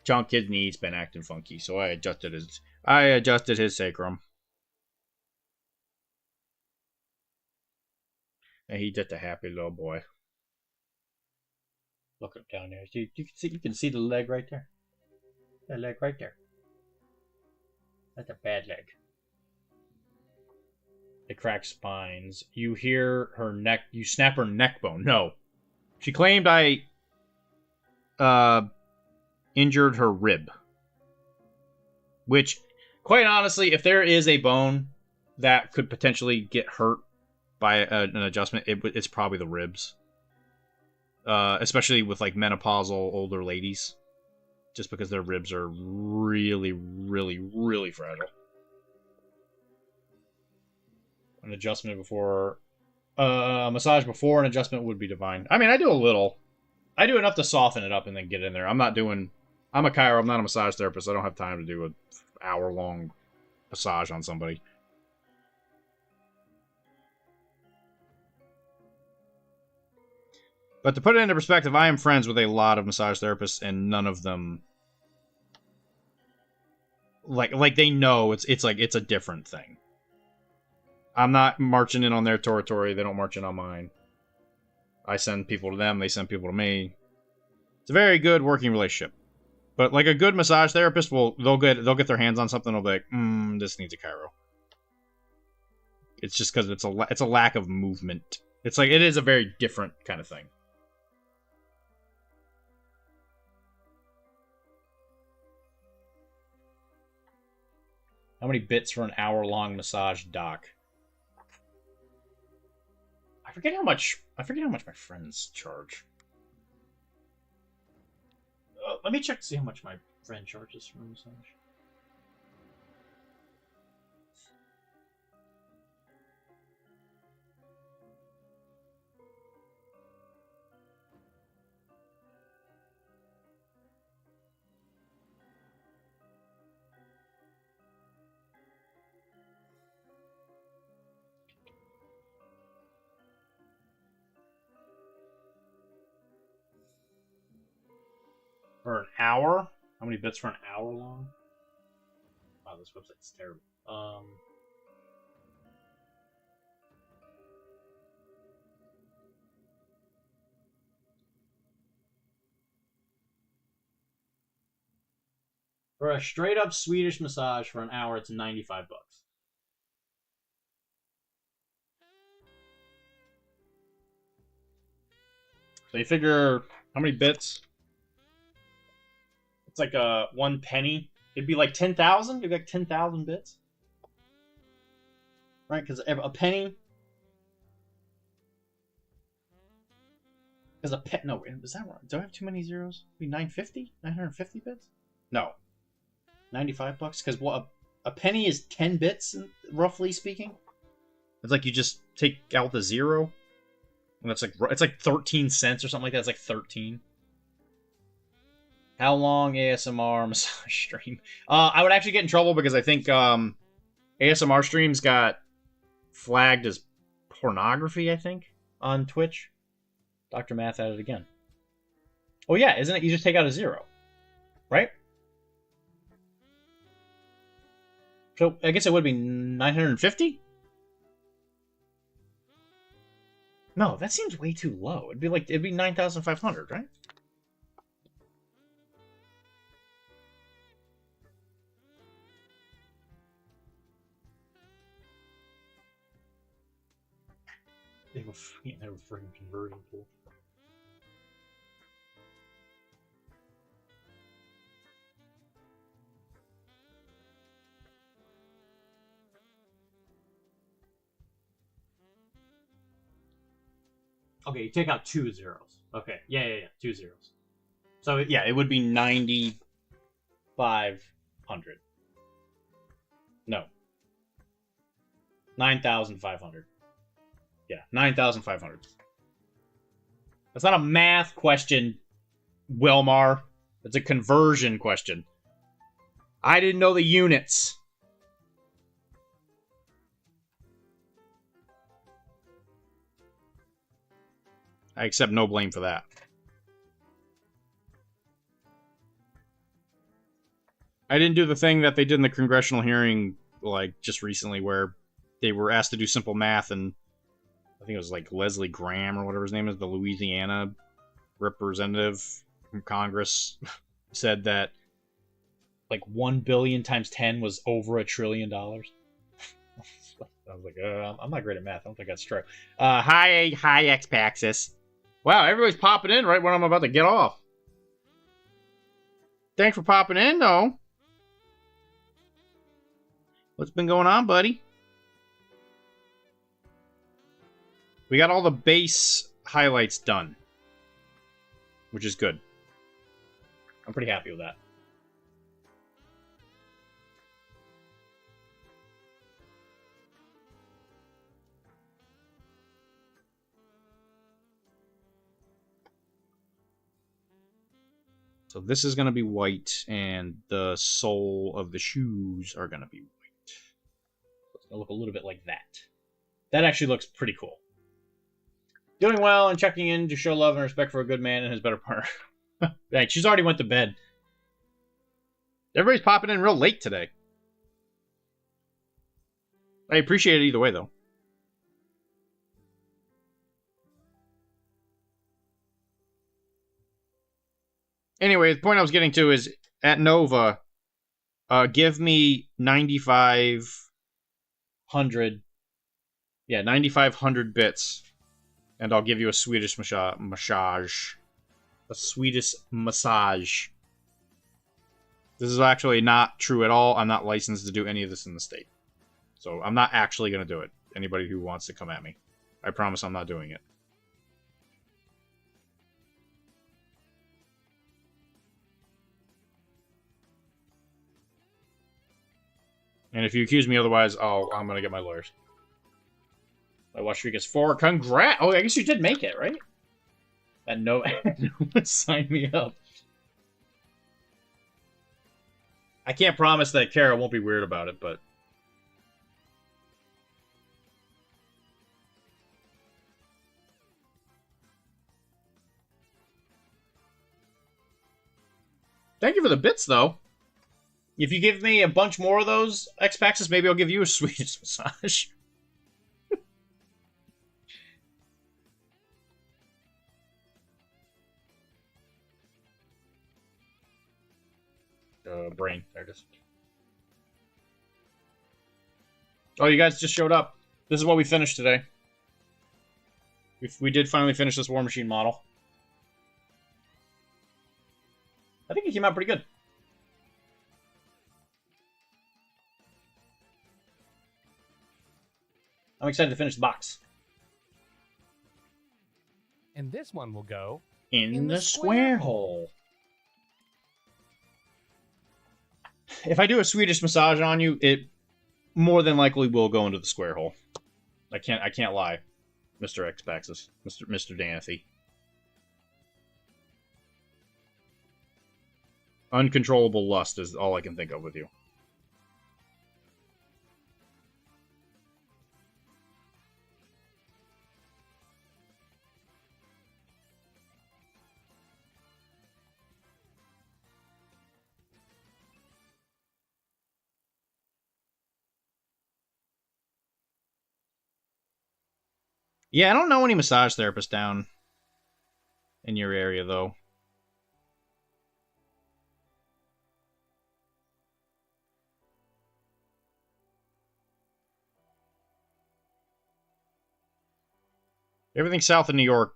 John Kid's knee's been acting funky, so I adjusted his sacrum. And he did a happy little boy. Look up down there. You can see the leg right there. That leg right there. That's a bad leg. They crack spines. You hear her neck. You snap her neck bone. No. She claimed I injured her rib. Which, quite honestly, if there is a bone that could potentially get hurt by an adjustment, it's probably the ribs. Especially with like menopausal older ladies. Just because their ribs are really, really, really fragile. An adjustment before... a massage before an adjustment would be divine. I mean, I do a little. I do enough to soften it up and then get in there. I'm a chiro, I'm not a massage therapist. I don't have time to do an hour-long massage on somebody. But to put it into perspective, I am friends with a lot of massage therapists, and none of them... Like they know it's a different thing. I'm not marching in on their territory. They don't march in on mine. I send people to them. They send people to me. It's a very good working relationship. But like a good massage therapist, they'll get their hands on something. They'll be like, this needs a chiro. It's just because it's a lack of movement. It's like it is a very different kind of thing. How many bits for an hour-long massage, Doc? I forget how much my friends charge. Let me check to see how much my friend charges for a massage. For an hour? How many bits for an hour long? Wow, this website's terrible. For a straight up Swedish massage for an hour, it's $95. So you figure how many bits? It's like 1 penny. It'd be like 10,000. It'd be like 10,000 bits, right? Because a penny. Because a pet. No, is that right? Do I have too many zeros? It'd be 950? 950 bits? No. $95. Because what? A penny is 10 bits, roughly speaking. It's like you just take out the zero, and it's like 13 cents or something like that. It's like 13. How long ASMR massage stream? I would actually get in trouble because I think ASMR streams got flagged as pornography, I think, on Twitch. Dr. Math at it again. Oh yeah, isn't it? You just take out a zero, right? So I guess it would be 950? No, that seems way too low. It'd be 9,500, right? They have a freaking conversion tool. Okay, you take out 2 zeros. Okay, yeah, 2 zeros. So yeah, it would be 9,500. No. 9,500. Yeah, 9,500. That's not a math question, Wilmar. It's a conversion question. I didn't know the units. I accept no blame for that. I didn't do the thing that they did in the congressional hearing, like, just recently, where they were asked to do simple math, and I think it was like Leslie Graham or whatever his name is, the Louisiana representative from Congress, said that like 1 billion times 10 was over $1 trillion. I was like, I'm not great at math. I don't think that's true. Hi, X-Paxis. Wow, everybody's popping in right when I'm about to get off. Thanks for popping in, though. What's been going on, buddy? We got all the base highlights done, which is good. I'm pretty happy with that. So this is going to be white, and the sole of the shoes are going to be white. So it's going to look a little bit like that. That actually looks pretty cool. Doing well and checking in to show love and respect for a good man and his better partner. Thanks. She's already went to bed. Everybody's popping in real late today. I appreciate it either way, though. Anyway, the point I was getting to is, at Nova, give me 9,500... Yeah, 9,500 bits. And I'll give you a Swedish massage. A Swedish massage. This is actually not true at all. I'm not licensed to do any of this in the state. So I'm not actually going to do it. Anybody who wants to come at me. I promise I'm not doing it. And if you accuse me otherwise, I'm going to get my lawyers. My watch streak is 4. Congrats! Oh, I guess you did make it, right? And no one signed me up. I can't promise that Kara won't be weird about it, but... Thank you for the bits, though. If you give me a bunch more of those X-Paxes, maybe I'll give you a Swedish massage. Brain. There it is. Oh, you guys just showed up. This is what we finished today. We did finally finish this War Machine model. I think it came out pretty good. I'm excited to finish the box. And this one will go in the square hole. If I do a Swedish massage on you, it more than likely will go into the square hole. I can't lie, Mr. X-Paxis, Mr. Danathy. Uncontrollable lust is all I can think of with you. Yeah, I don't know any massage therapists down in your area, though. Everything south of New York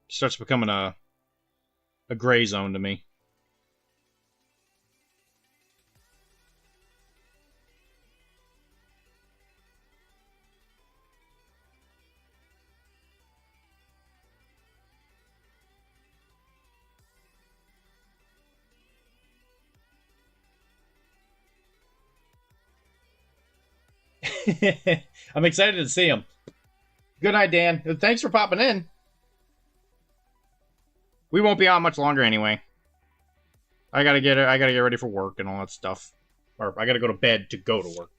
starts becoming a gray zone to me. I'm excited to see him. Good night, Dan. Thanks for popping in. We won't be on much longer anyway. I gotta get ready for work and all that stuff. Or I gotta go to bed to go to work.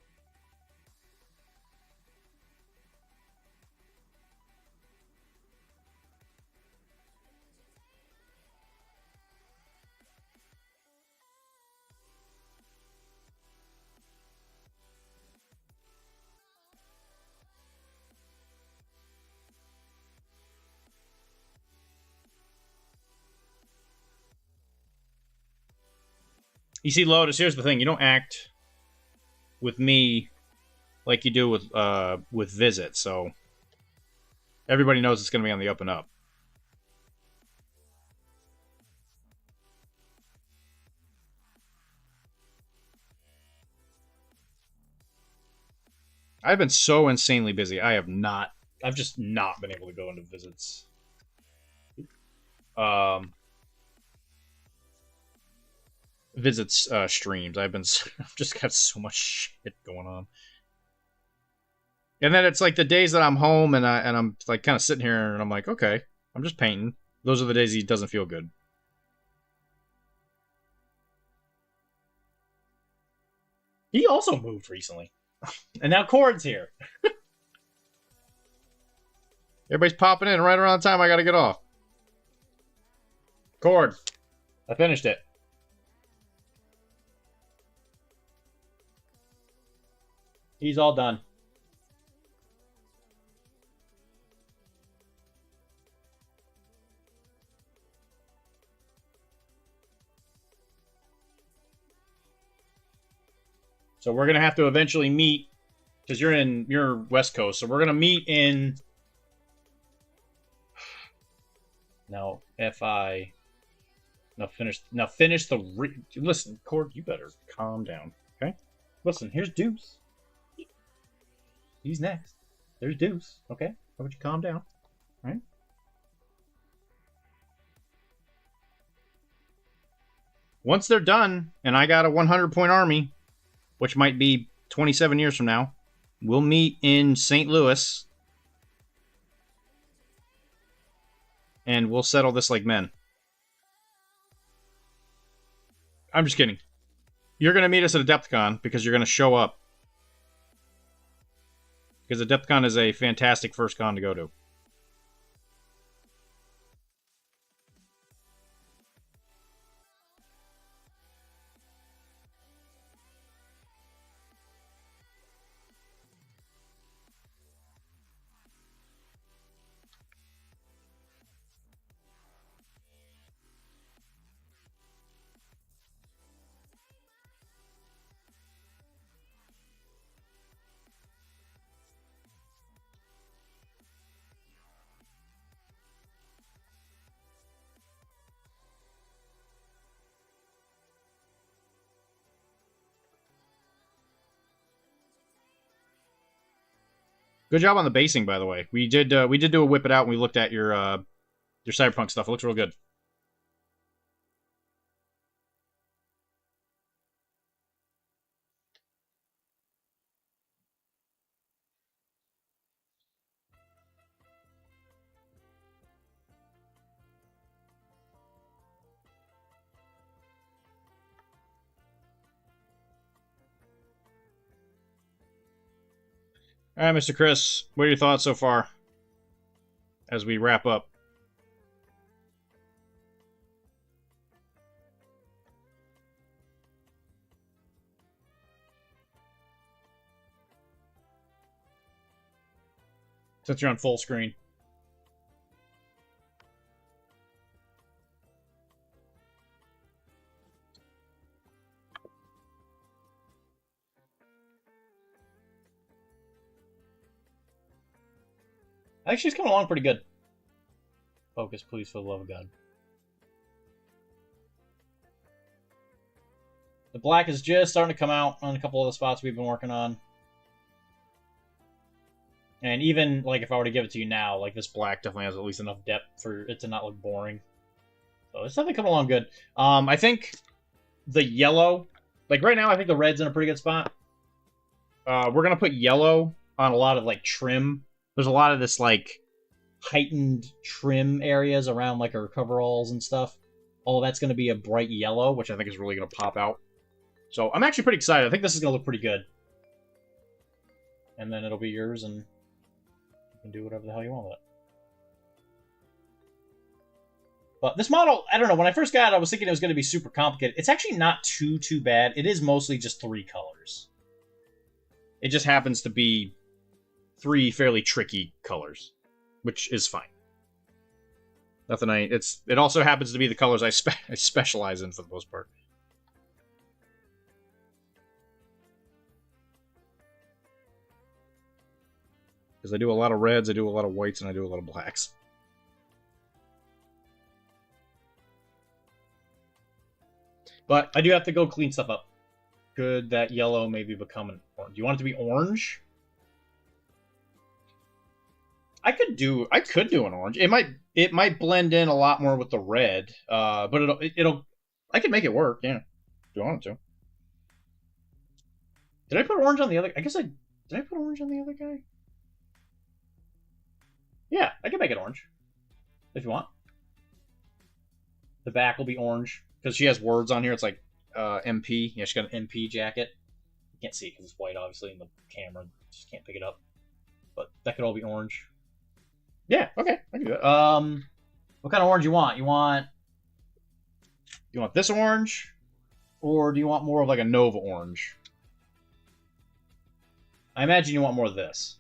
You see, Lotus, here's the thing. You don't act with me like you do with Visit, so everybody knows it's going to be on the up and up. I've been so insanely busy. I've just not been able to go into visits. Streams. I've just got so much shit going on. And then it's like the days that I'm home and I'm like kind of sitting here and I'm like, okay, I'm just painting. Those are the days he doesn't feel good. He also moved recently. And now Cord's here. Everybody's popping in right around the time I gotta get off. Cord. I finished it. He's all done. So we're gonna have to eventually meet, because you're West Coast. So we're gonna meet in. Now, finish the. Listen, Cord, you better calm down, okay? Listen, here's Deuce. He's next. There's Deuce, okay? How about you calm down, all right? Once they're done, and I got a 100-point army, which might be 27 years from now, we'll meet in St. Louis. And we'll settle this like men. I'm just kidding. You're going to meet us at Adepticon because you're going to show up. Because Adepticon is a fantastic first con to go to. Good job on the basing, by the way. We did do a whip it out and we looked at your cyberpunk stuff. It looks real good. All right, Mr. Chris, what are your thoughts so far as we wrap up? Since you're on full screen. I think she's coming along pretty good. Focus, please, for the love of God. The black is just starting to come out on a couple of the spots we've been working on. And even, like, if I were to give it to you now, like, this black definitely has at least enough depth for it to not look boring. So it's definitely coming along good. I think the yellow, like, right now I think the red's in a pretty good spot. We're going to put yellow on a lot of, like, trim. There's a lot of this, like, heightened trim areas around, like, our coveralls and stuff. All that's going to be a bright yellow, which I think is really going to pop out. So I'm actually pretty excited. I think this is going to look pretty good. And then it'll be yours, and you can do whatever the hell you want with it. But this model, I don't know. When I first got it, I was thinking it was going to be super complicated. It's actually not too bad. It is mostly just 3 colors. It just happens to be 3 fairly tricky colors, which is fine. Nothing it also happens to be the colors I specialize in for the most part. Because I do a lot of reds, I do a lot of whites, and I do a lot of blacks. But I do have to go clean stuff up. Could that yellow maybe become an orange? Do you want it to be orange? I could do an orange. It might blend in a lot more with the red. But it'll I could make it work. Yeah, if you wanted to. Did I put orange on the other? I guess did. I put orange on the other guy? Yeah, I can make it orange if you want. The back will be orange because she has words on here. It's like MP. Yeah, she got an MP jacket. You can't see it because it's white, obviously, in the camera. Just can't pick it up. But that could all be orange. Yeah, okay, I can do it. What kind of orange you want? You want this orange, or do you want more of like a Nova orange? I imagine you want more of this.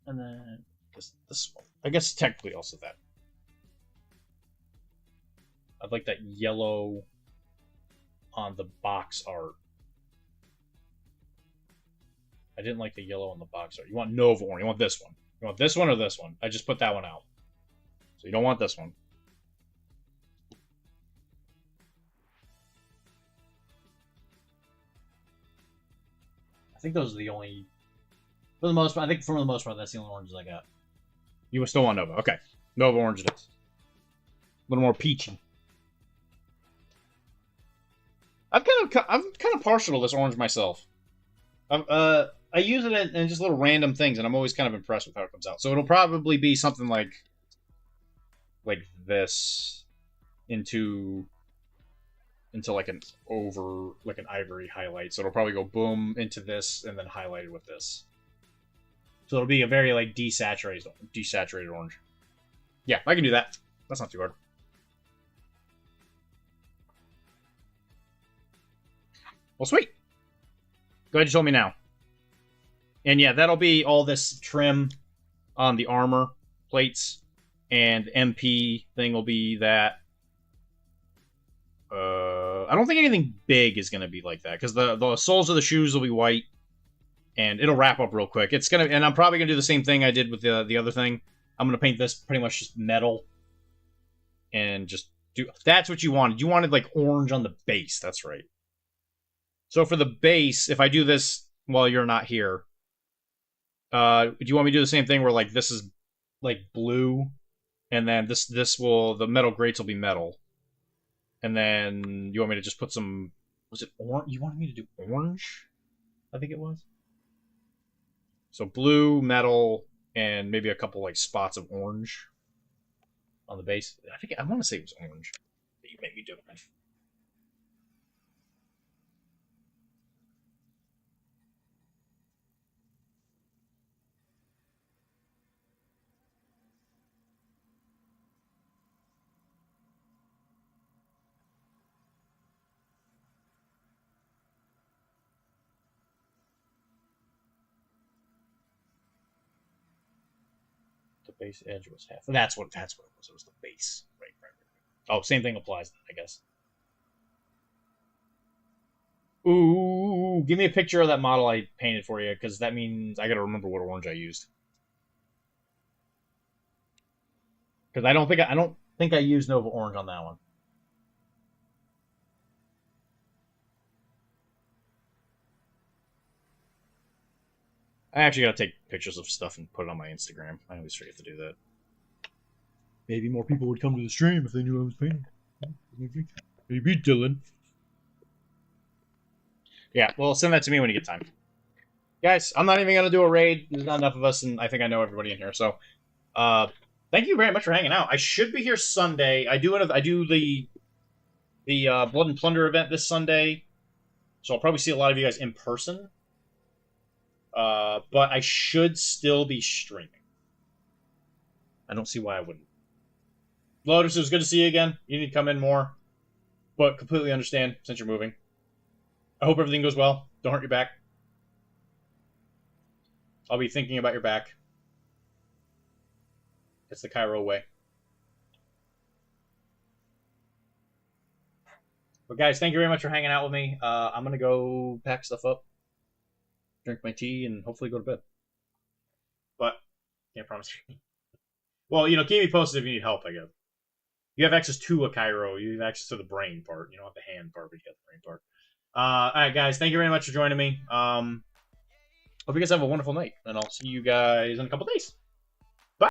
And then this one. I guess technically also that. I'd like that yellow on the box art. I didn't like the yellow on the box art. You want Nova orange. You want this one. You want this one or this one? I just put that one out. So you don't want this one. I think those are the only... For the most part, I think for the most part, that's the only oranges I got. You still want Nova. Okay. Nova orange it is. A little more peachy. I'm kind of partial to this orange myself. I use it in just little random things, and I'm always kind of impressed with how it comes out. So it'll probably be something like this into like an ivory highlight. So it'll probably go boom into this and then highlighted with this. So it'll be a very like desaturated orange. Yeah, I can do that. That's not too hard. Well, sweet. Glad you told me now. And yeah, that'll be all this trim on the armor plates, and MP thing will be that. I don't think anything big is gonna be like that because the soles of the shoes will be white. And it'll wrap up real quick. And I'm probably gonna do the same thing I did with the other thing. I'm gonna paint this pretty much just metal, and just do. That's what you wanted. You wanted like orange on the base. That's right. So for the base, if I do this while you're not here, do you want me to do the same thing where like this is like blue, and then the metal grates will be metal, and then you want me to just put some? Was it orange? You wanted me to do orange? I think it was. So blue, metal, and maybe a couple like spots of orange on the base. I want to say it was orange. But you made me do it. Base edge was half. That's what it was. It was the base. Right. Oh, same thing applies, I guess. Ooh, give me a picture of that model I painted for you, because that means I gotta remember what orange I used. Because I don't think I used Nova Orange on that one. I actually gotta take pictures of stuff and put it on my Instagram. I always forget to do that. Maybe more people would come to the stream if they knew I was painting. Maybe Dylan. Yeah, well, send that to me when you get time. Guys, I'm not even gonna do a raid. There's not enough of us, and I think I know everybody in here. So, thank you very much for hanging out. I should be here Sunday. I do the Blood and Plunder event this Sunday, so I'll probably see a lot of you guys in person. But I should still be streaming. I don't see why I wouldn't. Lotus, it was good to see you again. You need to come in more, but completely understand since you're moving. I hope everything goes well. Don't hurt your back. I'll be thinking about your back. It's the Cairo way. But guys, thank you very much for hanging out with me. I'm going to go pack stuff up, drink my tea, and hopefully go to bed. but can't promise you. Well, you know, keep me posted if you need help, I guess. You have access to a Cairo. You have access to the brain part. You don't have the hand part, but you have the brain part. Alright, guys. Thank you very much for joining me. Hope you guys have a wonderful night. And I'll see you guys in a couple days.